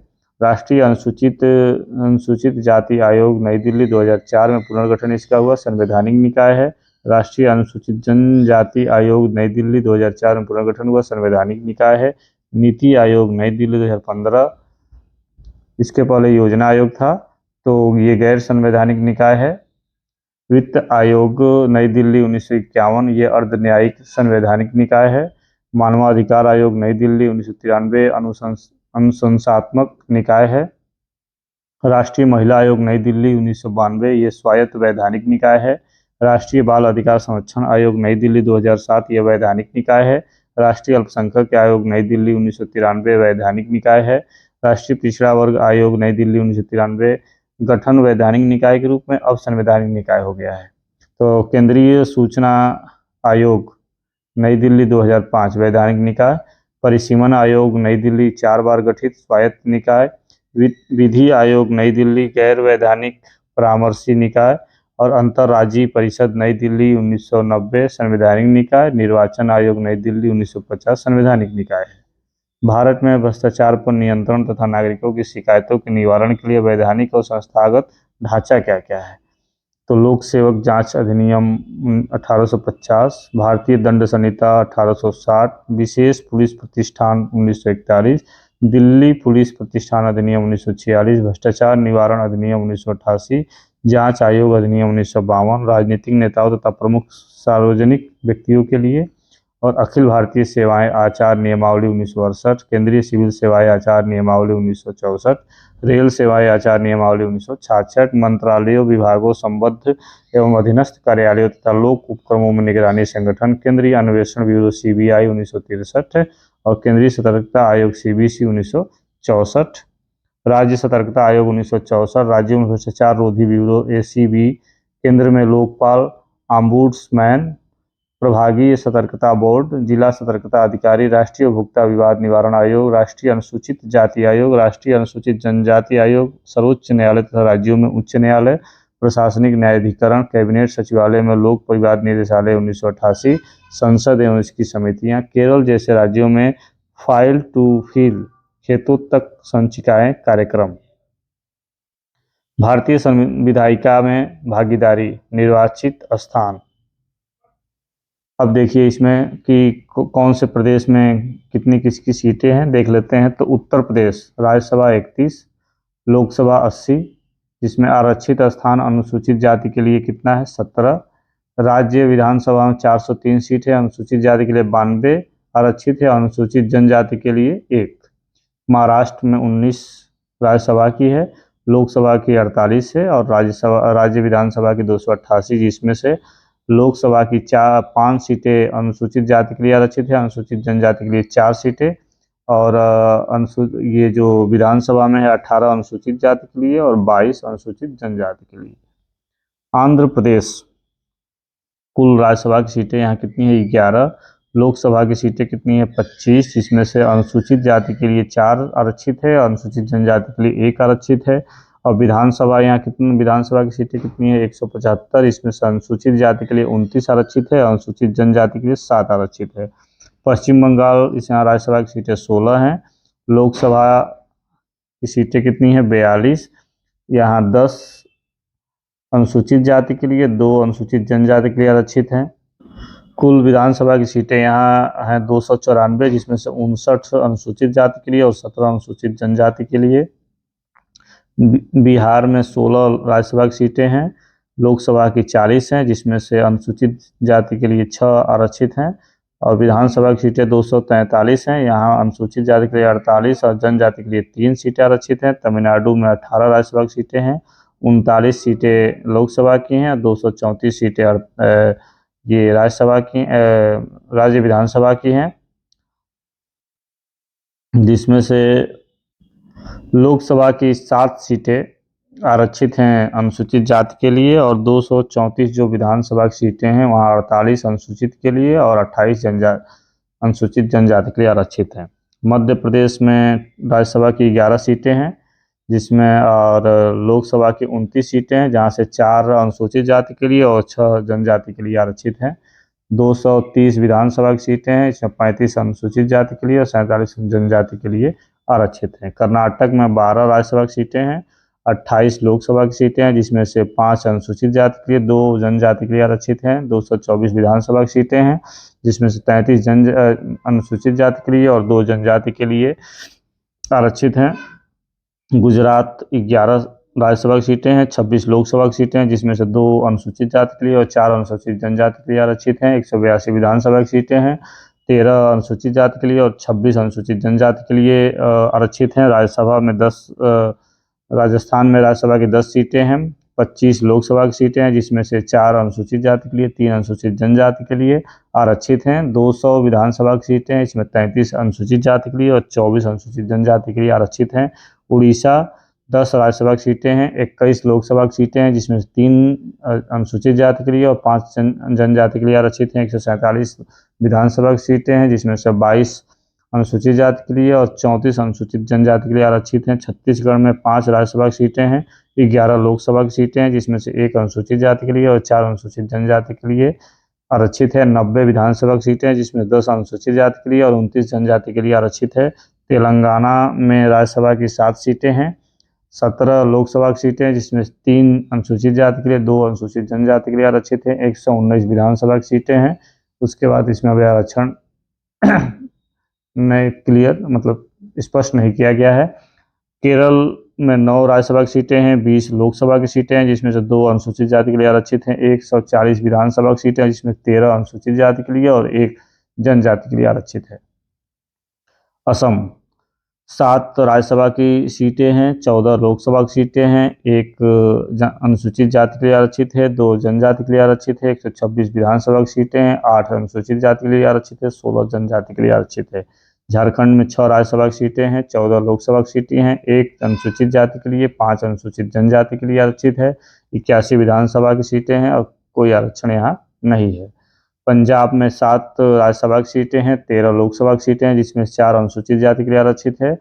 S1: राष्ट्रीय अनुसूचित जाति आयोग नई दिल्ली 2004 में पुनर्गठन इसका हुआ, संवैधानिक निकाय है। राष्ट्रीय अनुसूचित जनजाति आयोग नई दिल्ली 2004 में पुनर्गठन हुआ, संवैधानिक निकाय है। नीति आयोग नई दिल्ली 2015, इसके पहले योजना आयोग था तो ये गैर संवैधानिक निकाय है। वित्त आयोग नई दिल्ली 1951, ये अर्ध न्यायिक संवैधानिक निकाय है। मानवाधिकार आयोग नई दिल्ली 1993 अनुशंसात्मक निकाय है। राष्ट्रीय महिला आयोग नई दिल्ली 1992, ये स्वायत्त वैधानिक निकाय है। राष्ट्रीय बाल अधिकार संरक्षण आयोग नई दिल्ली 2007, यह वैधानिक निकाय है। राष्ट्रीय अल्पसंख्यक आयोग नई दिल्ली 1993 वैधानिक निकाय है। राष्ट्रीय पिछड़ा वर्ग आयोग नई दिल्ली 1993 गठन वैधानिक निकाय के रूप में, अब संवैधानिक निकाय हो गया है। तो केंद्रीय सूचना आयोग नई दिल्ली 2005 वैधानिक निकाय। परिसीमन आयोग नई दिल्ली 4 बार गठित स्वायत्त निकाय। विधि आयोग नई दिल्ली गैर वैधानिक परामर्शी निकाय। और अंतर्राज्यीय परिषद नई दिल्ली 1990 संवैधानिक निकाय। निर्वाचन आयोग नई दिल्ली 1950 संवैधानिक निकाय है। भारत में भ्रष्टाचार पर नियंत्रण तथा नागरिकों की शिकायतों के निवारण के लिए वैधानिक और संस्थागत ढांचा क्या क्या है? तो लोक सेवक जांच अधिनियम 1850, भारतीय दंड संहिता 1860, विशेष पुलिस प्रतिष्ठान 1941, दिल्ली पुलिस प्रतिष्ठान अधिनियम 1946, भ्रष्टाचार निवारण अधिनियम 1988, जांच आयोग अधिनियम 1952, राजनीतिक नेताओं तथा प्रमुख सार्वजनिक व्यक्तियों के लिए, और अखिल भारतीय सेवाएं आचार नियमावली 1968, केंद्रीय सिविल सेवाएं आचार नियमावली 1964, रेल सेवाएं आचार नियमावली 1966, मंत्रालयों, विभागों, संबद्ध एवं अधीनस्थ कार्यालयों तथा लोक उपक्रमों में निगरानी संगठन, केंद्रीय अन्वेषण ब्यूरो CBI 1963 और केंद्रीय सतर्कता आयोग CBC 1964, राज्य सतर्कता आयोग 1964, राज्यों में भ्रष्टाचार रोधी ब्यूरो ACB, केंद्र में लोकपाल, ऑम्बुड्समैन, प्रभागीय सतर्कता बोर्ड, जिला सतर्कता अधिकारी, राष्ट्रीय उपभोक्ता विवाद निवारण आयोग, राष्ट्रीय अनुसूचित जाति आयोग, राष्ट्रीय अनुसूचित जनजाति आयोग, सर्वोच्च न्यायालय तथा राज्यों में उच्च न्यायालय, प्रशासनिक न्यायाधिकरण, कैबिनेट सचिवालय में लोक परिवाद निदेशालय 1988, संसद एवं इसकी समितियां, केरल जैसे राज्यों में फाइल टू फिल खेतों तक संचिकाएं कार्यक्रम। भारतीय संविधायिका में भागीदारी, निर्वाचित स्थान। अब देखिए इसमें कि कौन से प्रदेश में कितनी किसकी सीटें हैं, देख लेते हैं। तो उत्तर प्रदेश राज्यसभा 31, लोकसभा 80, जिसमें आरक्षित स्थान अनुसूचित जाति के लिए कितना है 17। राज्य विधानसभा में 403 सीट है, अनुसूचित जाति के लिए 92 आरक्षित है, अनुसूचित जनजाति के लिए 1। महाराष्ट्र में 19 राज्यसभा की है, लोकसभा की 48 है और राज्य विधानसभा की 288, जिसमें से लोकसभा की 5 सीटें अनुसूचित जाति के लिए आरक्षित है, अनुसूचित जनजाति के लिए 4 सीटें, और ये जो विधानसभा में है 18 अनुसूचित जाति के लिए और 22 अनुसूचित जनजाति के लिए। आंध्र प्रदेश, कुल राज्यसभा की सीटें यहाँ कितनी है 11, लोकसभा की सीटें कितनी है 25, जिसमें से अनुसूचित जाति के लिए 4 आरक्षित है, अनुसूचित जनजाति के लिए 1 आरक्षित है। और विधानसभा यहाँ कितनी, विधानसभा की सीटें कितनी है 175, इसमें से अनुसूचित जाति के लिए 29 आरक्षित है, अनुसूचित जनजाति के लिए 7 आरक्षित है। पश्चिम बंगाल, इस यहाँ राज्यसभा की सीटें 16 हैं, लोकसभा की सीटें कितनी है 42, यहाँ 10 अनुसूचित जाति के लिए, 2 अनुसूचित जनजाति के लिए आरक्षित हैं। कुल विधानसभा की सीटें यहाँ हैं 294, जिसमें से 59 अनुसूचित जाति के लिए और 17 अनुसूचित जनजाति के लिए। बिहार में 16 राज्यसभा की सीटें हैं, लोकसभा की 40 हैं, जिसमें से अनुसूचित जाति के लिए 6 आरक्षित हैं और विधानसभा की सीटें 243 हैं, यहाँ अनुसूचित जाति के लिए 48 और जनजाति के लिए 3 सीटें आरक्षित हैं। तमिलनाडु में 18 राज्यसभा की सीटें हैं, 39 सीटें लोकसभा की हैं, 234 सीटें ये राज्यसभा की राज्य विधानसभा की हैं, जिसमें से लोकसभा की 7 सीटें आरक्षित हैं अनुसूचित जाति के लिए और 234 जो विधानसभा की सीटें हैं वहाँ 48 अनुसूचित के लिए और 28 अनुसूचित जनजाति के लिए आरक्षित हैं। मध्य प्रदेश में राज्यसभा की 11 सीटें हैं, जिसमें और लोकसभा की 29 सीटें हैं, जहाँ से 4 अनुसूचित जाति के लिए और 6 जनजाति के लिए आरक्षित हैं। 230 विधानसभा की सीटें हैं, इसमें 35 अनुसूचित जाति के लिए और 47 जनजाति के लिए आरक्षित हैं। कर्नाटक में 12 राज्यसभा की सीटें हैं, 28 लोकसभा की सीटें हैं, जिसमें से 5 अनुसूचित जाति के लिए, 2 जनजाति के लिए आरक्षित हैं। 224 विधानसभा की सीटें हैं, जिसमें से 33 अनुसूचित जाति के लिए और 2 जनजाति के लिए आरक्षित हैं। गुजरात 11 राज्यसभा की सीटें हैं, 26 लोकसभा की सीटें हैं, जिसमें से 2 अनुसूचित जाति के लिए और 4 अनुसूचित जनजाति के लिए आरक्षित हैं। 182 विधानसभा की सीटें हैं, 13 अनुसूचित जाति के लिए और 26 अनुसूचित जनजाति के लिए आरक्षित हैं। राज्यसभा में 10 राजस्थान में राज्यसभा की 10 सीटें हैं, 25 लोकसभा की सीटें हैं, जिसमें से 4 अनुसूचित जाति के लिए, 3 अनुसूचित जनजाति के लिए आरक्षित हैं। 200 विधानसभा की सीटें हैं, इसमें 33 अनुसूचित जाति के लिए और 24 अनुसूचित जनजाति के लिए आरक्षित हैं। उड़ीसा 10 राज्यसभा की सीटें हैं, 21 लोकसभा की सीटें हैं, जिसमें 3 अनुसूचित जाति के लिए और 5 जनजाति के लिए आरक्षित हैं। 147 विधानसभा की सीटें हैं, जिसमें से 22 अनुसूचित जाति के लिए और 34 अनुसूचित जनजाति के लिए आरक्षित हैं। छत्तीसगढ़ में 5 राज्यसभा की सीटें हैं, 11 लोकसभा की सीटें हैं, जिसमें से 1 अनुसूचित जाति के लिए और 4 अनुसूचित जनजाति के लिए आरक्षित है। 90 विधानसभा की सीटें हैं, जिसमें 10 अनुसूचित जाति के लिए और 29 जनजाति के लिए आरक्षित है। तेलंगाना में राज्यसभा की 7 सीटें हैं, 17 लोकसभा की सीटें हैं, जिसमें 3 अनुसूचित जाति के लिए, 2 अनुसूचित जनजाति के लिए आरक्षित है। 119 विधानसभा की सीटें हैं। उसके बाद इसमें अभी आरक्षण में क्लियर मतलब स्पष्ट नहीं किया गया है। केरल में 9 राज्यसभा की सीटें हैं, 20 लोकसभा की सीटें हैं, जिसमें से 2 अनुसूचित जाति के लिए आरक्षित हैं। 140 विधानसभा की सीटें हैं, जिसमें 13 अनुसूचित जाति के लिए और 1 जनजाति के लिए आरक्षित है। असम 7 राज्यसभा की सीटें हैं, 14 लोकसभा की सीटें हैं, 1 अनुसूचित जाति के लिए आरक्षित है, 2 जनजाति के लिए आरक्षित है। 126 विधानसभा की सीटें हैं, 8 अनुसूचित जाति के लिए आरक्षित है, 16 जनजाति के लिए आरक्षित है। झारखंड में 6 राज्यसभा की सीटें हैं, 14 लोकसभा की सीटें हैं, 1 अनुसूचित जाति के लिए, 5 अनुसूचित जनजाति के लिए आरक्षित है। 81 विधानसभा की सीटें हैं और कोई आरक्षण यहाँ नहीं है। पंजाब में 7 राज्यसभा की सीटें हैं, 13 लोकसभा की सीटें हैं, जिसमें 4 अनुसूचित जाति के लिए आरक्षित है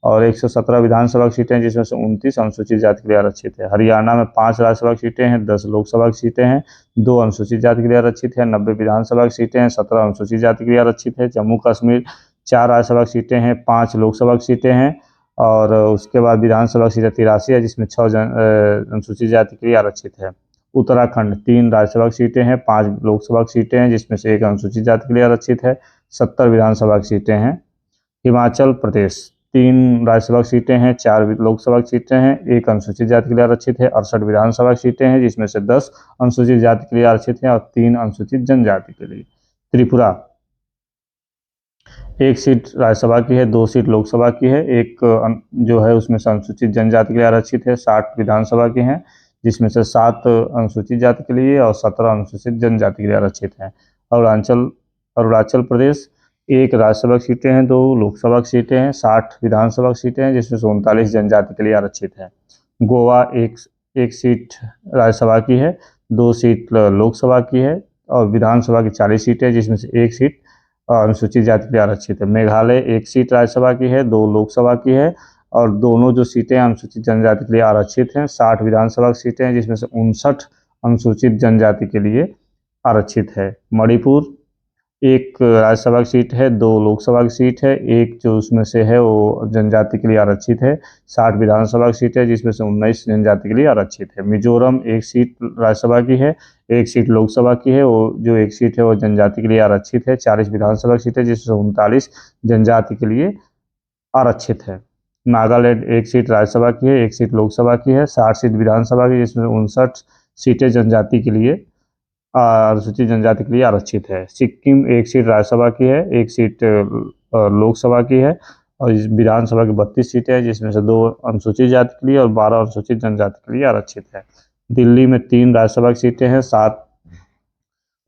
S1: और 117 विधानसभा की सीटें हैं, जिसमें से 29 अनुसूचित जाति के लिए आरक्षित है। हरियाणा में 5 राज्यसभा की सीटें हैं, 10 लोकसभा की सीटें हैं, 2 अनुसूचित जाति के लिए आरक्षित है। 90 विधानसभा की सीटें हैं, 17 अनुसूचित जाति के लिए आरक्षित है। जम्मू कश्मीर 4 राज्यसभा की सीटें हैं, 5 लोकसभा की सीटें हैं और उसके बाद विधानसभा की सीटें 83 है, जिसमें 6 अनुसूचित जाति के लिए आरक्षित है। उत्तराखंड 3 राज्यसभा की सीटें हैं, 5 लोकसभा की सीटें हैं, जिसमें से 1 अनुसूचित जाति के लिए आरक्षित है। 70 विधानसभा की सीटें हैं। हिमाचल प्रदेश 3 राज्यसभा की सीटें हैं, 4 लोकसभा की सीटें हैं, 1 अनुसूचित जाति के लिए आरक्षित है। 68 विधानसभा की सीटें हैं, जिसमें से 10 अनुसूचित जाति के लिए आरक्षित हैं और 3 अनुसूचित जनजाति के लिए। त्रिपुरा 1 सीट राज्यसभा की है, 2 सीट लोकसभा की है, 1 जो है उसमें से अनुसूचित जनजाति के लिए आरक्षित है। 60 विधानसभा की हैं, जिसमें से 7 अनुसूचित जाति के लिए और 17 अनुसूचित जनजाति के लिए आरक्षित हैं। अरुणाचल प्रदेश 1 राज्यसभा की सीटें हैं, 2 लोकसभा की सीटें हैं, 60 विधानसभा की सीटें हैं, जिसमें से 39 जनजाति के लिए आरक्षित है। गोवा 1 सीट राज्यसभा की है, 2 सीट लोकसभा की है और विधानसभा की 40 सीटें हैं, जिसमें से 1 सीट अनुसूचित जाति के लिए आरक्षित है। मेघालय 1 सीट राज्यसभा की है, 2 लोकसभा की है और दोनों जो सीटें अनुसूचित जनजाति के लिए आरक्षित हैं। 60 विधानसभा की सीटें हैं, जिसमें से 59 अनुसूचित जनजाति के लिए आरक्षित है। मणिपुर 1 राज्यसभा की सीट है, 2 लोकसभा की सीट है, 1 जो उसमें से है वो जनजाति के लिए आरक्षित है। 60 विधानसभा की सीट है, जिसमें से 19 जनजाति के लिए आरक्षित है। मिजोरम 1 सीट राज्यसभा की है, 1 सीट लोकसभा की है, वो जो 1 सीट है वो जनजाति के लिए आरक्षित है। 40 विधानसभा की सीट है, जिसमें 39 जनजाति के लिए आरक्षित है। नागालैंड 1 सीट राज्यसभा की है, 1 सीट लोकसभा की है, 60 सीट विधानसभा की, जिसमें 59 सीटें जनजाति के लिए अनुसूचित जनजाति के लिए आरक्षित है। सिक्किम 1 सीट राज्यसभा की है, 1 सीट लोकसभा की है और इस विधानसभा की 32 सीटें हैं, जिसमें से 2 अनुसूचित जाति के लिए और 12 अनुसूचित जनजाति के लिए आरक्षित है। दिल्ली में 3 राज्यसभा की सीटें हैं, 7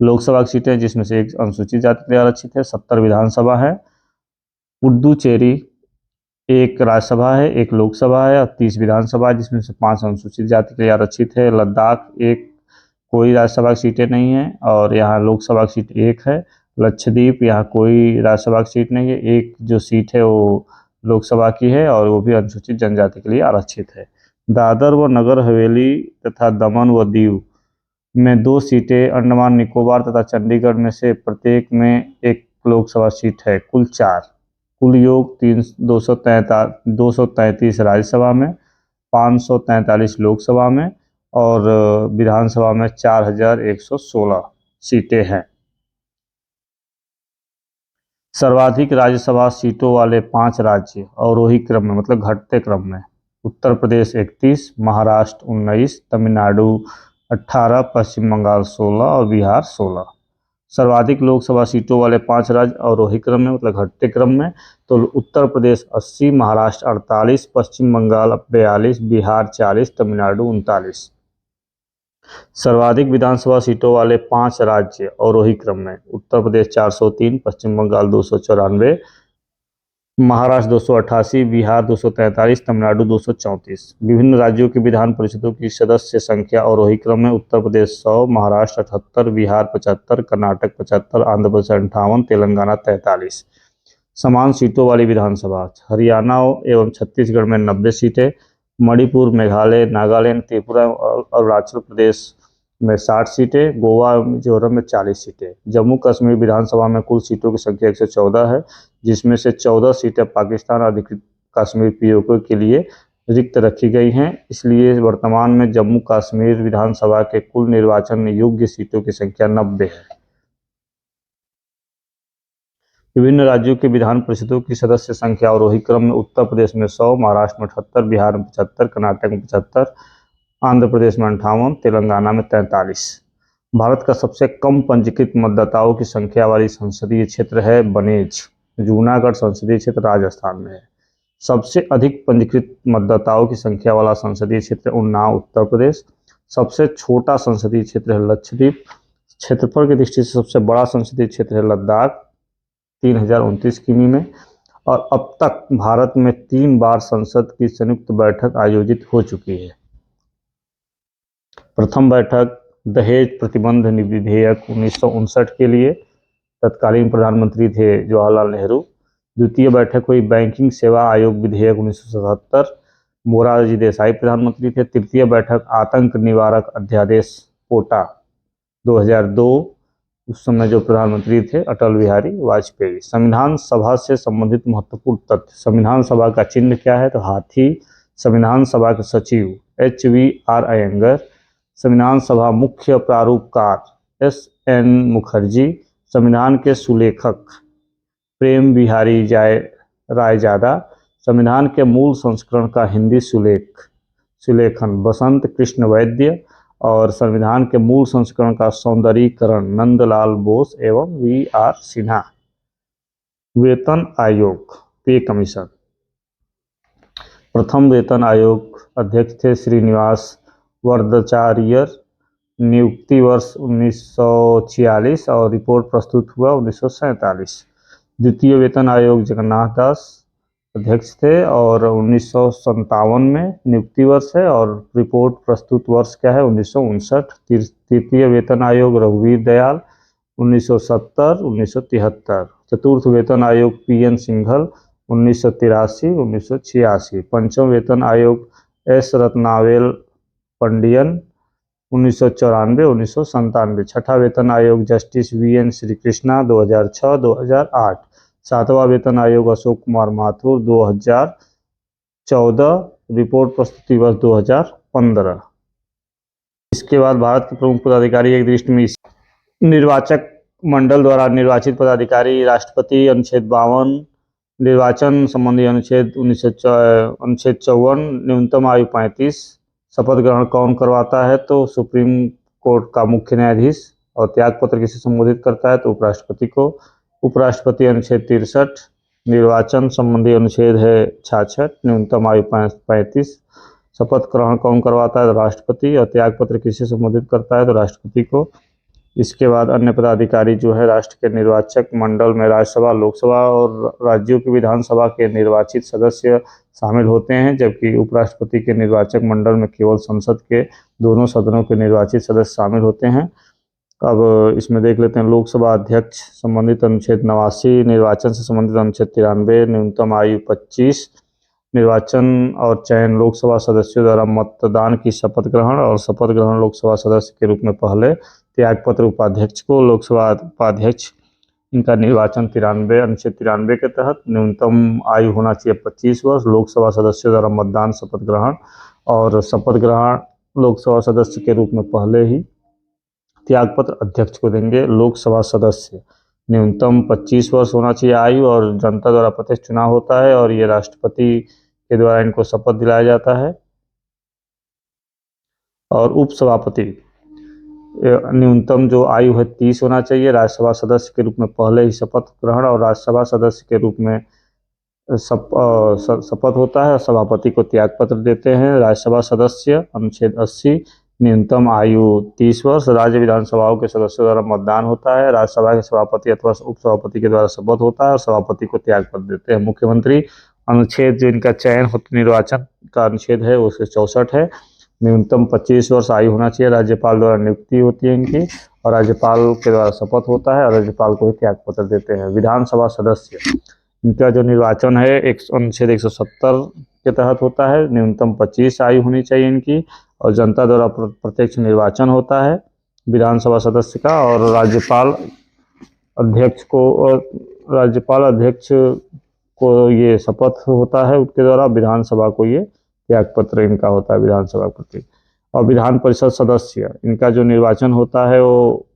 S1: लोकसभा की सीटें हैं, जिसमें से 1 अनुसूचित जाति के लिए आरक्षित है। 70 विधानसभा है। पुडुचेरी 1 राज्यसभा है, 1 लोकसभा है और 30 विधानसभा है, जिसमें से 5 अनुसूचित जाति के लिए आरक्षित है। लद्दाख 1 कोई राज्यसभा की सीटें नहीं है और यहाँ लोकसभा की सीट 1 है। लक्षद्वीप यहाँ कोई राज्यसभा की सीट नहीं है, 1 जो सीट है वो लोकसभा की है और वो भी अनुसूचित जनजाति के लिए आरक्षित है। दादर व नगर हवेली तथा दमन व दीव में 2 सीटें, अंडमान निकोबार तथा चंडीगढ़ में से प्रत्येक में 1 लोकसभा सीट है। कुल 4, कुल योग 233 राज्यसभा में, 543 लोकसभा में और विधानसभा में 4116 सीटें हैं। सर्वाधिक राज्यसभा सीटों वाले 5 राज्य अवरोही क्रम में मतलब घटते क्रम में: उत्तर प्रदेश 31, महाराष्ट्र 19, तमिलनाडु 18, पश्चिम बंगाल 16 और बिहार 16। सर्वाधिक लोकसभा सीटों वाले 5 राज्य अवरोही क्रम में मतलब घटते क्रम में, तो उत्तर प्रदेश 80, महाराष्ट्र 48, पश्चिम बंगाल 42, बिहार 40, तमिलनाडु 39। सर्वाधिक विधानसभा सीटों वाले 5 राज्य अवरोही क्रम में: उत्तर प्रदेश 403, पश्चिम बंगाल 294, महाराष्ट्र 288, बिहार 243, तमिलनाडु 234। विभिन्न राज्यों की विधान परिषदों की सदस्य संख्या और वही क्रम में उत्तर प्रदेश 100, महाराष्ट्र 78, बिहार 75, कर्नाटक 75, आंध्र प्रदेश 58, तेलंगाना 43। समान सीटों वाली विधानसभा हरियाणा एवं छत्तीसगढ़ में 90 सीटें, मणिपुर, मेघालय, नागालैंड, त्रिपुरा और अरुणाचल प्रदेश में 60 सीटें, गोवा और मिजोरम में 40 सीटें। जम्मू कश्मीर विधानसभा में कुल सीटों की संख्या 114 है, जिसमें से 14 सीटें पाकिस्तान अधिकृत कश्मीर पीओके के लिए रिक्त रखी गई हैं। इसलिए वर्तमान में जम्मू कश्मीर विधानसभा के कुल निर्वाचन योग्य सीटों की संख्या 90 है। विभिन्न राज्यों के विधान परिषदों की सदस्य संख्या और वही क्रम में उत्तर प्रदेश में 100, महाराष्ट्र में 78, बिहार में 75, कर्नाटक में 75, आंध्र प्रदेश में 58, तेलंगाना में 43। भारत का सबसे कम पंजीकृत मतदाताओं की संख्या वाली संसदीय क्षेत्र है बनेज, जूनागढ़ संसदीय क्षेत्र राजस्थान में है। सबसे अधिक पंजीकृत मतदाताओं की संख्या वाला संसदीय क्षेत्र उन्नाव उत्तर प्रदेश। सबसे छोटा संसदीय क्षेत्र है लक्षद्वीप। क्षेत्रफल की दृष्टि से सबसे बड़ा संसदीय क्षेत्र है लद्दाख 3029 किमी में। और अब तक भारत में 3 बार संसद की संयुक्त बैठक आयोजित हो चुकी है। प्रथम बैठक दहेज प्रतिबंध विधेयक 1959 के लिए, तत्कालीन प्रधानमंत्री थे जवाहरलाल नेहरू। द्वितीय बैठक हुई बैंकिंग सेवा आयोग विधेयक 1977, मोरारजी देसाई प्रधानमंत्री थे। तृतीय बैठक आतंक निवारक अध्यादेश पोटा 2002, उस समय जो प्रधानमंत्री थे अटल बिहारी वाजपेयी। संविधान सभा से संबंधित महत्वपूर्ण तथ्य। संविधान सभा का चिन्ह क्या है? तो हाथी। संविधान सभा के सचिव HVR अयंगर। संविधान सभा मुख्य प्रारूपकार SN मुखर्जी। संविधान के सुलेखक प्रेम बिहारी रायजादा। संविधान के मूल संस्करण का हिंदी सुलेखन बसंत कृष्ण वैद्य। और संविधान के मूल संस्करण का सौंदर्यीकरण नंदलाल बोस एवं VR सिन्हा। वेतन आयोग पे कमीशन। प्रथम वेतन आयोग अध्यक्ष थे श्रीनिवास वरदाचार्य। नियुक्ति वर्ष 1946 और रिपोर्ट प्रस्तुत हुआ 1947। द्वितीय वेतन आयोग जगन्नाथ दास अध्यक्ष थे और 1957 में नियुक्ति वर्ष है और रिपोर्ट प्रस्तुत वर्ष क्या है? 1959। तृतीय वेतन आयोग रघुवीर दयाल 1970, 1973। चतुर्थ वेतन आयोग PN सिंघल 1983, 1986। पंचम वेतन आयोग S रत्नावेल पंडियन 1994, 1997। छठा वेतन आयोग जस्टिस VN श्रीकृष्णा 2006, 2008। सातवां वेतन आयोग अशोक कुमार माथुर 2014, रिपोर्ट प्रस्तुति वर्ष 2015। इसके बाद भारत के प्रमुख पदाधिकारी एक दृष्टि में निर्वाचक मंडल द्वारा निर्वाचित पदाधिकारी राष्ट्रपति अनुच्छेद 52, निर्वाचन संबंधी अनुच्छेद 54, न्यूनतम आयु 35। शपथ ग्रहण कौन करवाता है? तो सुप्रीम कोर्ट का मुख्य न्यायाधीश। और त्याग पत्र किसे संबोधित करता है? तो उपराष्ट्रपति को। उपराष्ट्रपति अनुच्छेद 63, निर्वाचन संबंधी अनुच्छेद है 66, न्यूनतम आयु 35। शपथ ग्रहण कौन करवाता है? तो राष्ट्रपति। और त्याग पत्र किसे संबोधित करता है? तो राष्ट्रपति को। इसके बाद अन्य पदाधिकारी जो है राष्ट्र के निर्वाचक मंडल में राज्यसभा, लोकसभा और राज्यों की विधानसभा के निर्वाचित सदस्य शामिल होते हैं, जबकि उपराष्ट्रपति के निर्वाचक मंडल में केवल संसद के दोनों सदनों के निर्वाचित सदस्य शामिल होते हैं। अब इसमें देख लेते हैं लोकसभा अध्यक्ष संबंधित अनुच्छेद 89, निर्वाचन से संबंधित अनुच्छेद 93, न्यूनतम आयु 25। निर्वाचन और चयन लोकसभा सदस्यों द्वारा मतदान की शपथ ग्रहण और शपथ ग्रहण लोकसभा सदस्य के रूप में पहले। त्यागपत्र उपाध्यक्ष को। लोकसभा उपाध्यक्ष इनका निर्वाचन 93, अनुच्छेद 93 के तहत। न्यूनतम आयु होना चाहिए 25 वर्ष। लोकसभा सदस्यों द्वारा मतदान शपथ ग्रहण और शपथ ग्रहण लोकसभा सदस्य के रूप में पहले ही। त्यागपत्र अध्यक्ष को देंगे। लोकसभा सदस्य न्यूनतम 25 वर्ष होना चाहिए आयु और जनता द्वारा प्रत्यक्ष चुनाव होता है और ये राष्ट्रपति के द्वारा इनको शपथ दिलाया जाता है। और उपसभापति न्यूनतम जो आयु है 30 होना चाहिए। राज्यसभा सदस्य के रूप में पहले ही शपथ ग्रहण और राज्यसभा सदस्य के रूप में शपथ होता है। सभापति को त्यागपत्र देते हैं। राज्यसभा सदस्य अनुच्छेद 80, न्यूनतम आयु 30 वर्ष। राज्य विधानसभाओं के सदस्यों द्वारा मतदान होता है। राज्यसभा के सभापति अथवा उपसभापति के द्वारा शपथ होता है और सभापति को त्याग पत्र देते हैं। मुख्यमंत्री अनुच्छेद जो इनका चयन निर्वाचन का अनुच्छेद है वो 64 है। न्यूनतम 25 वर्ष आयु होना चाहिए। राज्यपाल द्वारा नियुक्ति होती है इनकी और राज्यपाल के द्वारा शपथ होता है और राज्यपाल को ही त्याग पत्र देते हैं। विधानसभा सदस्य इनका जो निर्वाचन है अनुच्छेद 170 के तहत होता है। न्यूनतम 25 आयु होनी चाहिए इनकी और जनता द्वारा प्रत्यक्ष निर्वाचन होता है विधानसभा सदस्य का। और राज्यपाल अध्यक्ष को ये शपथ होता है उसके द्वारा। विधानसभा को ये त्याग पत्र इनका होता है विधानसभा प्रति। और विधान परिषद सदस्य इनका जो निर्वाचन होता है वो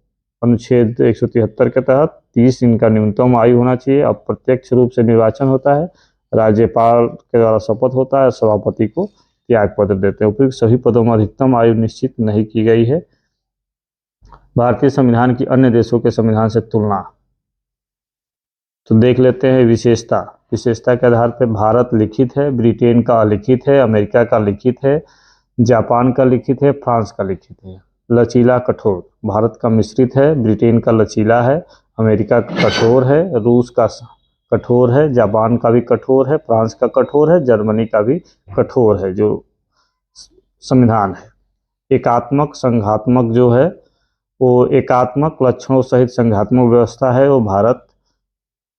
S1: अनुच्छेद 173 के तहत 30 इनका न्यूनतम आयु होना चाहिए। अप्रत्यक्ष रूप से निर्वाचन होता है। राज्यपाल के द्वारा शपथ होता है। सभापति को त्याग पत्र देते हैं। उपयुक्त सभी पदों में अधिकतम आयु निश्चित नहीं की गई है। भारतीय संविधान की अन्य देशों के संविधान से तुलना तो देख लेते हैं। विशेषता के आधार पर भारत लिखित है, ब्रिटेन का अलिखित है, अमेरिका का लिखित है, जापान का लिखित है, फ्रांस का लिखित है। लचीला कठोर भारत का मिश्रित है, ब्रिटेन का लचीला है, अमेरिका का कठोर है, रूस का कठोर है, जापान का भी कठोर है, फ्रांस का कठोर है, जर्मनी का भी कठोर है जो संविधान है। एकात्मक संघात्मक जो है वो एकात्मक लक्षणों सहित संघात्मक व्यवस्था है वो भारत,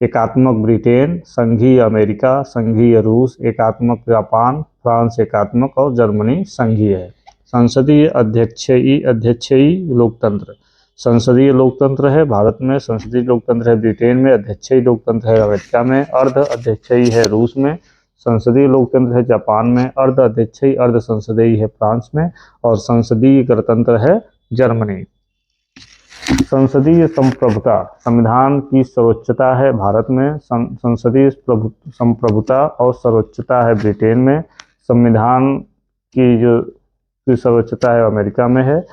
S1: एकात्मक ब्रिटेन, संघीय अमेरिका, संघीय रूस, एकात्मक जापान, फ्रांस एकात्मक और जर्मनी संघीय है। संसदीय अध्यक्षीय लोकतंत्र संसदीय लोकतंत्र है भारत में, संसदीय लोकतंत्र है ब्रिटेन में, अध्यक्षीय लोकतंत्र है अमेरिका में, अर्ध अध्यक्षीय है रूस में, संसदीय लोकतंत्र है जापान में, अर्ध अध्यक्षीय अर्ध संसदीय है फ्रांस में और संसदीय गणतंत्र है जर्मनी। संसदीय संप्रभुता संविधान की सर्वोच्चता है भारत में, संसदीय संप्रभुता और सर्वोच्चता है ब्रिटेन में, संविधान की जो सर्वोच्चता है अमेरिका में है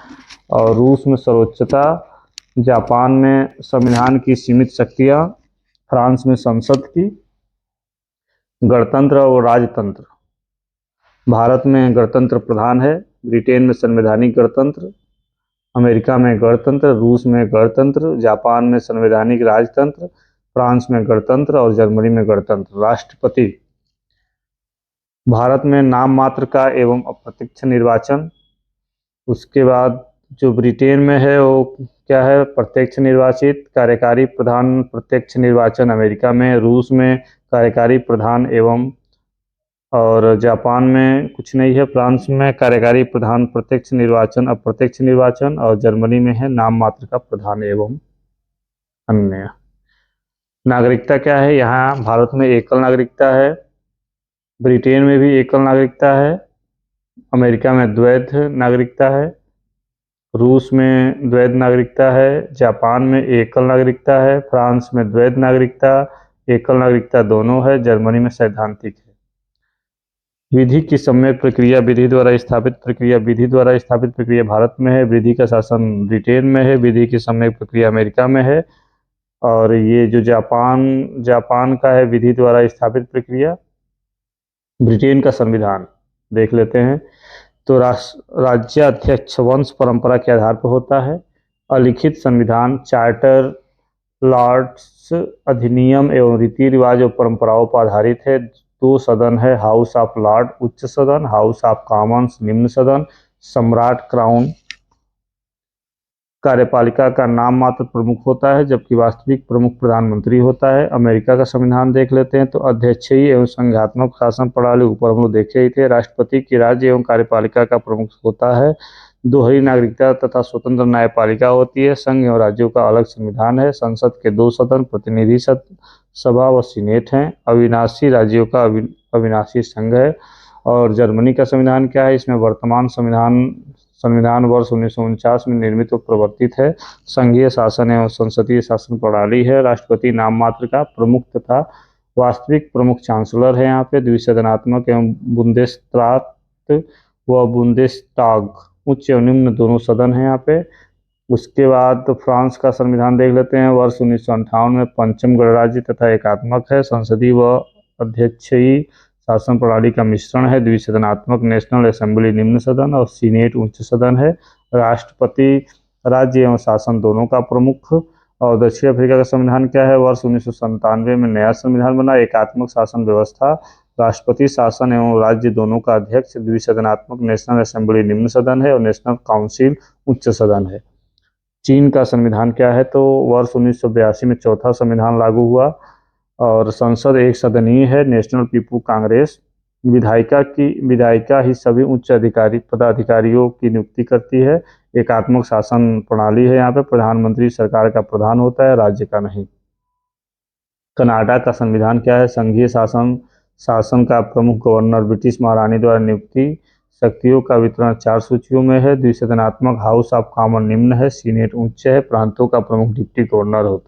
S1: और रूस में सर्वोच्चता, जापान में संविधान की सीमित शक्तियां, फ्रांस में संसद की, गणतंत्र और राजतंत्र भारत में गणतंत्र प्रधान है, ब्रिटेन में संवैधानिक गणतंत्र, अमेरिका में गणतंत्र, रूस में गणतंत्र, जापान में संवैधानिक राजतंत्र, फ्रांस में गणतंत्र और जर्मनी में गणतंत्र। राष्ट्रपति भारत में नाम मात्र का एवं अप्रत्यक्ष निर्वाचन। उसके बाद जो ब्रिटेन में है वो क्या है, प्रत्यक्ष निर्वाचित। कार्यकारी प्रधान प्रत्यक्ष निर्वाचन अमेरिका में, रूस में कार्यकारी प्रधान एवं और जापान में कुछ नहीं है, फ्रांस में कार्यकारी प्रधान प्रत्यक्ष निर्वाचन अप्रत्यक्ष निर्वाचन और जर्मनी में है नाम मात्र का प्रधान एवं अन्य। नागरिकता क्या है, यहाँ भारत में एकल नागरिकता है, ब्रिटेन में भी एकल नागरिकता है, अमेरिका में द्वैध नागरिकता है, रूस में द्वैध नागरिकता है, जापान में एकल नागरिकता है, फ्रांस में द्वैध नागरिकता एकल नागरिकता दोनों है, जर्मनी में सैद्धांतिक है। विधि की सम्यक प्रक्रिया विधि द्वारा स्थापित प्रक्रिया भारत में है, विधि का शासन ब्रिटेन में है, विधि की सम्यक प्रक्रिया अमेरिका में है। और ये जो जापान का है विधि द्वारा स्थापित प्रक्रिया। ब्रिटेन का संविधान देख लेते हैं तो राज्याध्यक्ष वंश परंपरा के आधार पर होता है। अलिखित संविधान, चार्टर, लॉर्ड्स अधिनियम एवं रीति रिवाज और परंपराओं पर आधारित है। 2 सदन है, हाउस ऑफ लॉर्ड उच्च सदन, हाउस ऑफ कॉमन्स निम्न सदन, सम्राट क्राउन। कार्यपालिका का नाम मात्र प्रमुख होता है जबकि वास्तविक प्रमुख प्रधानमंत्री होता है। अमेरिका का संविधान देख लेते हैं तो अध्यक्षीय एवं संघात्मक शासन प्रणाली ऊपर हम लोग देखे ही थे। राष्ट्रपति की राज्य एवं कार्यपालिका का प्रमुख होता है। दोहरी नागरिकता तथा स्वतंत्र न्यायपालिका होती है। संघ एवं राज्यों का अलग संविधान है। संसद के 2 सदन, प्रतिनिधि सभा व सीनेट हैं। अविनाशी राज्यों का अविनाशी संघ है। और जर्मनी का संविधान क्या है, इसमें वर्तमान संविधान वर्ष 1949 में निर्मित व प्रवर्तित है। संघीय शासन एवं संसदीय शासन प्रणाली है। राष्ट्रपति नाम मात्र का प्रमुख तथा वास्तविक प्रमुख चांसलर है। यहाँ पे द्विसदनात्मक एवं बुंदेसरात व बुंदेसटाग उच्च एवं निम्न दोनों सदन है यहाँ पे। उसके बाद फ्रांस का संविधान देख लेते हैं। वर्ष 1958 में 5म गणराज्य तथा एकात्मक है। संसदीय व अध्यक्षीय शासन प्रणाली का मिश्रण है। द्विसदनात्मक नेशनल असेंबली निम्न सदन और सीनेट उच्च सदन है। राष्ट्रपति राज्य एवं शासन दोनों का प्रमुख। और दक्षिण अफ्रीका का संविधान क्या है? वर्ष 1997 में नया संविधान बना। एकात्मक शासन व्यवस्था, राष्ट्रपति शासन एवं राज्य दोनों का अध्यक्ष। द्विसदनात्मक नेशनल असेंबली निम्न सदन है और नेशनल काउंसिल उच्च सदन है। चीन का संविधान क्या है? तो वर्ष 1982 में चौथा संविधान लागू हुआ और संसद एक सदनीय है। नेशनल पीपुल कांग्रेस विधायिका ही सभी उच्च पदाधिकारियों की नियुक्ति करती है। एकात्मक शासन प्रणाली है। यहाँ पे प्रधानमंत्री सरकार का प्रधान होता है, राज्य का नहीं। कनाडा का संविधान क्या है? संघीय शासन का प्रमुख गवर्नर, ब्रिटिश महारानी द्वारा नियुक्ति। शक्तियों का वितरण 4 सूचियों में है। द्विसदनात्मक हाउस ऑफ कॉमन निम्न है, सीनेट उच्च है। प्रांतों का प्रमुख डिप्टी गवर्नर होता है।